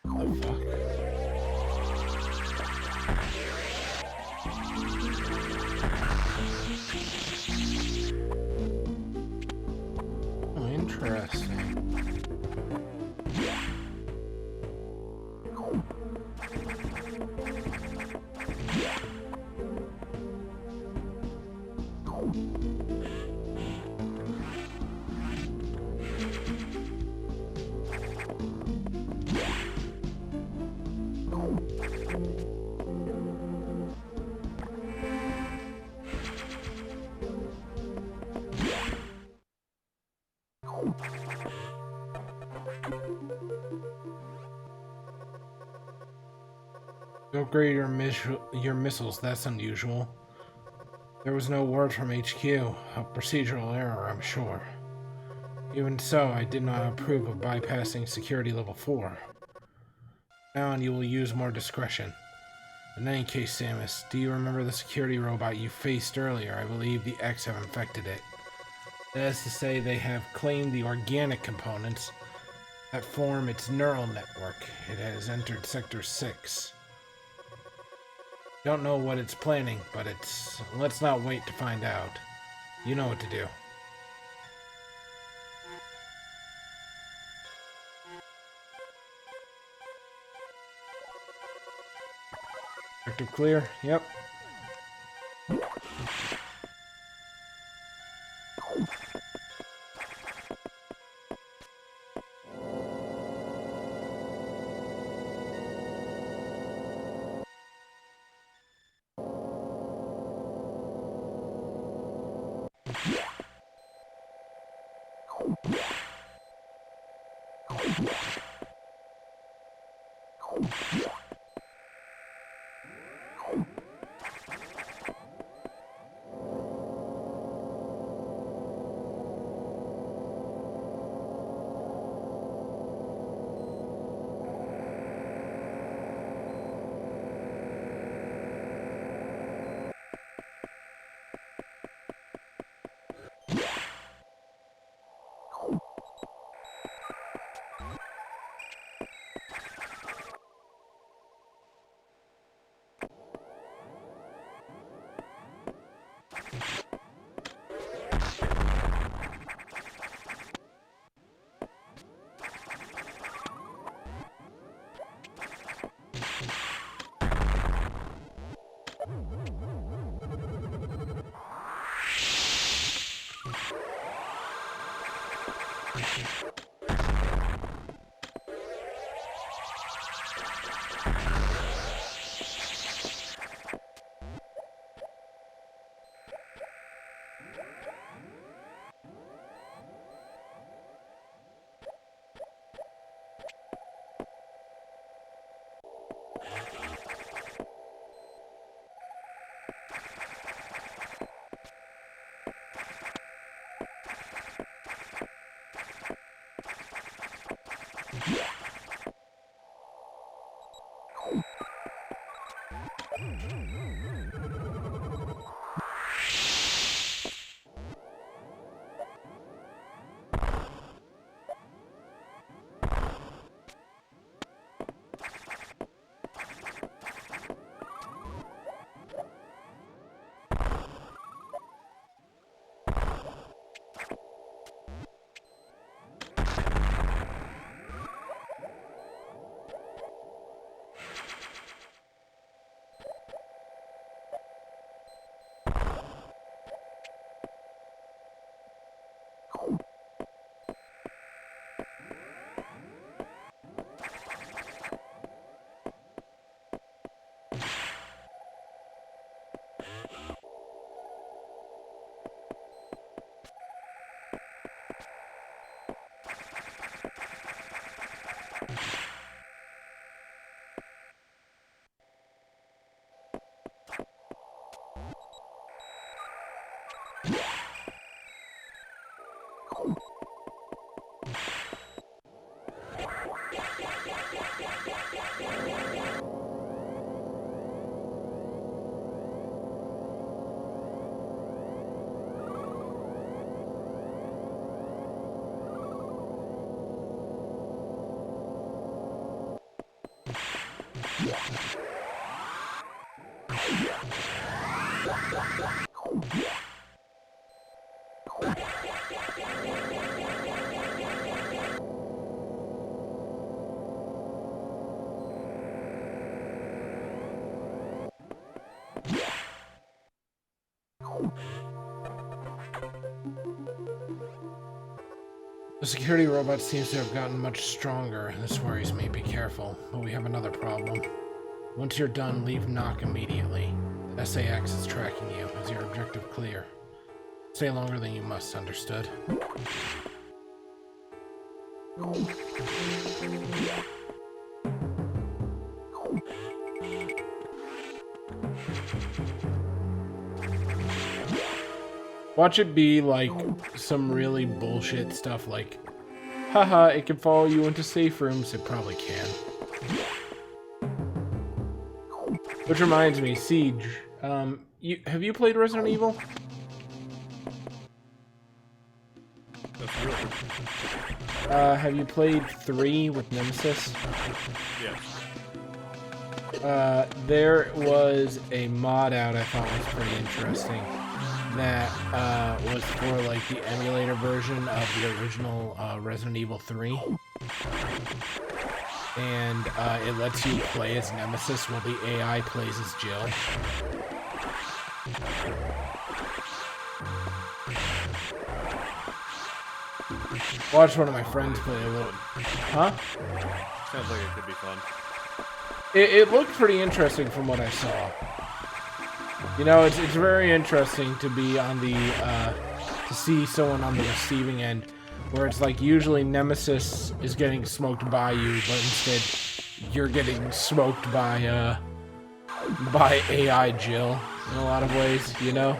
The fuck? Oh, interesting. Upgrade your missiles, that's unusual. There was no word from HQ. A procedural error, I'm sure. Even so, I did not approve of bypassing security level 4. Now on, you will use more discretion. In any case, Samus, do you remember the security robot you faced earlier? I believe the X have infected it. That is to say, they have claimed the organic components that form its neural network. It has entered Sector 6. Don't know what it's planning, but let's not wait to find out. You know what to do. Sector clear? Yep. The security robot seems to have gotten much stronger. This worries me. Be careful. But we have another problem. Once you're done, leave knock immediately. The SA-X is tracking you. Is your objective clear? Stay longer than you must, understood? Watch it be like some really bullshit stuff like, haha, it can follow you into safe rooms. It probably can. Which reminds me, Siege, have you played Resident Evil? That's real. Have you played 3 with Nemesis? Yeah. There was a mod out I thought was pretty interesting that was for like the emulator version of the original Resident Evil 3. And it lets you play as Nemesis while the AI plays as Jill. Watch one of my friends play a little. Huh? Sounds like it could be fun. It looked pretty interesting from what I saw. You know, it's very interesting to be on the to see someone on the receiving end, where it's like usually Nemesis is getting smoked by you, but instead you're getting smoked by AI Jill in a lot of ways, you know?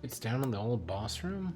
It's down in the old boss room?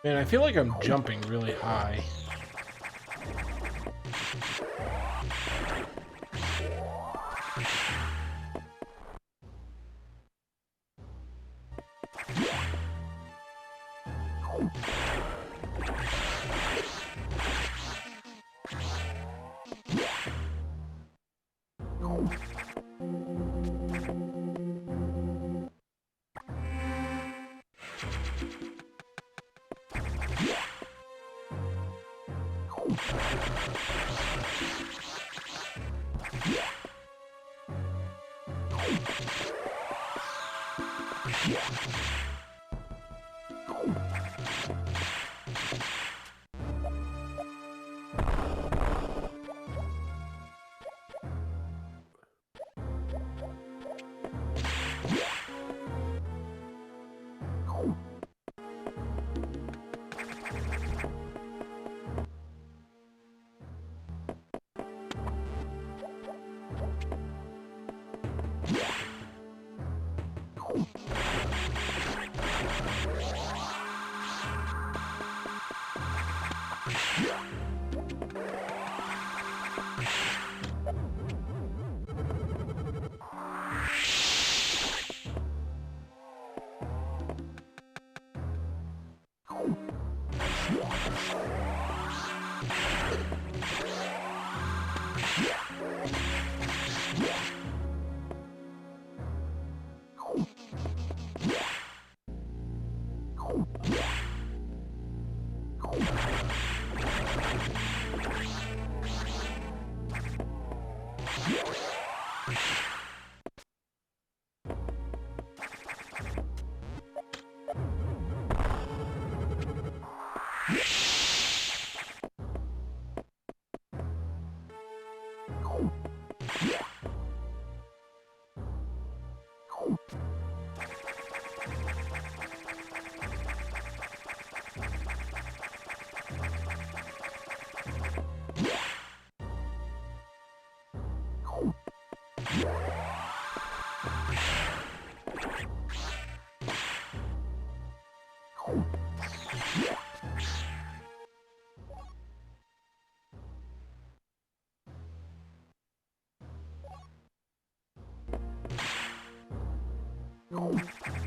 Man, I feel like I'm jumping really high.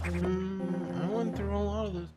I went through a lot of this.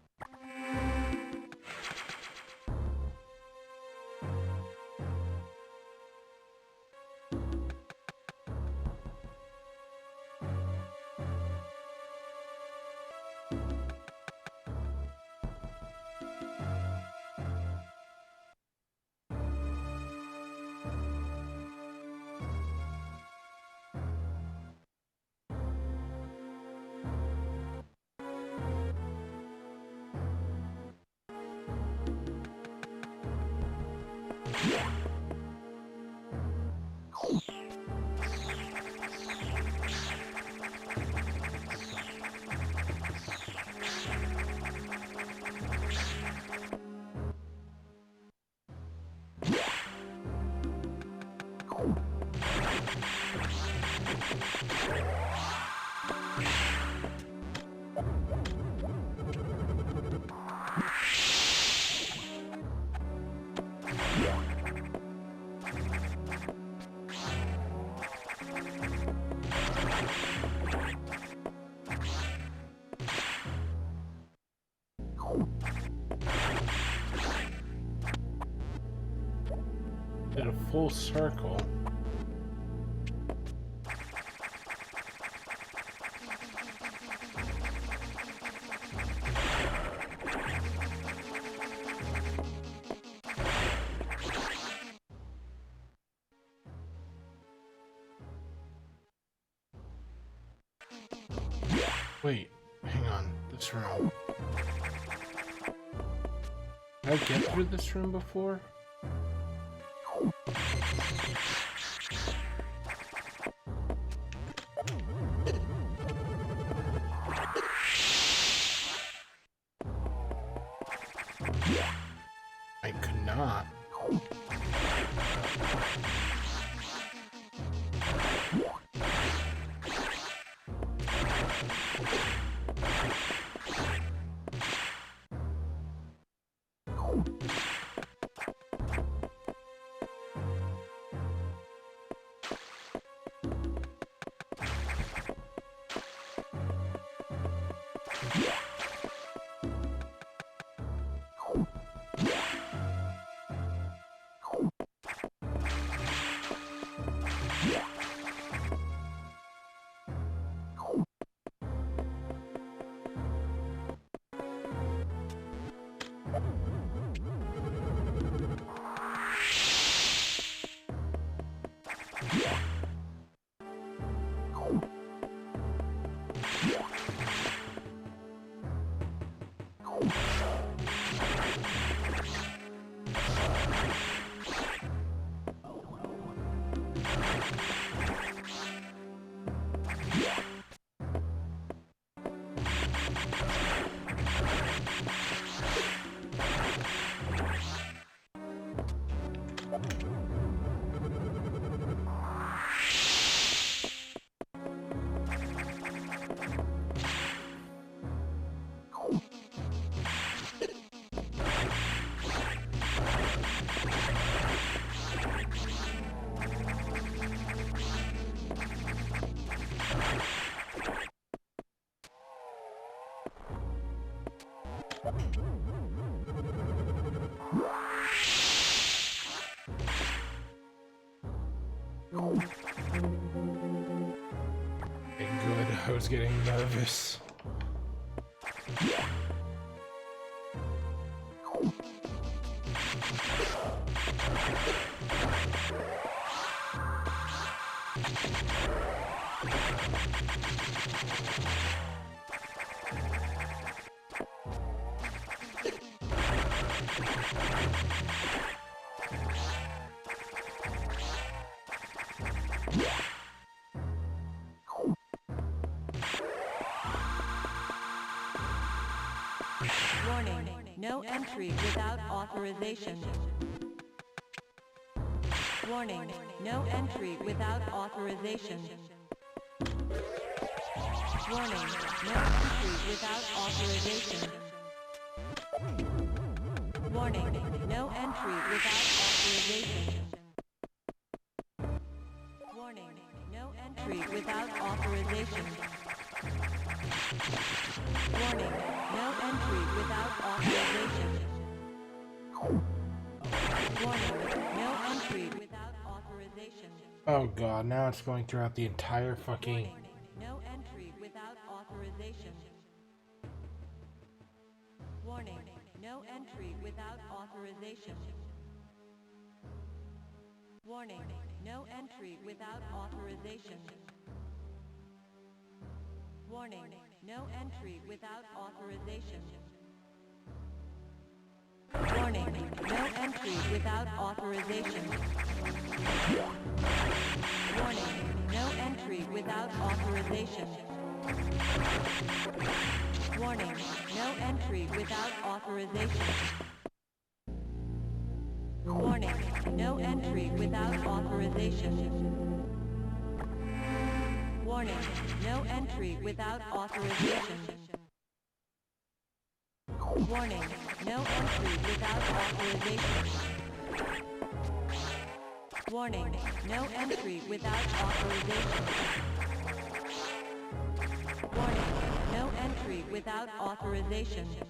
Did a full circle. Wait, hang on. This room. Did I get through this room before? I could not. Good, I was getting nervous. Warning, no entry without authorization. Warning, no entry without authorization. Warning, no entry without authorization. Warning, no entry without authorization. Warning, no entry without authorization. Warning, no entry without authorization. Warning, no entry without authorization. Oh god, now it's going throughout the entire fucking... Warning, no entry without authorization. Warning, no entry without authorization. Warning, no entry without authorization. Warning, no entry without authorization. Warning, no entry without authorization. Warning, no entry without authorization. Warning, no entry without authorization. Warning, no entry without authorization. Warning, no entry without authorization. Warning, no entry without authorization. Warning, no entry without authorization. Warning, no entry without authorization.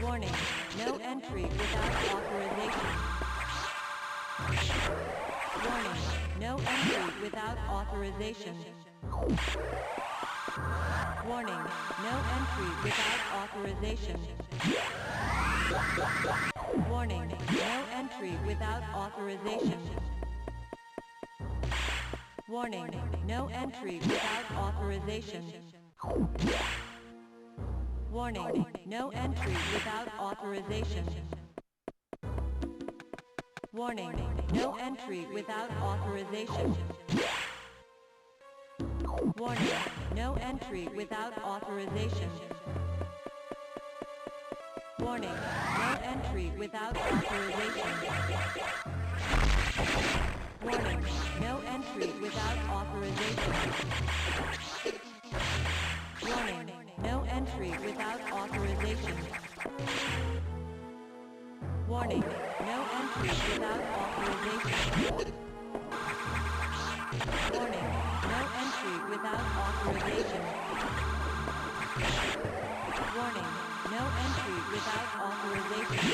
Warning, no entry without authorization. Warning, no entry without authorization. Warning, no entry without authorization. Warning, no entry without authorization. Warning, no entry without authorization. Warning, no entry without authorization. Warning, no entry without authorization. Warning, no entry without authorization. Warning, no entry without authorization. Warning, no entry without authorization. Warning, no entry without authorization. Warning, no entry without authorization. Warning, no entry without authorization. Warning, no entry without authorization.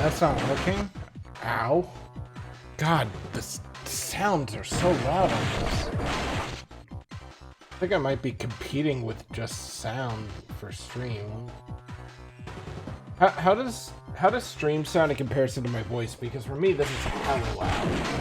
That's not working? Ow. God, the sounds are so loud on this. I think I might be competing with just sound for stream. How does stream sound in comparison to my voice? Because for me, this is hella loud.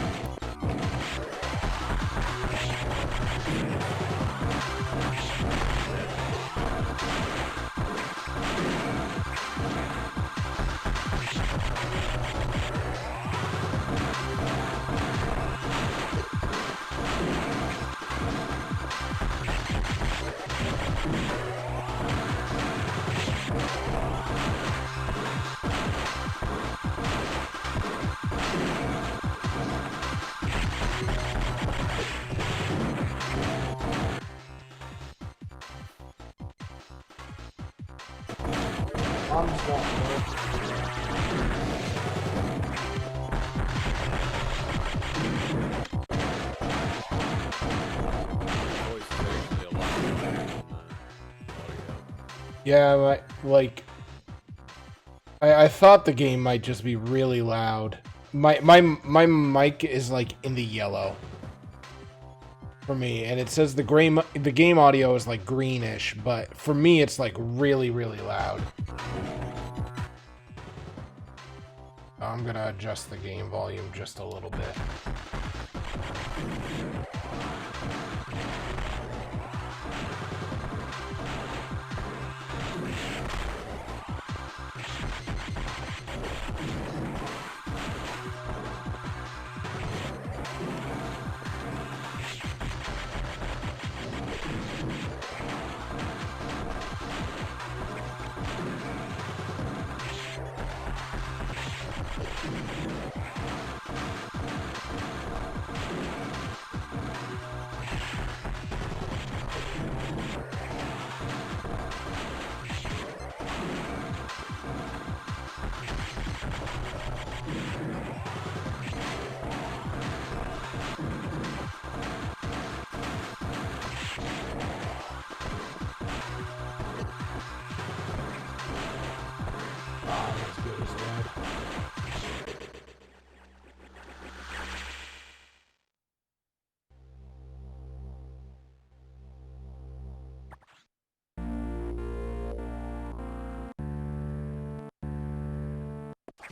Yeah, like I thought the game might just be really loud. My mic is like in the yellow for me, and it says the game audio is like greenish, but for me it's like really loud. I'm gonna adjust the game volume just a little bit.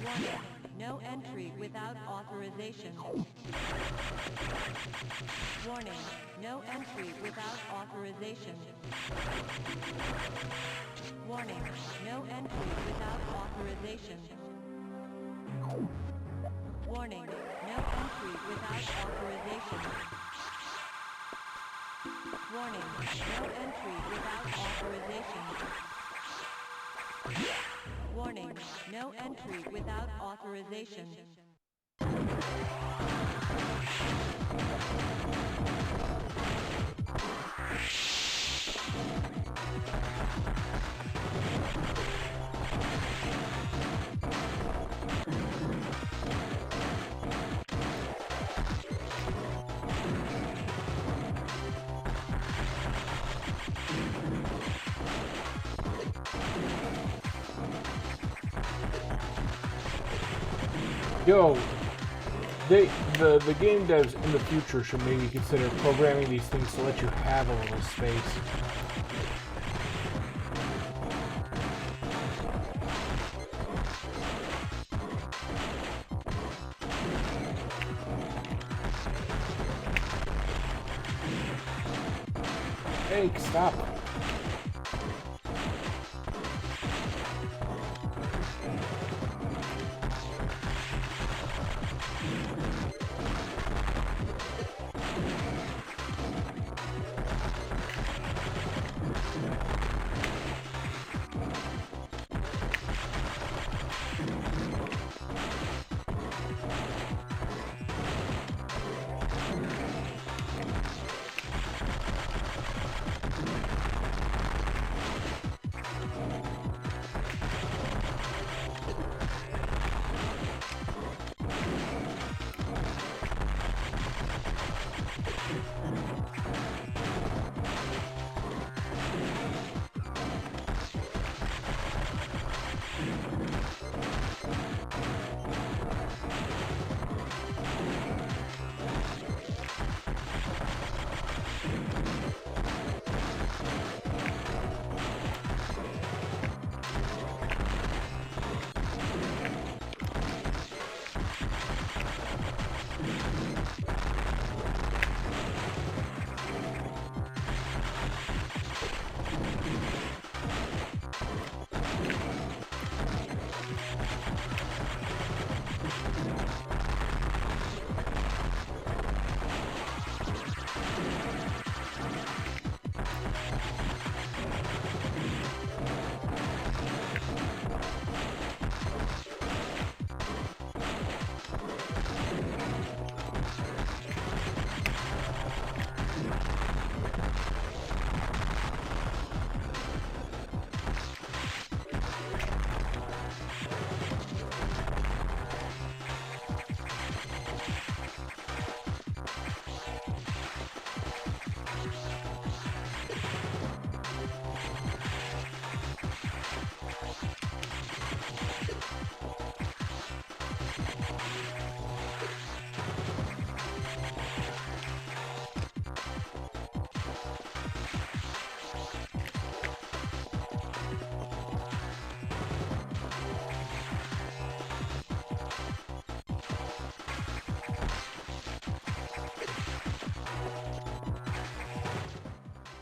Warning, no entry without authorization. Warning, no entry without authorization. Warning, no entry without authorization. Warning, no entry without authorization. Warning, no entry without authorization. Warning, no entry without authorization. Yo, the game devs in the future should maybe consider programming these things to let you have a little space. Hey, stop.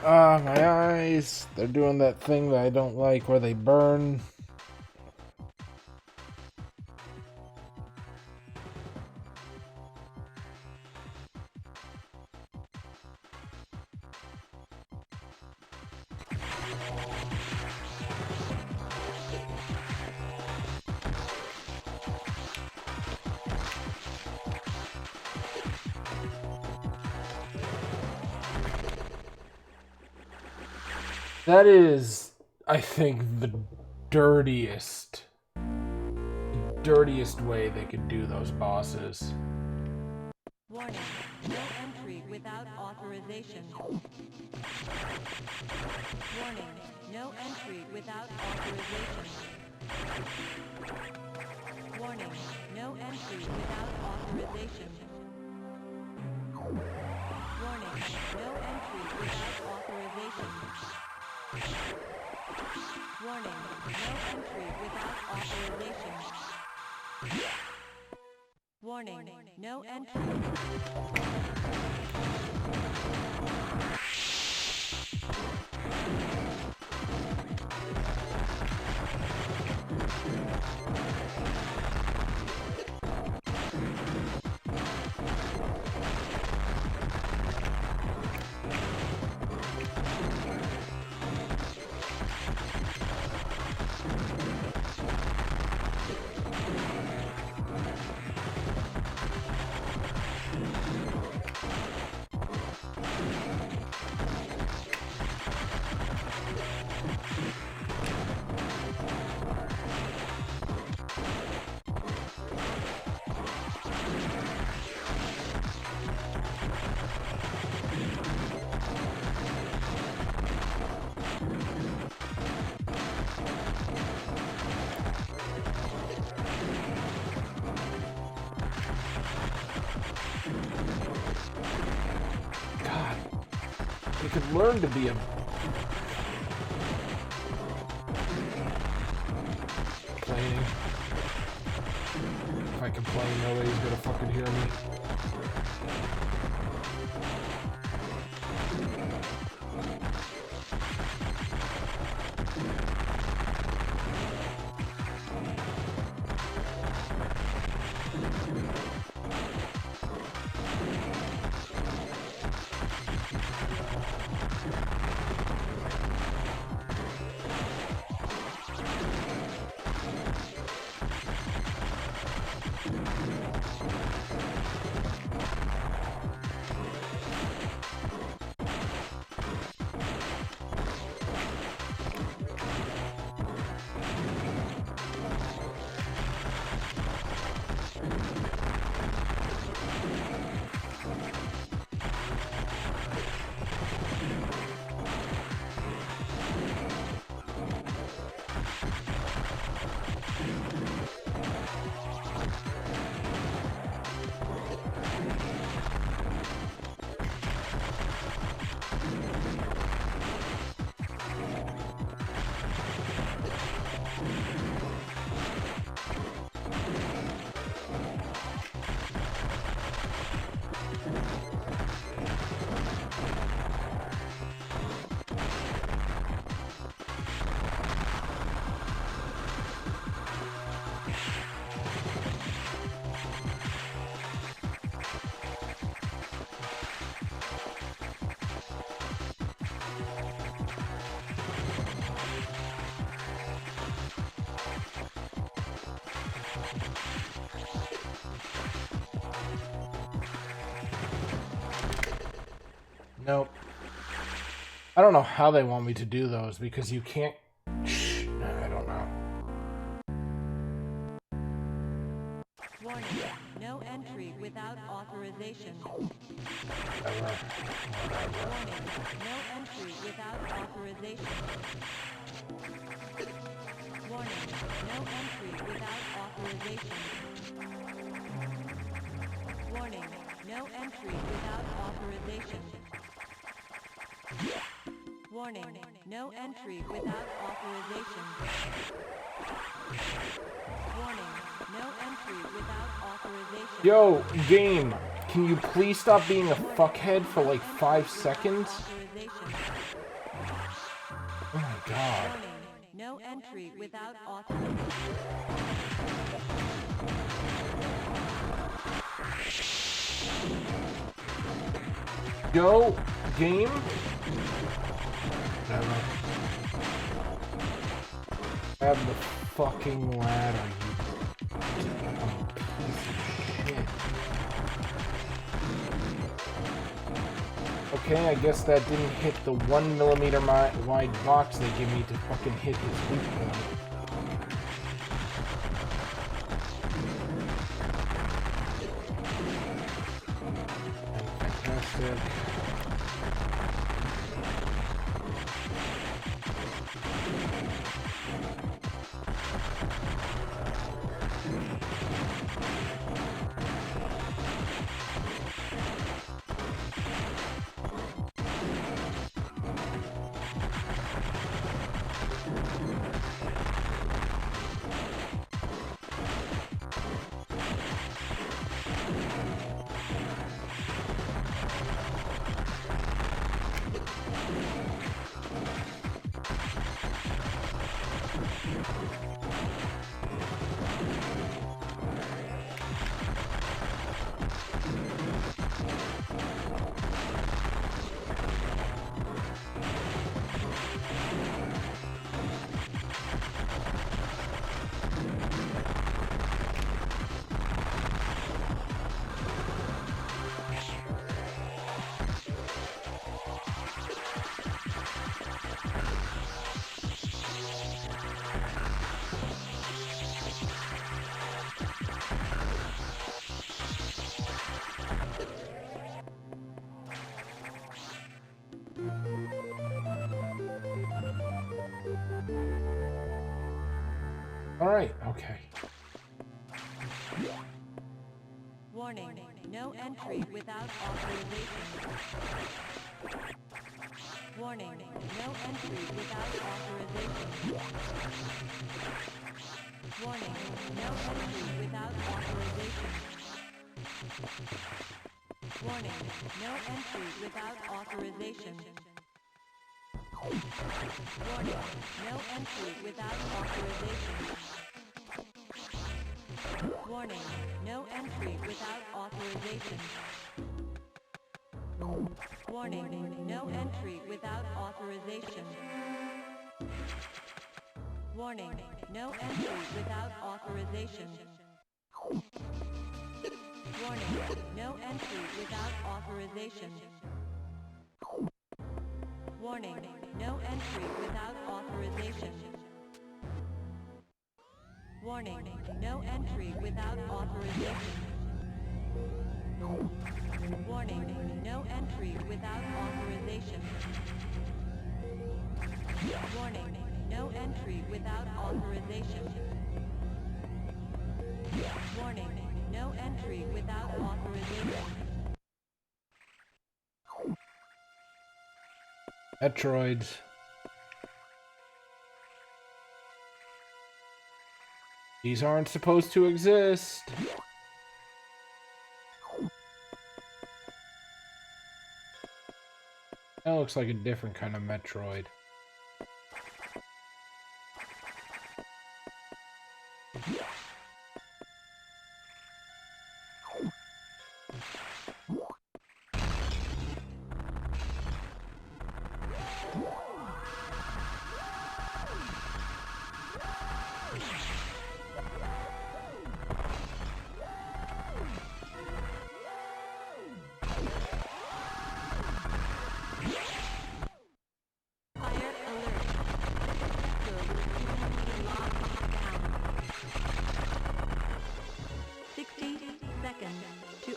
My eyes. They're doing that thing that I don't like where they burn. That is, I think, the dirtiest way they could do those bosses. Warning, no entry without authorization. Warning, no entry without authorization. Warning, no entry without authorization. Warning, no entry without authorization. Warning, no entry without authorization. Warning, no entry. God, you could learn to be a complaining. If I complain, nobody's gonna fucking hear me. Nope. I don't know how they want me to do those because you can't. I don't know. Warning, no entry without authorization. Warning, no entry without authorization. Warning, no entry without authorization. Warning, no entry without authorization. Warning, no entry without authorization. Warning, no entry without authorization. Yo, game. Can you please stop being a fuckhead for like 5 seconds? Oh my god. No entry without authorization. Go, game. Whatever. Grab the fucking ladder, you piece of shit. Okay, I guess that didn't hit the 1 millimeter wide box they give me to fucking hit this weak point. Fantastic. Alright, okay. Warning, no entry without authorization. Warning, no entry without authorization. Warning, no entry without authorization. Warning, no entry without authorization. Warning, no entry without authorization. Warning, no entry without authorization. Warning, no entry without authorization. Warning, no entry without authorization. Warning, no entry without authorization. Warning, no entry without authorization. Warning, no entry without authorization. Warning, no entry without authorization. Warning, no entry without authorization. Warning, no entry without authorization. Metroids. These aren't supposed to exist. That looks like a different kind of Metroid.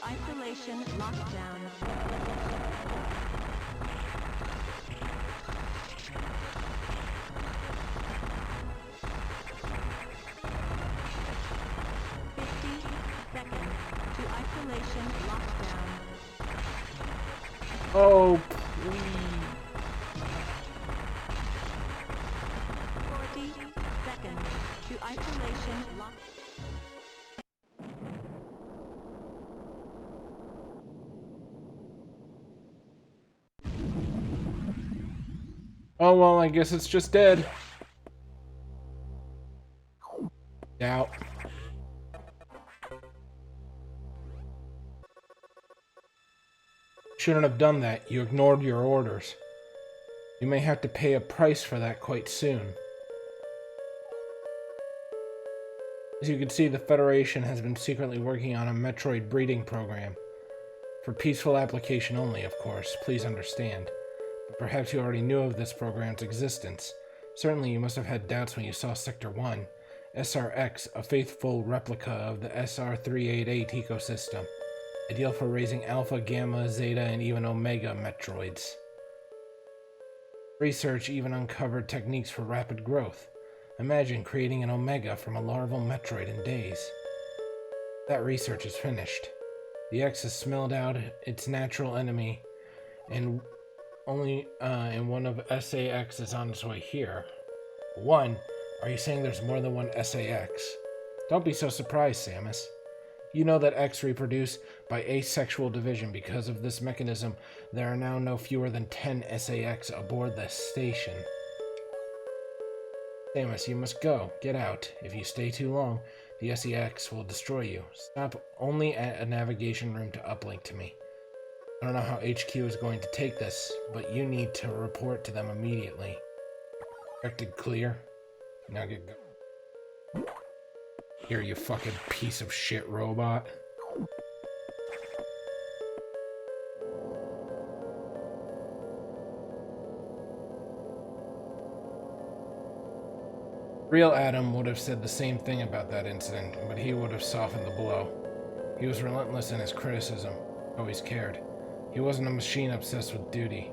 Isolation lockdown. Oh, please. 40 seconds to isolation lock. Oh, well, I guess it's just dead. Doubt. Shouldn't have done that. You ignored your orders. You may have to pay a price for that quite soon. As you can see, the Federation has been secretly working on a Metroid breeding program. For peaceful application only, of course, please understand. But perhaps you already knew of this program's existence. Certainly you must have had doubts when you saw Sector 1, SR-X, a faithful replica of the SR-388 ecosystem, ideal for raising Alpha, Gamma, Zeta, and even Omega Metroids. Research even uncovered techniques for rapid growth. Imagine creating an Omega from a larval Metroid in days. That research is finished. The X has smelled out its natural enemy, and one of SA-X is on its way here. One? Are you saying there's more than one SA-X? Don't be so surprised, Samus. You know that X reproduce by asexual division. Because of this mechanism, there are now no fewer than 10 SA-X aboard the station. Samus, you must go. Get out. If you stay too long, the SA-X will destroy you. Stop only at a navigation room to uplink to me. I don't know how HQ is going to take this, but you need to report to them immediately. Directed clear. Now get go. Here, you fucking piece of shit robot. Real Adam would have said the same thing about that incident, but he would have softened the blow. He was relentless in his criticism, always cared. He wasn't a machine obsessed with duty.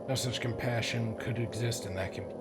No such compassion could exist in that community.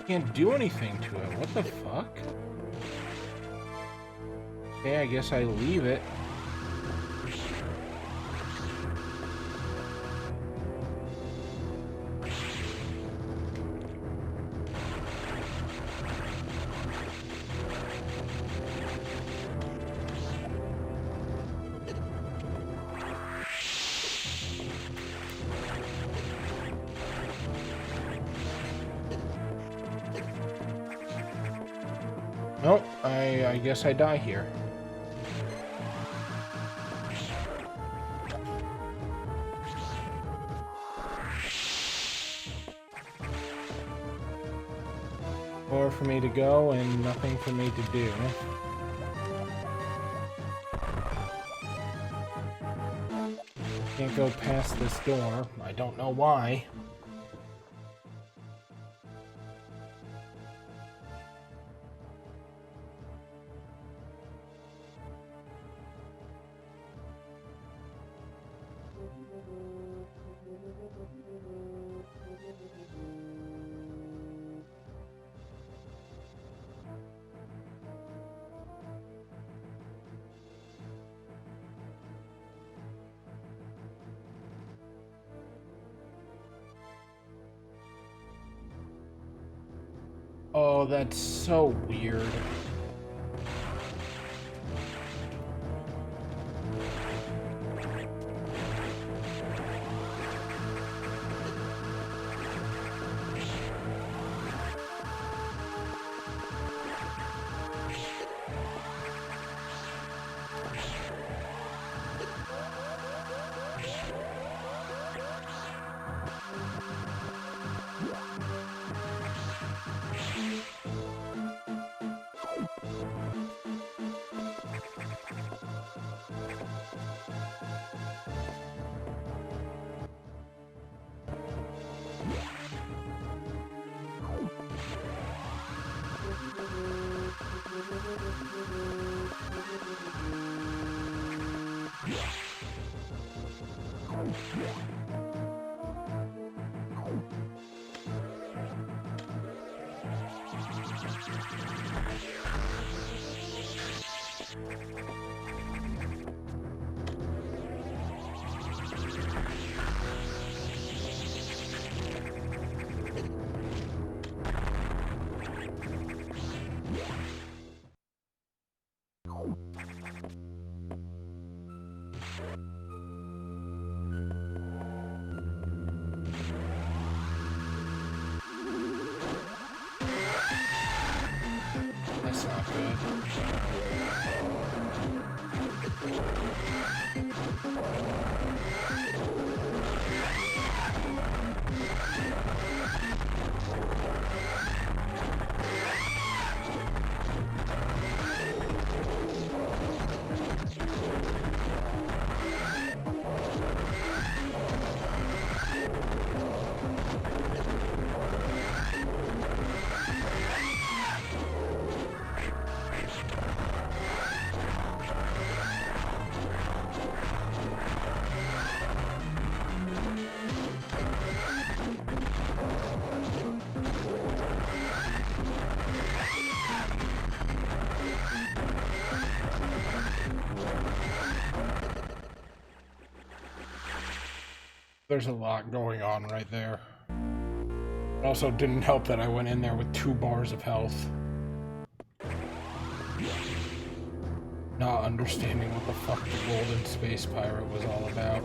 Can't do anything to it. What the fuck? Okay, I guess I leave it. Oh, I guess I die here. More for me to go and nothing for me to do. Can't go past this door. I don't know why. Oh, that's so weird. That's not good. There's a lot going on right there. It also didn't help that I went in there with 2 bars of health. Not understanding what the fuck the golden space pirate was all about.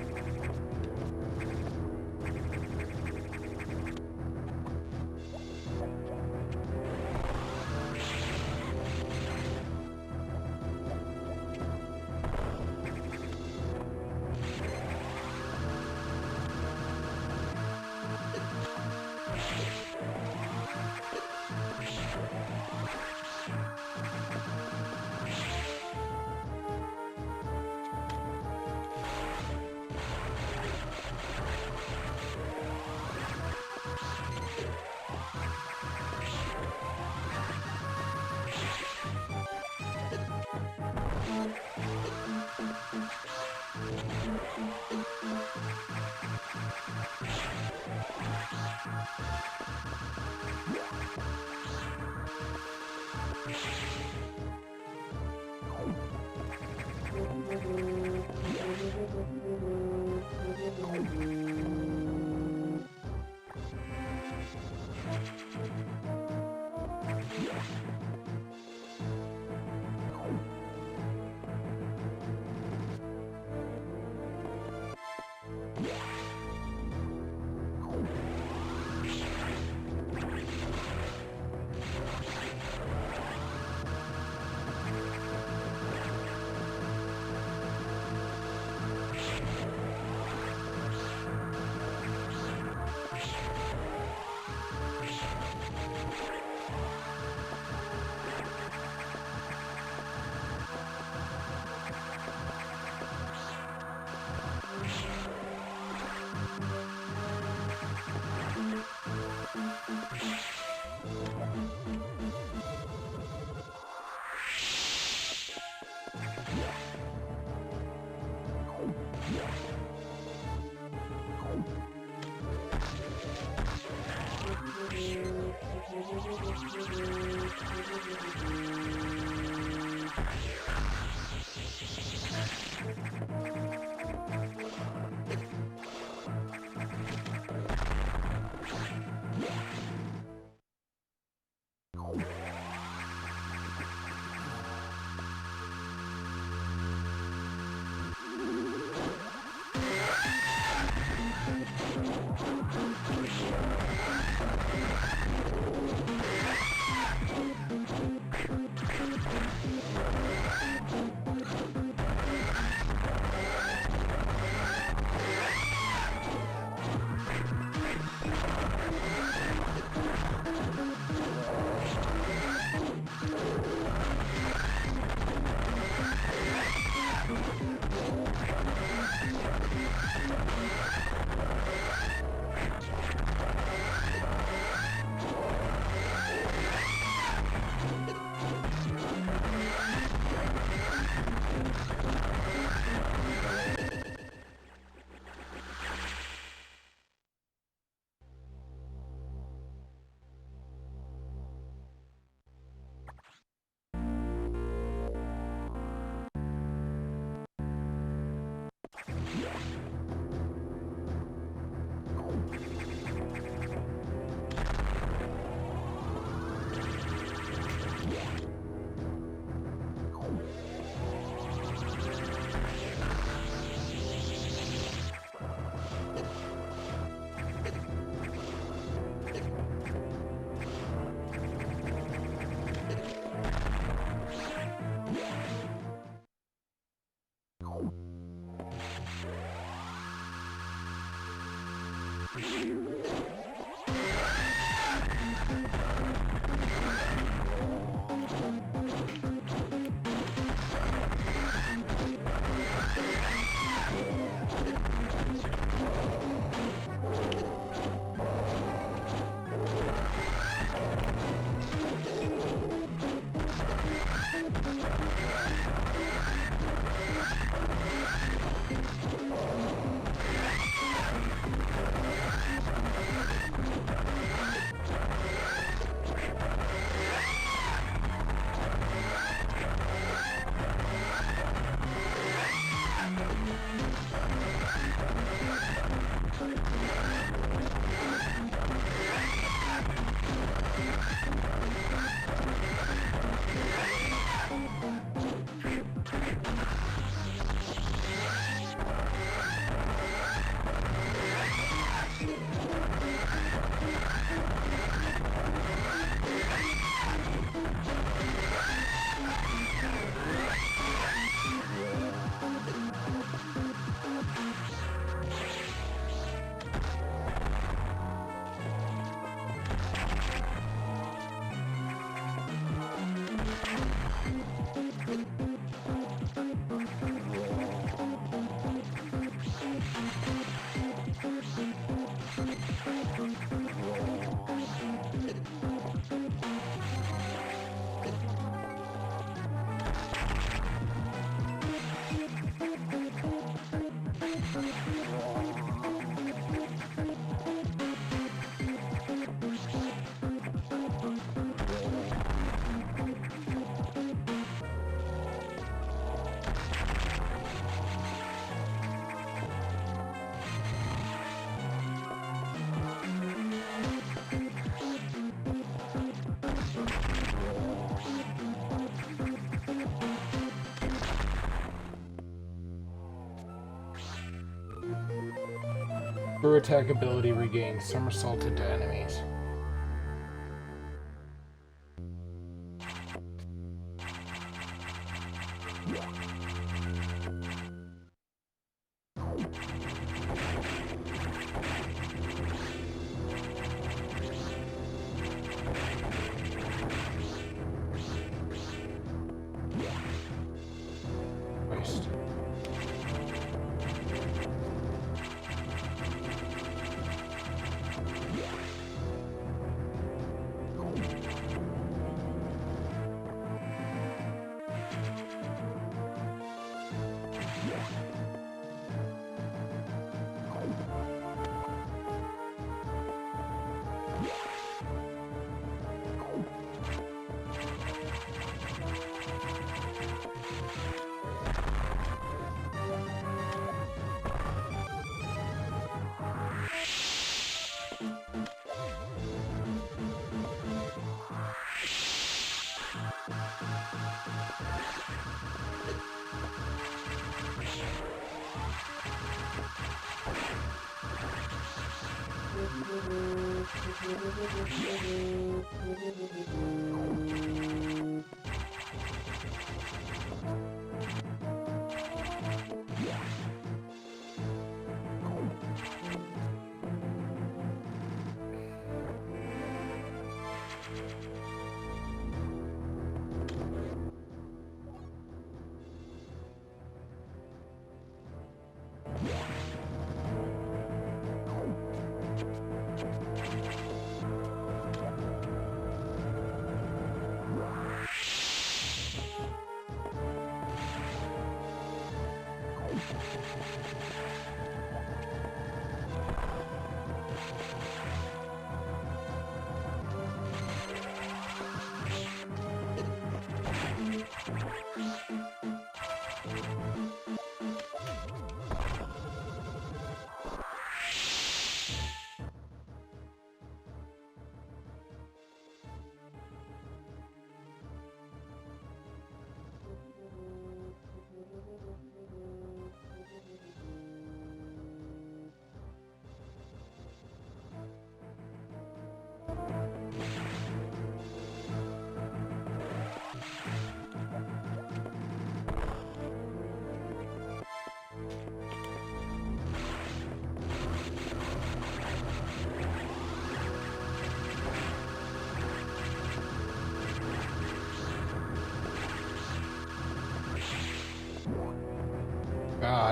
Her attack ability regains somersaulted to enemies. Waste.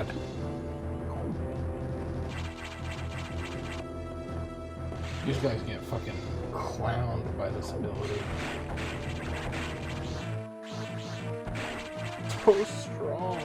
god. These guys get fucking clowned by this ability. So strong.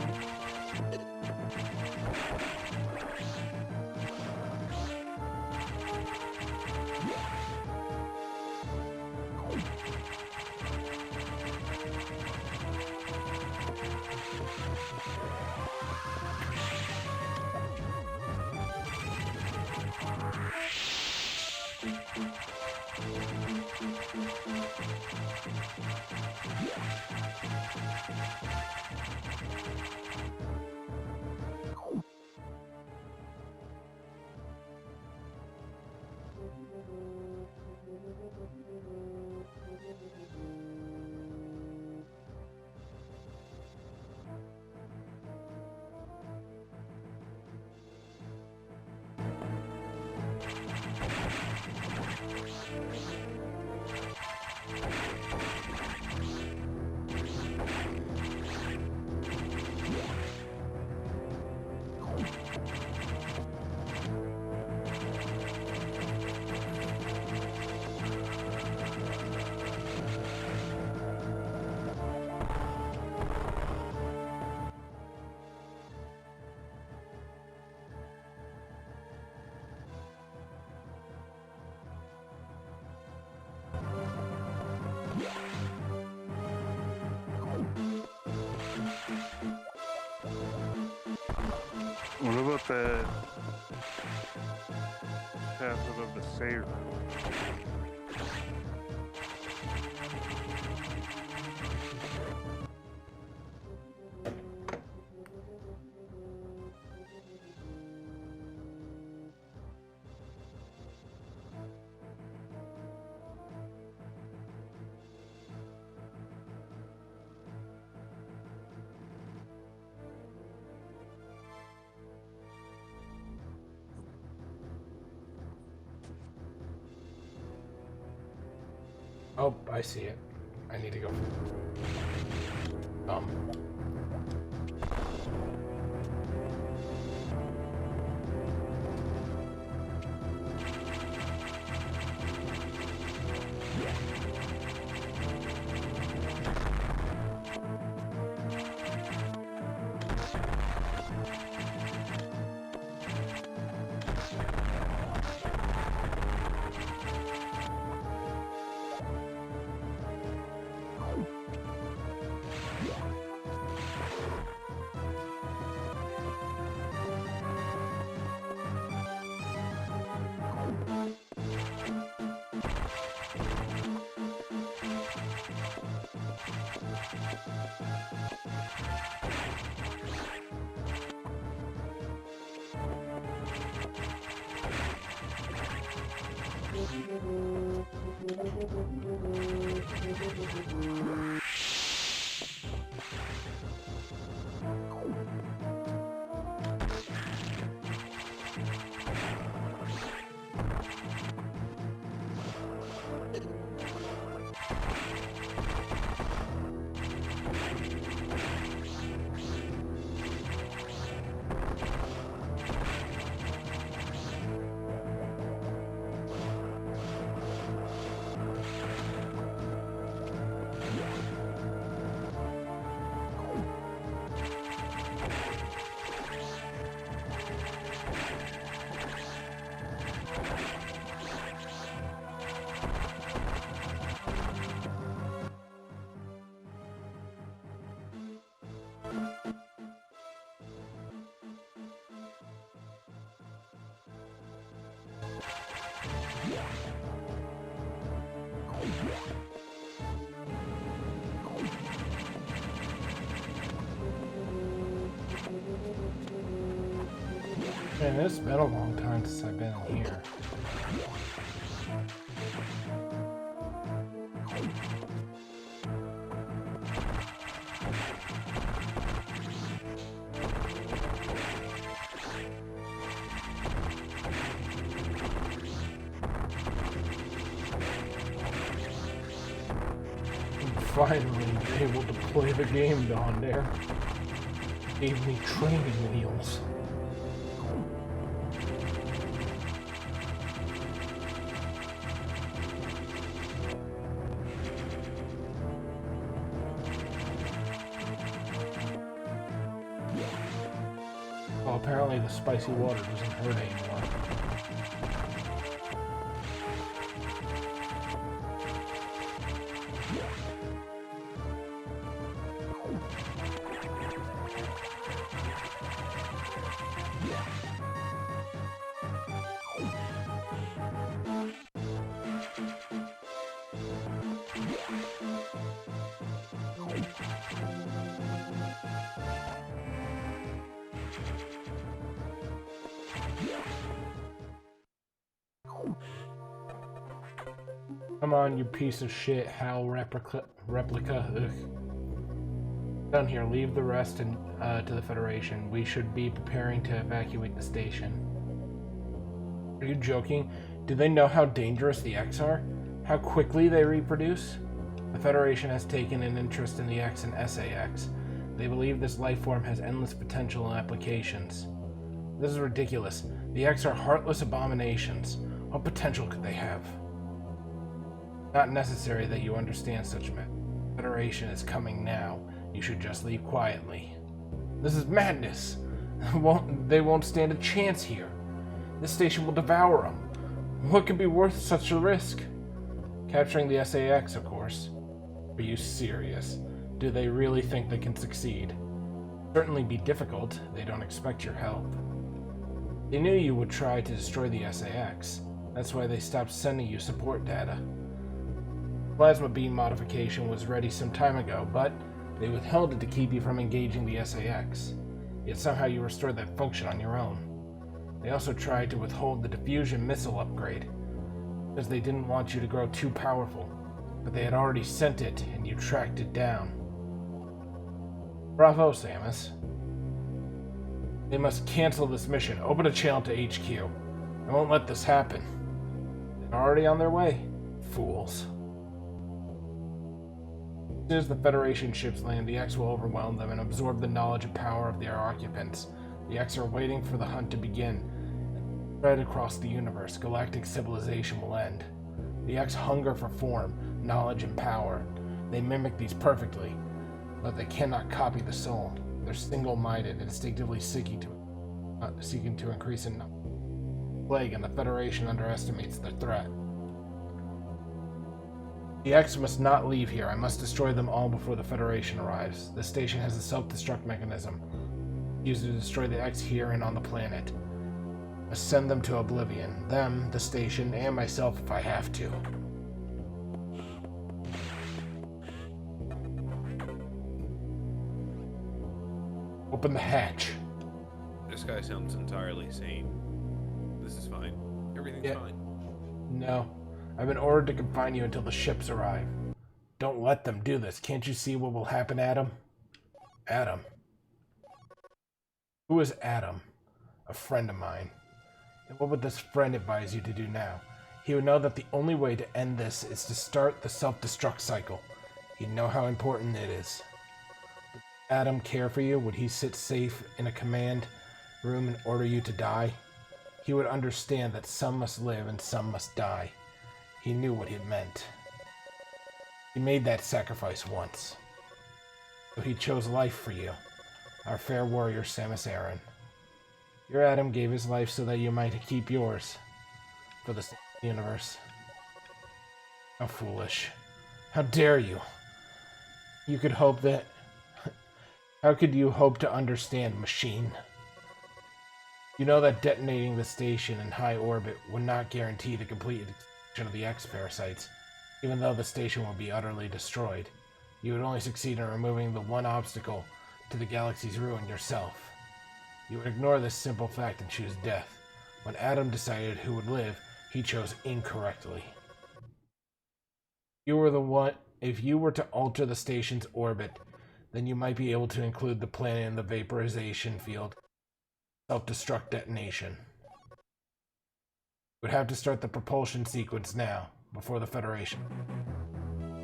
What about the path above the save room? Oh, I see it. I need to go. Man, it's been a long time since I've been in here. I'm finally able to play the game down there. Gave me training wheels. Well, apparently the spicy water doesn't hurt anymore. Come on, you piece of shit, Hal replica. Ugh. Down here, leave the rest to the Federation. We should be preparing to evacuate the station. Are you joking? Do they know how dangerous the X are? How quickly they reproduce? The Federation has taken an interest in the X and SA-X. They believe this life form has endless potential and applications. This is ridiculous. The X are heartless abominations. What potential could they have? Not necessary that you understand such men. The Federation is coming now. You should just leave quietly. This is madness. They won't stand a chance here. This station will devour them. What could be worth such a risk? Capturing the SA-X, of course. Are you serious? Do they really think they can succeed? Certainly be difficult. They don't expect your help. They knew you would try to destroy the SA-X. That's why they stopped sending you support data. Plasma beam modification was ready some time ago, but they withheld it to keep you from engaging the SA-X. Yet somehow you restored that function on your own. They also tried to withhold the diffusion missile upgrade, because they didn't want you to grow too powerful, but they had already sent it, and you tracked it down. Bravo, Samus. They must cancel this mission. Open a channel to HQ. I won't let this happen. They're already on their way. Fools. As soon as the Federation ships land, the X will overwhelm them and absorb the knowledge and power of their occupants. The X are waiting for the hunt to begin. Spread across the universe, galactic civilization will end. The X hunger for form, knowledge, and power. They mimic these perfectly, but they cannot copy the soul. They're single-minded, instinctively seeking to increase in plague, and the Federation underestimates the threat. The X must not leave here. I must destroy them all before the Federation arrives. The station has a self-destruct mechanism. Used to destroy the X here and on the planet. I must send them to oblivion. Them, the station, and myself if I have to. Open the hatch. This guy sounds entirely sane. This is fine. Everything's fine. No. I've been ordered to confine you until the ships arrive. Don't let them do this. Can't you see what will happen, Adam? Adam? Who is Adam? A friend of mine. And what would this friend advise you to do now? He would know that the only way to end this is to start the self-destruct cycle. He'd know how important it is. Would Adam care for you? Would he sit safe in a command room and order you to die? He would understand that some must live and some must die. He knew what it meant. He made that sacrifice once. So he chose life for you, our fair warrior Samus Aran. Your Adam gave his life so that you might keep yours, for the universe. How foolish. How dare you? You could hope that... How could you hope to understand, machine? You know that detonating the station in high orbit would not guarantee the complete of the X-parasites, even though the station would be utterly destroyed. You would only succeed in removing the one obstacle to the galaxy's ruin, yourself. You would ignore this simple fact and choose death. When Adam decided who would live, he chose incorrectly. If you were to alter the station's orbit, then you might be able to include the planet in the vaporization field. Self-destruct detonation. Would have to start the propulsion sequence now, before the Federation.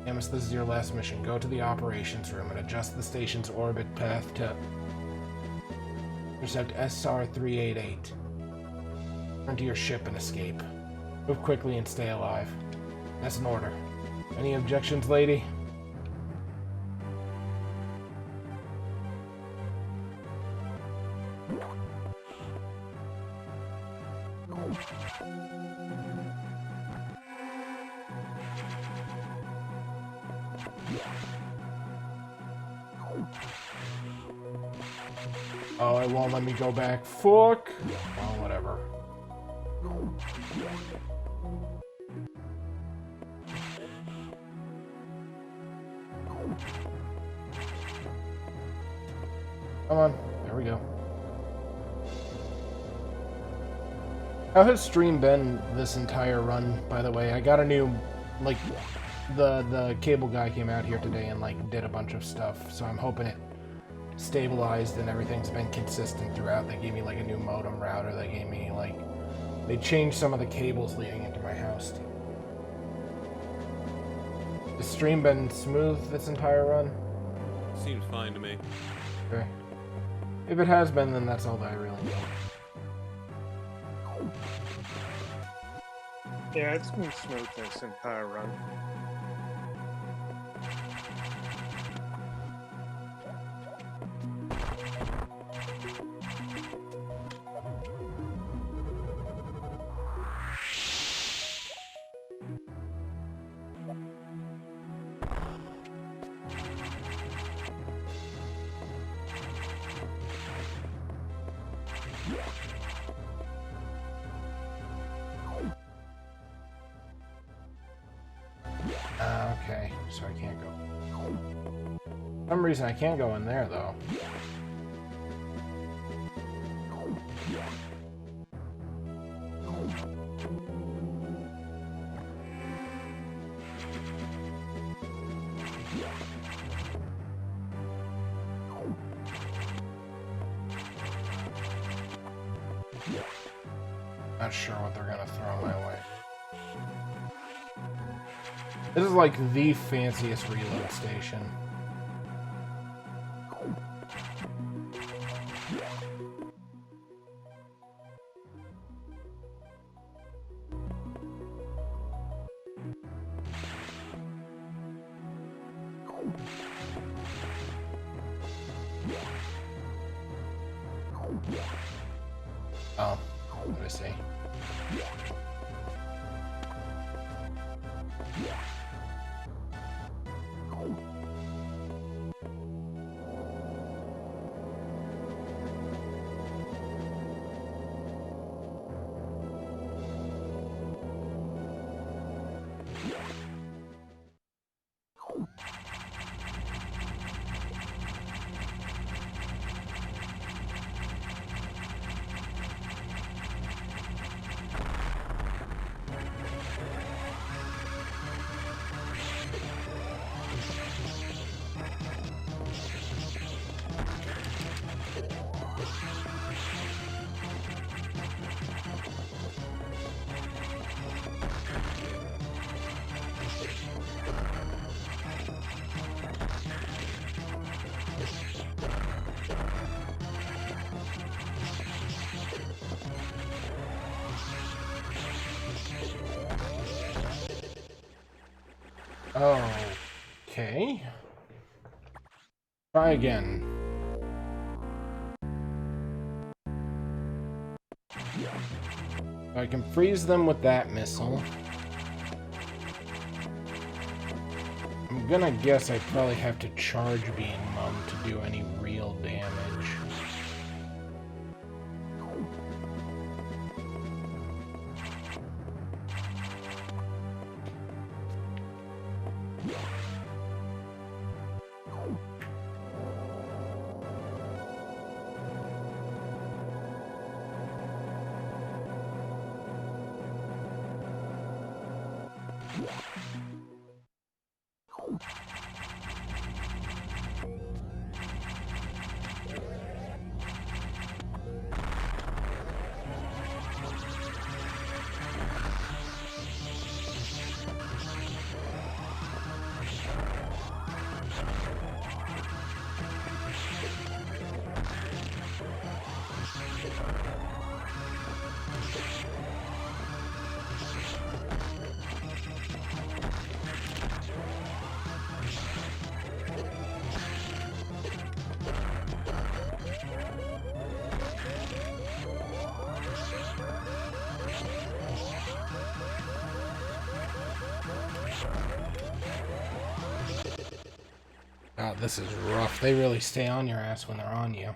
Samus, this is your last mission. Go to the operations room and adjust the station's orbit path to Intercept SR-388. Return to your ship and escape. Move quickly and stay alive. That's an order. Any objections, lady? Oh, it won't let me go back. Fuck! Oh, whatever. Come on. There we go. How has stream been this entire run, by the way? I got a new, like, the cable guy came out here today and, like, did a bunch of stuff, so I'm hoping it stabilized and everything's been consistent throughout. They gave me, like, a new modem router. They gave me, like, they changed some of the cables leading into my house. Has stream been smooth this entire run? Seems fine to me. Okay. If it has been, then that's all that I really need. Yeah, it's been smooth this entire run. Okay, so I can't go. For some reason I can't go in there, though. Not sure what they're gonna throw my way. This is like the fanciest reload station. Oh, what do I see? Okay. Try again. I can freeze them with that missile. I'm gonna guess I probably have to charge Being Mum to do any real damage. God, this is rough. They really stay on your ass when they're on you.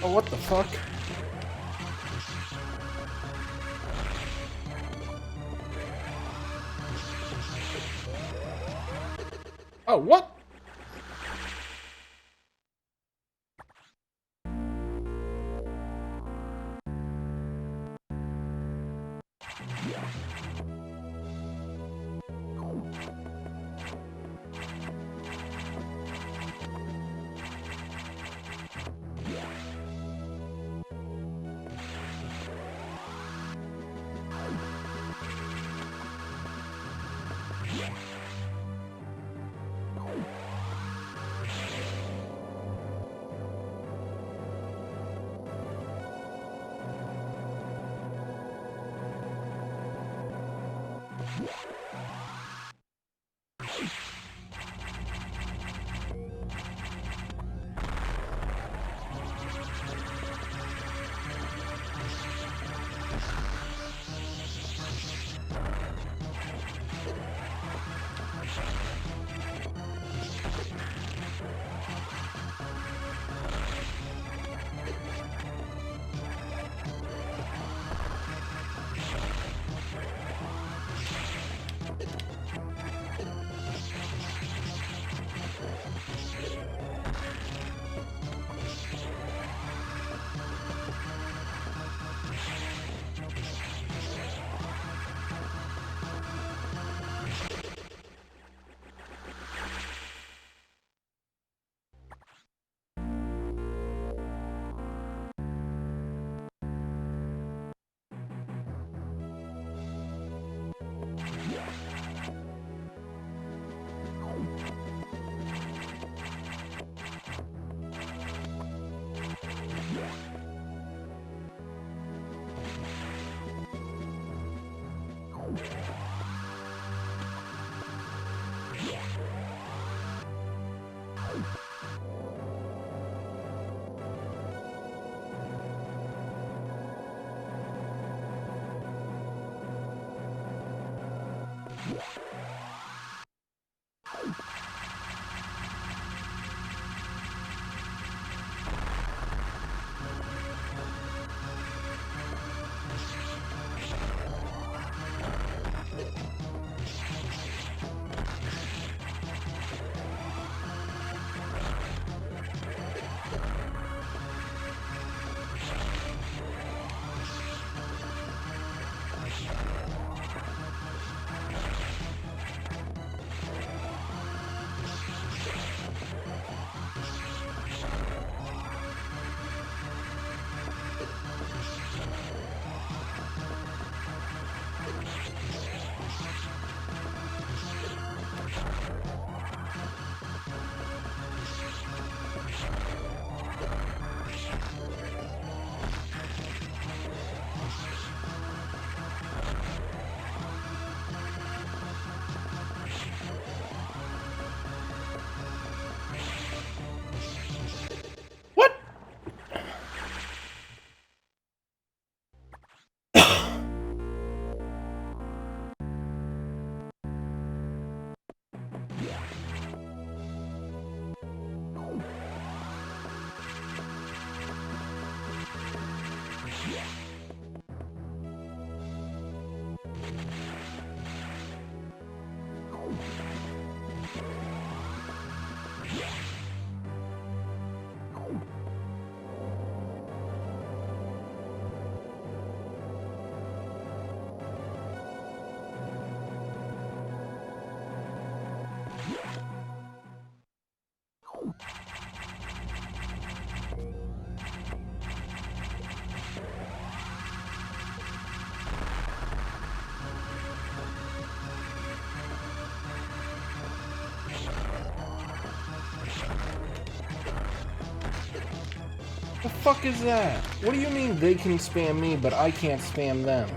Oh, what the fuck? Oh, what? The fuck is that? What do you mean they can spam me, but I can't spam them?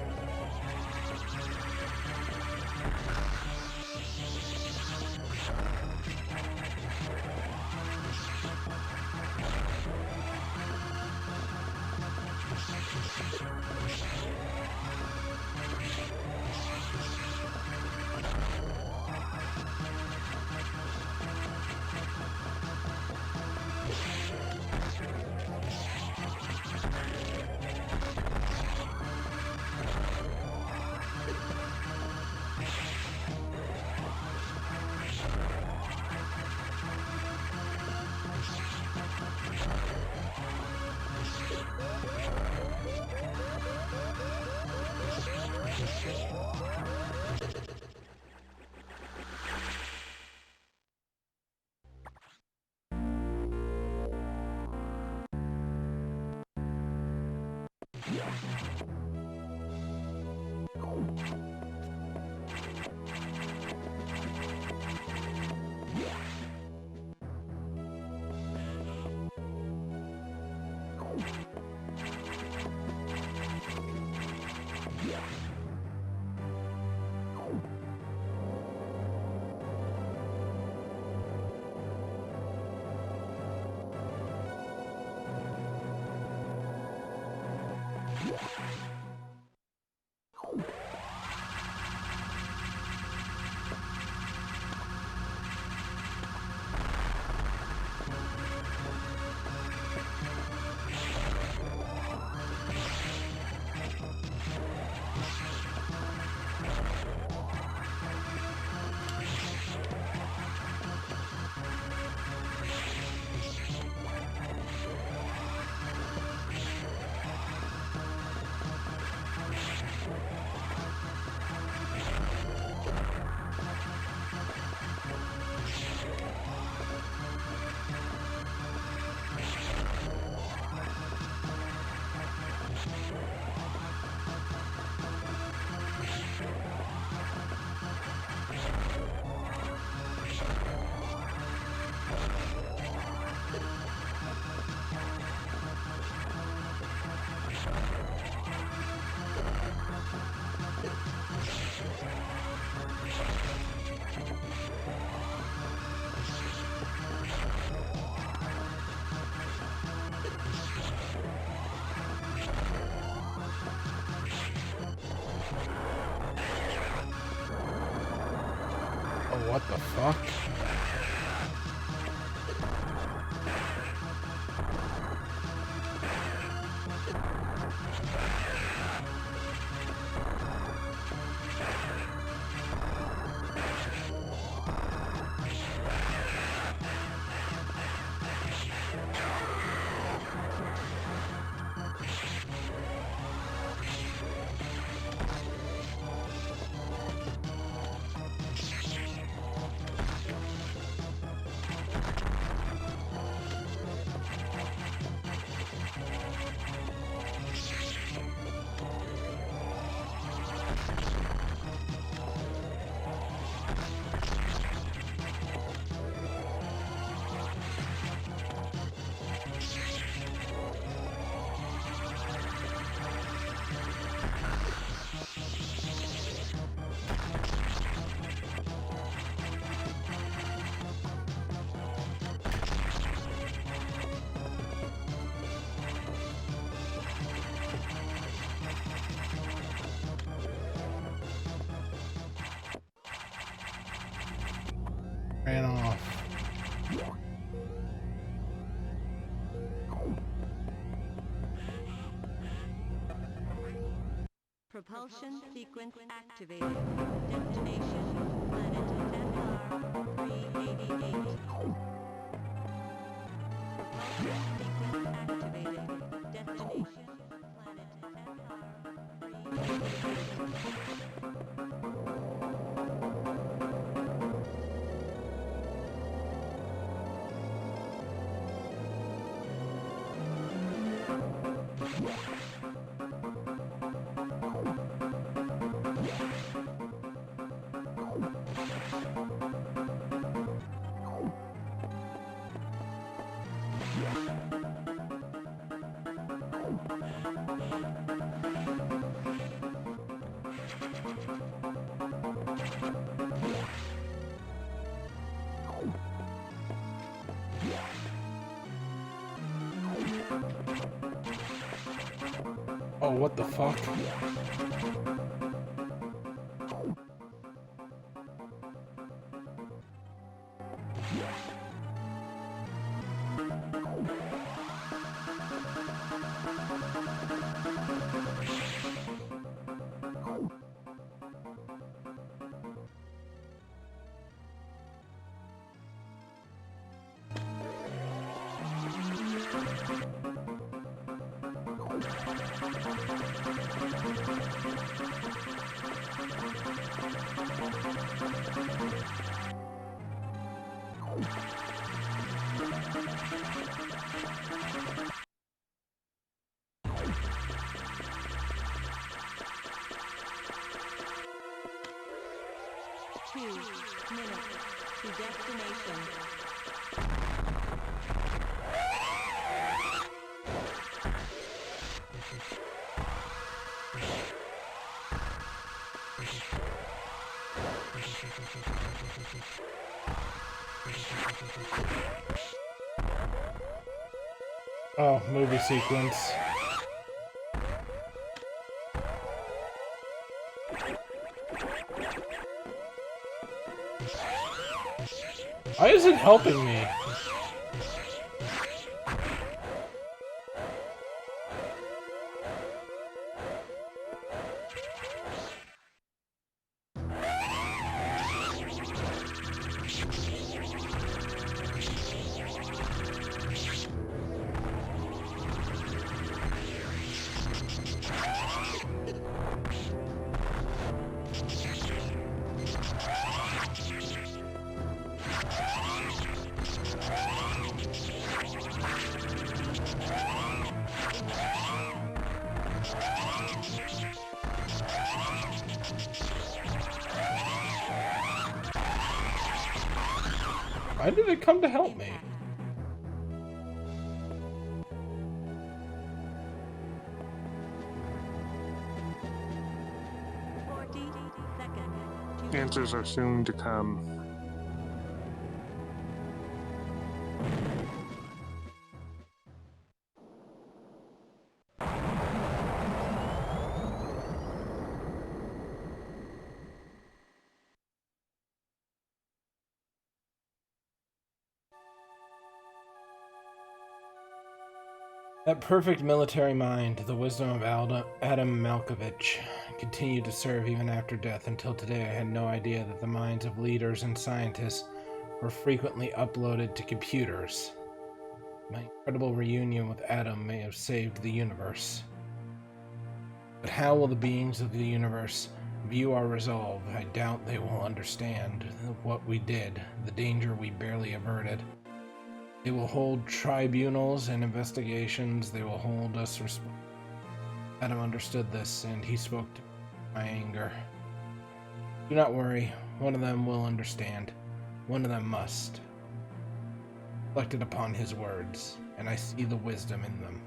Oh, what the fuck? Ran off. Propulsion sequence activated. Destination planet SR-388. Propulsion sequence activated. Destination planet SR-388. Oh, what the fuck? Minutes to destination. Oh, movie sequence. Why is it helping me? Why did it come to help me? Answers are soon to come. That perfect military mind, the wisdom of Adam Malkovich, continued to serve even after death. Until today, I had no idea that the minds of leaders and scientists were frequently uploaded to computers. My incredible reunion with Adam may have saved the universe. But how will the beings of the universe view our resolve? I doubt they will understand what we did, the danger we barely averted. They will hold tribunals and investigations. They will hold us responsible. Adam understood this, and he spoke to my anger. Do not worry. One of them will understand. One of them must. Reflected upon his words, and I see the wisdom in them.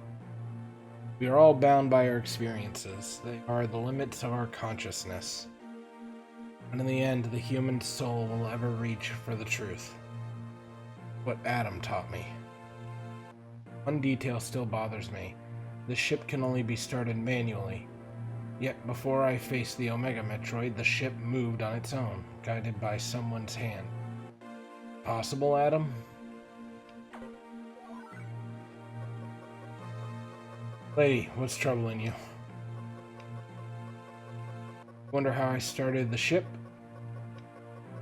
We are all bound by our experiences. They are the limits of our consciousness. And in the end, the human soul will ever reach for the truth. What Adam taught me. One detail still bothers me. The ship can only be started manually. Yet before I faced the Omega Metroid, the ship moved on its own, guided by someone's hand. Possible, Adam? Lady, what's troubling you? Wonder how I started the ship?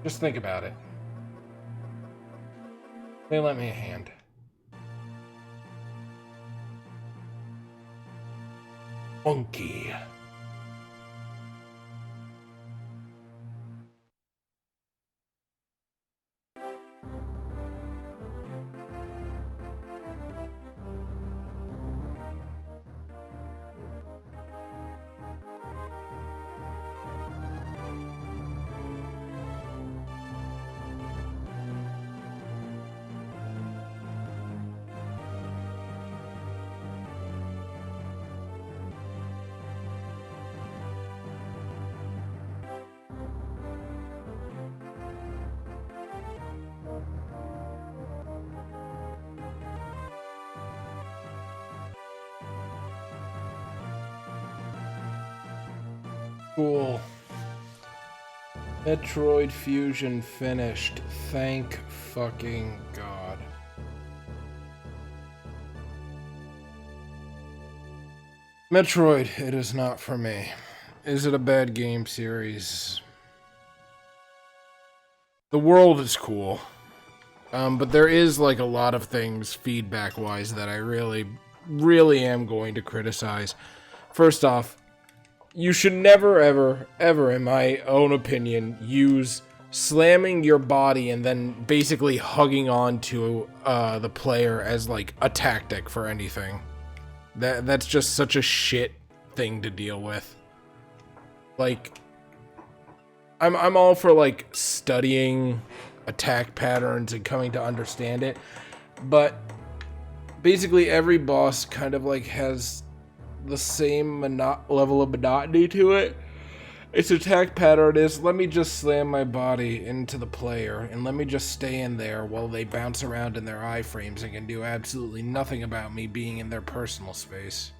Just think about it. They lent me a hand. Monkey. Cool. Metroid Fusion finished. Thank fucking God. Metroid, it is not for me. Is it a bad game series? The world is cool. But there is like a lot of things feedback-wise that I really am going to criticize. First off, you should never, ever, in my own opinion, use slamming your body and then basically hugging on to the player as like a tactic for anything. That's just such a shit thing to deal with. Like, I'm all for like studying attack patterns and coming to understand it, but basically every boss kind of like has the same level of monotony to it. Its attack pattern is, let me just slam my body into the player and let me just stay in there while they bounce around in their iframes and can do absolutely nothing about me being in their personal space.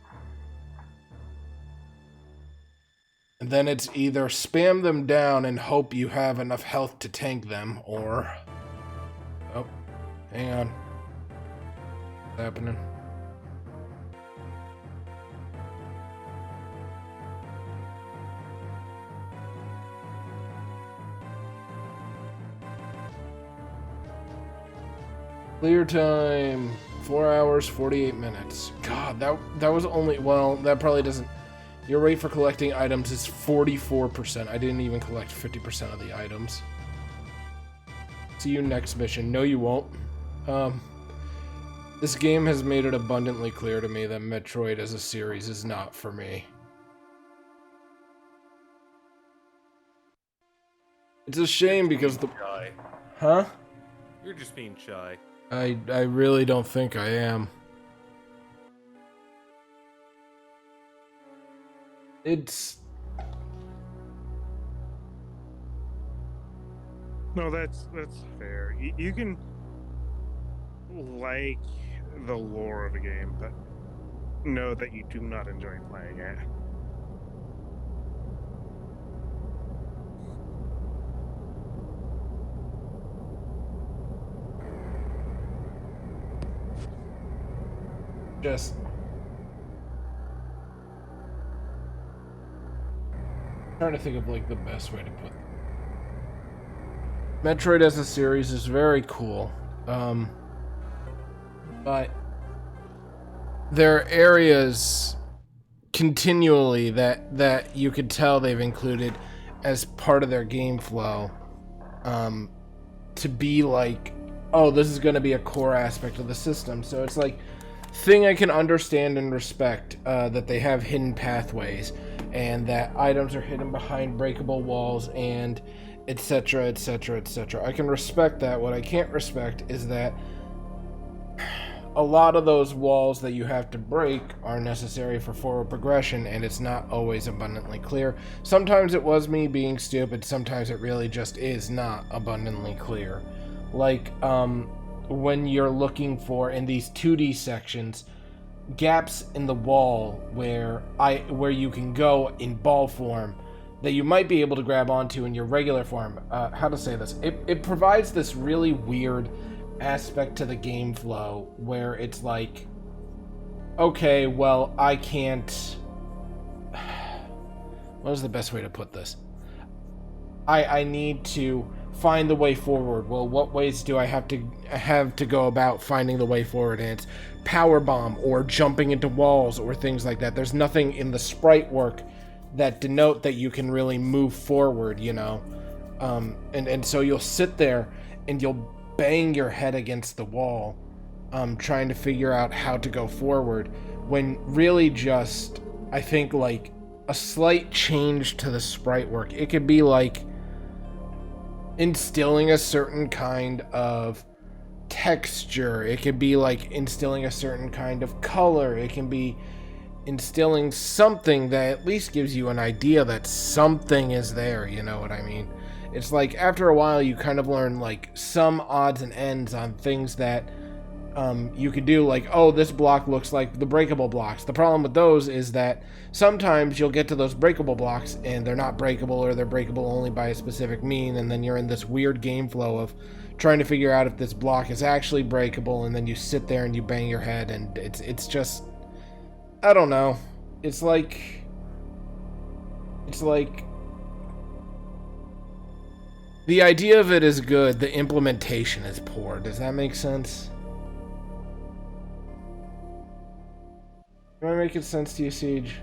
And then it's either spam them down and hope you have enough health to tank them, or... Oh, hang on. What's happening? Clear time, 4 hours, 48 minutes. God, that was only, well, that probably doesn't, your rate for collecting items is 44%. I didn't even collect 50% of the items. See you next mission. No, you won't. This game has made it abundantly clear to me that Metroid as a series is not for me. It's a shame because the... Shy. Huh? You're just being shy. I really don't think I am. It's... No, that's fair. You can like the lore of a game, but know that you do not enjoy playing it. Just... trying to think of like the best way to put it. Metroid as a series is very cool, but there are areas continually that you could tell they've included as part of their game flow, to be like, oh, this is going to be a core aspect of the system. So it's like, thing I can understand and respect, that they have hidden pathways and that items are hidden behind breakable walls and etc, etc, etc. I can respect that. What I can't respect is that a lot of those walls that you have to break are necessary for forward progression, and it's not always abundantly clear. Sometimes it was me being stupid, sometimes it really just is not abundantly clear. Like, when you're looking for, in these 2D sections, gaps in the wall where you can go in ball form that you might be able to grab onto in your regular form. How to say this? It provides this really weird aspect to the game flow where it's like, okay, well, I can't... What is the best way to put this? I need to find the way forward. Well, what ways do I have to go about finding the way forward? And it's power bomb or jumping into walls or things like that. There's nothing in the sprite work that denote that you can really move forward, you know. And so you'll sit there and you'll bang your head against the wall, trying to figure out how to go forward, when really just, I think, like a slight change to the sprite work. It could be like instilling a certain kind of texture. It could be like instilling a certain kind of color. It can be instilling something that at least gives you an idea that something is there, you know what I mean? It's like after a while you kind of learn like some odds and ends on things that you could do like, oh, this block looks like the breakable blocks. The problem with those is that sometimes you'll get to those breakable blocks and they're not breakable, or they're breakable only by a specific mean, and then you're in this weird game flow of trying to figure out if this block is actually breakable, and then you sit there and you bang your head, and it's just, I don't know. It's like the idea of it is good, the implementation is poor. Does that make sense? Am I making sense to you, Siege?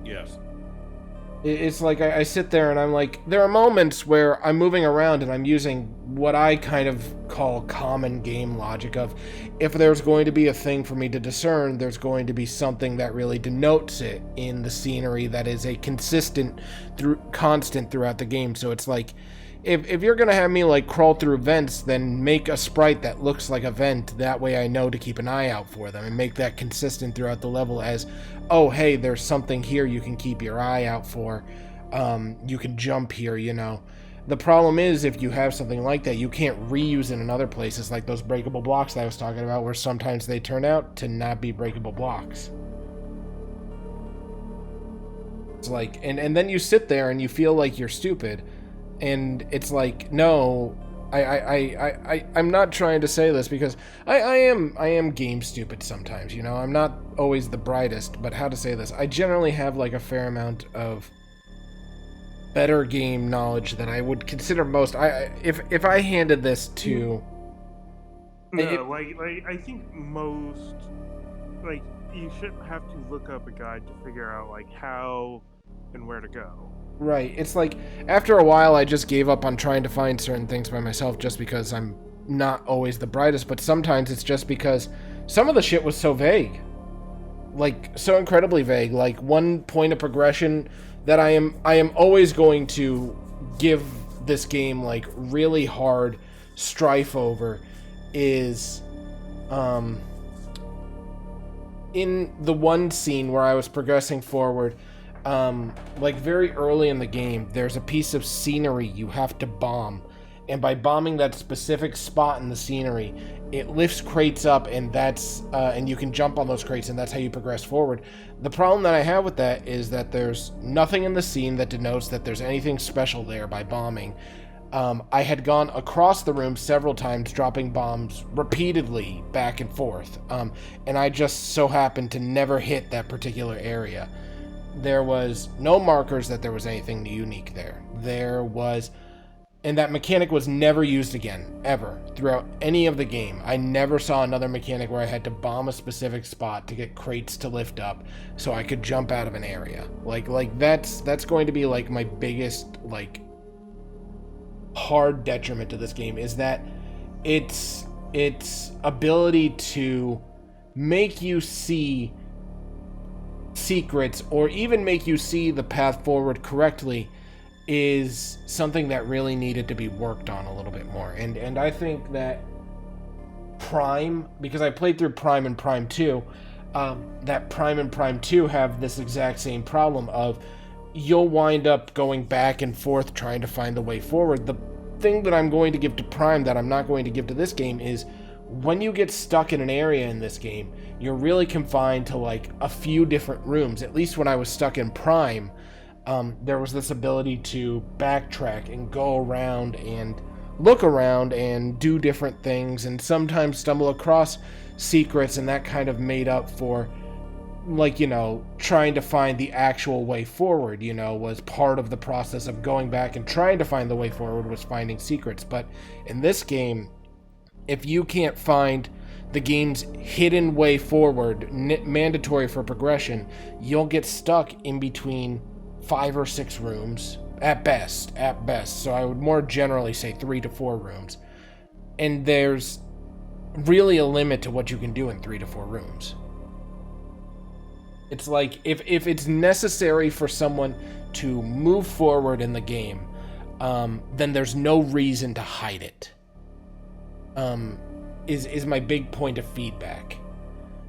Yes. It's like I sit there and I'm like, there are moments where I'm moving around and I'm using what I kind of call common game logic of, if there's going to be a thing for me to discern, there's going to be something that really denotes it in the scenery that is a constant throughout the game. So it's like, if you're gonna have me like crawl through vents, then make a sprite that looks like a vent. That way I know to keep an eye out for them, and make that consistent throughout the level as, oh hey, there's something here you can keep your eye out for. You can jump here, you know. The problem is, if you have something like that, you can't reuse it in other places, like those breakable blocks that I was talking about, where sometimes they turn out to not be breakable blocks. It's like, and then you sit there and you feel like you're stupid. And it's like, no, I'm not trying to say this because I am game stupid sometimes, you know. I'm not always the brightest, but how to say this? I generally have like a fair amount of better game knowledge than I would consider most. If I handed this to I think most, like, you shouldn't have to look up a guide to figure out like how and where to go. Right. It's like, after a while, I just gave up on trying to find certain things by myself just because I'm not always the brightest, but sometimes it's just because some of the shit was so vague. Like, so incredibly vague. Like, one point of progression that I am always going to give this game, like, really hard strife over is, in the one scene where I was progressing forward, like very early in the game, there's a piece of scenery you have to bomb, and by bombing that specific spot in the scenery, it lifts crates up, and that's and you can jump on those crates, and that's how you progress forward. The problem that I have with that is that there's nothing in the scene that denotes that there's anything special there by bombing. I had gone across the room several times, dropping bombs repeatedly back and forth, and I just so happened to never hit that particular area. There was no markers that there was anything unique there. And that mechanic was never used again, ever, throughout any of the game. I never saw another mechanic where I had to bomb a specific spot to get crates to lift up so I could jump out of an area. Like that's going to be like my biggest, like, hard detriment to this game, is that its ability to make you see secrets, or even make you see the path forward correctly, is something that really needed to be worked on a little bit more. And I think that Prime, because I played through Prime and Prime 2, that Prime and Prime 2 have this exact same problem of, you'll wind up going back and forth trying to find the way forward. The thing that I'm going to give to Prime that I'm not going to give to this game is, when you get stuck in an area in this game, you're really confined to like a few different rooms. At least when I was stuck in Prime, there was this ability to backtrack and go around and look around and do different things, and sometimes stumble across secrets, and that kind of made up for, like, you know, trying to find the actual way forward, you know, was part of the process of going back and trying to find the way forward, was finding secrets. But in this game, if you can't find the game's hidden way forward, mandatory for progression, you'll get stuck in between 5 or 6 rooms, at best. So I would more generally say 3 to 4 rooms. And there's really a limit to what you can do in 3 to 4 rooms. It's like, if it's necessary for someone to move forward in the game, then there's no reason to hide it. Is my big point of feedback.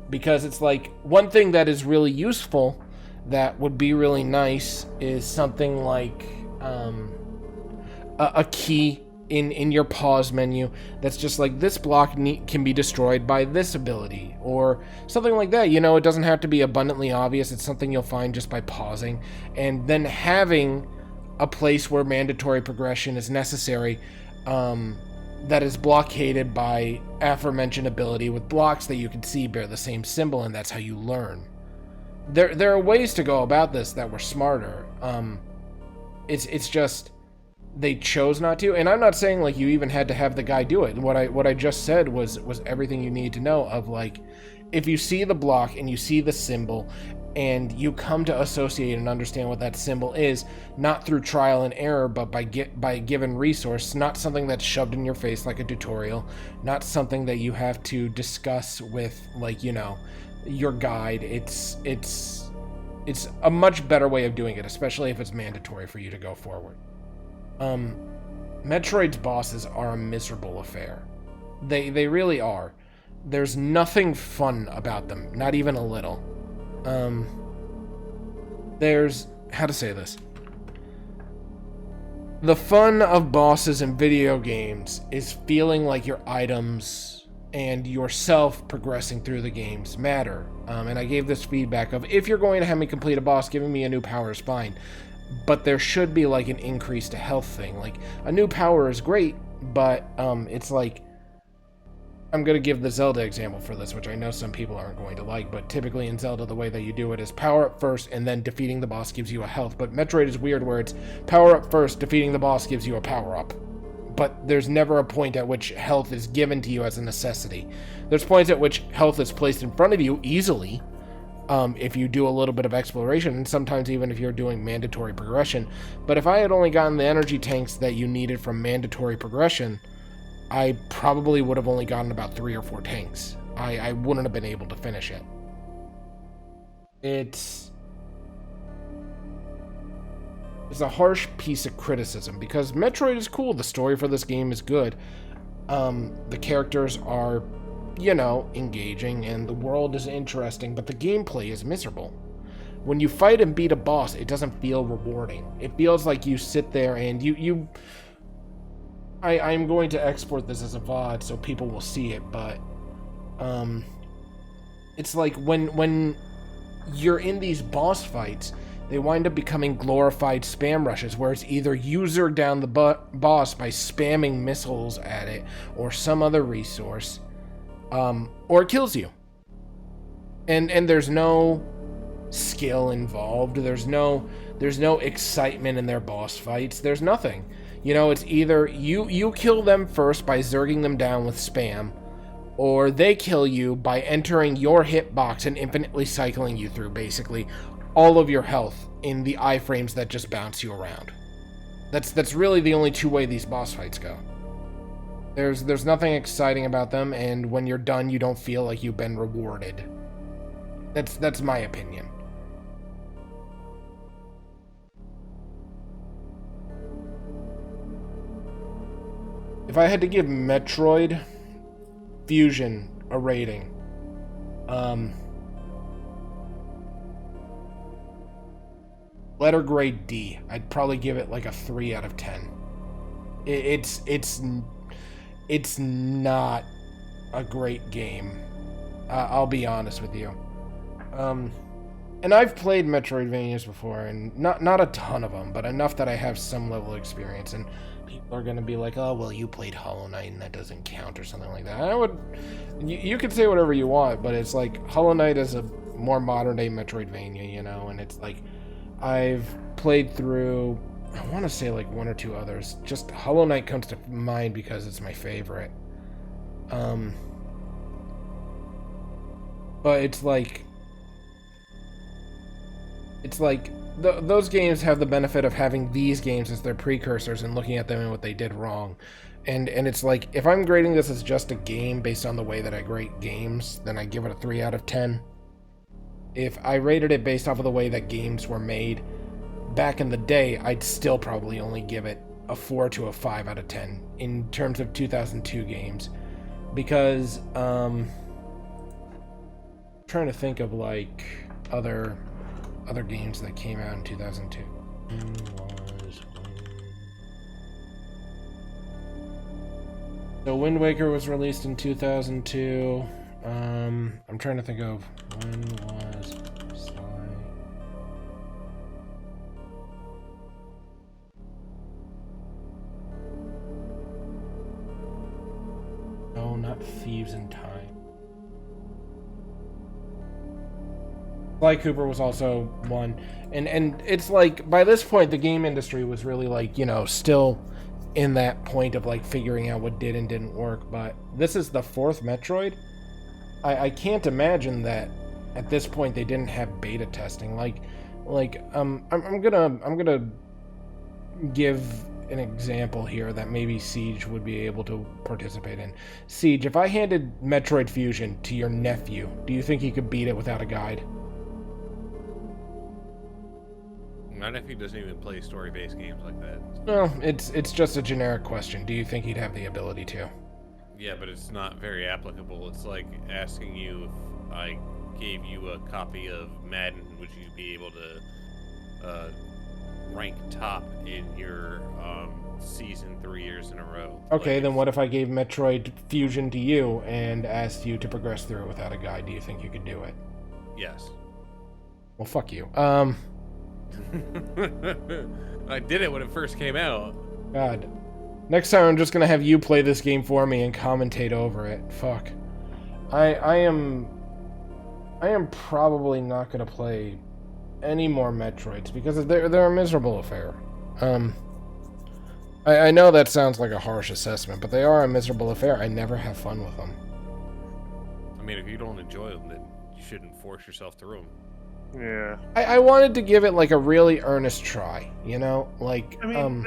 Because it's like, one thing that is really useful that would be really nice is something like a key in your pause menu that's just like, this block can be destroyed by this ability, or something like that. You know, it doesn't have to be abundantly obvious. It's something you'll find just by pausing, and then having a place where mandatory progression is necessary, that is blockaded by aforementioned ability with blocks that you can see bear the same symbol, and that's how you learn. There are ways to go about this that were smarter. It's just they chose not to, and I'm not saying like you even had to have the guy do it. What I just said was everything you need to know of, like, if you see the block and you see the symbol and you come to associate and understand what that symbol is, not through trial and error, but by a given resource, not something that's shoved in your face like a tutorial, not something that you have to discuss with, like, you know, your guide. It's a much better way of doing it, especially if it's mandatory for you to go forward. Metroid's bosses are a miserable affair. They really are. There's nothing fun about them, not even a little. There's, how to say this? The fun of bosses in video games is feeling like your items and yourself progressing through the games matter. And I gave this feedback of, if you're going to have me complete a boss, giving me a new power is fine. But there should be like an increase to health thing. Like, a new power is great, but it's like, I'm going to give the Zelda example for this, which I know some people aren't going to like, but typically in Zelda the way that you do it is power up first and then defeating the boss gives you a health. But Metroid is weird where it's power up first, defeating the boss gives you a power up. But there's never a point at which health is given to you as a necessity. There's points at which health is placed in front of you easily, if you do a little bit of exploration, and sometimes even if you're doing mandatory progression. But if I had only gotten the energy tanks that you needed from mandatory progression, I probably would have only gotten about 3 or 4 tanks. I wouldn't have been able to finish it. It's a harsh piece of criticism, because Metroid is cool, the story for this game is good, the characters are, you know, engaging, and the world is interesting, but the gameplay is miserable. When you fight and beat a boss, it doesn't feel rewarding. It feels like you sit there and I'm going to export this as a VOD so people will see it, but it's like when you're in these boss fights, they wind up becoming glorified spam rushes, where it's either user down the boss by spamming missiles at it or some other resource, or it kills you. And there's no skill involved. There's no excitement in their boss fights. There's nothing. You know, it's either you kill them first by zerging them down with spam, or they kill you by entering your hitbox and infinitely cycling you through, basically, all of your health in the iframes that just bounce you around. That's really the only two way these boss fights go. There's nothing exciting about them, and when you're done, you don't feel like you've been rewarded. That's my opinion. If I had to give Metroid Fusion a rating, letter grade D. I'd probably give it like a 3 out of 10. It's not a great game. I'll be honest with you. And I've played Metroidvanias before, and not a ton of them, but enough that I have some level of experience. And people are gonna be like, "Oh, well, you played Hollow Knight, and that doesn't count," or something like that. You can say whatever you want, but it's like Hollow Knight is a more modern day Metroidvania, you know, and it's like I've played through, I want to say like 1 or 2 others. Just Hollow Knight comes to mind because it's my favorite. But it's like those games have the benefit of having these games as their precursors and looking at them and what they did wrong. And it's like, if I'm grading this as just a game based on the way that I grade games, then I give it a 3 out of 10. If I rated it based off of the way that games were made back in the day, I'd still probably only give it a 4 to a 5 out of 10 in terms of 2002 games. Because, I'm trying to think of like other games that came out in 2002. So Wind Waker was released in 2002. I'm trying to think of when was Sly. No, not Thieves in Time. Sly Cooper was also one, and it's like by this point the game industry was really like, you know, still in that point of like figuring out what did and didn't work. But this is the fourth Metroid. I can't imagine that at this point they didn't have beta testing. I'm gonna give an example here that maybe Siege would be able to participate in. Siege, if I handed Metroid Fusion to your nephew, do you think he could beat it without a guide? My nephew doesn't even play story-based games like that. No, it's just a generic question. Do you think he'd have the ability to? Yeah, but it's not very applicable. It's like asking you if I gave you a copy of Madden, would you be able to rank top in your season 3 years in a row? Okay, Like, then what if I gave Metroid Fusion to you and asked you to progress through it without a guide? Do you think you could do it? Yes. Well, fuck you. I did it when it first came out. God. Next time I'm just gonna have you play this game for me and commentate over it. Fuck. I am probably not gonna play any more Metroids because they're a miserable affair. I know that sounds like a harsh assessment, but they are a miserable affair. I never have fun with them. I mean, if you don't enjoy them, then you shouldn't force yourself through them. Yeah. I wanted to give it like a really earnest try, you know? Like, I mean,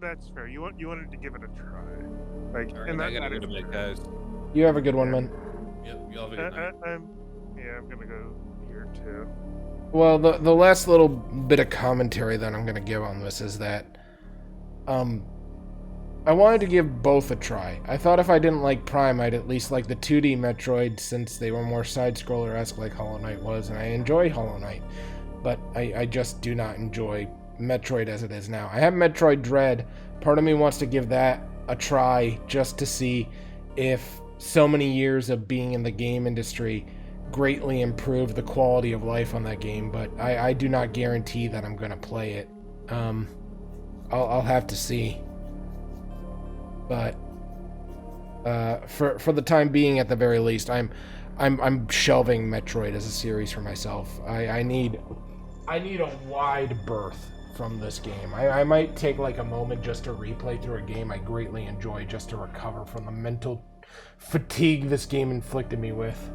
that's fair. You wanted to give it a try. Like, All right, and I that gotta go to is bed, guys. you have a good one, man. Yep, y'all have a good night. I'm gonna go here too. Well, the last little bit of commentary that I'm gonna give on this is that, I wanted to give both a try. I thought if I didn't like Prime, I'd at least like the 2D Metroid since they were more side-scroller-esque like Hollow Knight was, and I enjoy Hollow Knight. But I just do not enjoy Metroid as it is now. I have Metroid Dread. Part of me wants to give that a try just to see if so many years of being in the game industry greatly improved the quality of life on that game, but I do not guarantee that I'm going to play it. I'll have to see. But for the time being, at the very least, I'm shelving Metroid as a series for myself. I need a wide berth from this game. I might take like a moment just to replay through a game I greatly enjoy just to recover from the mental fatigue this game inflicted me with.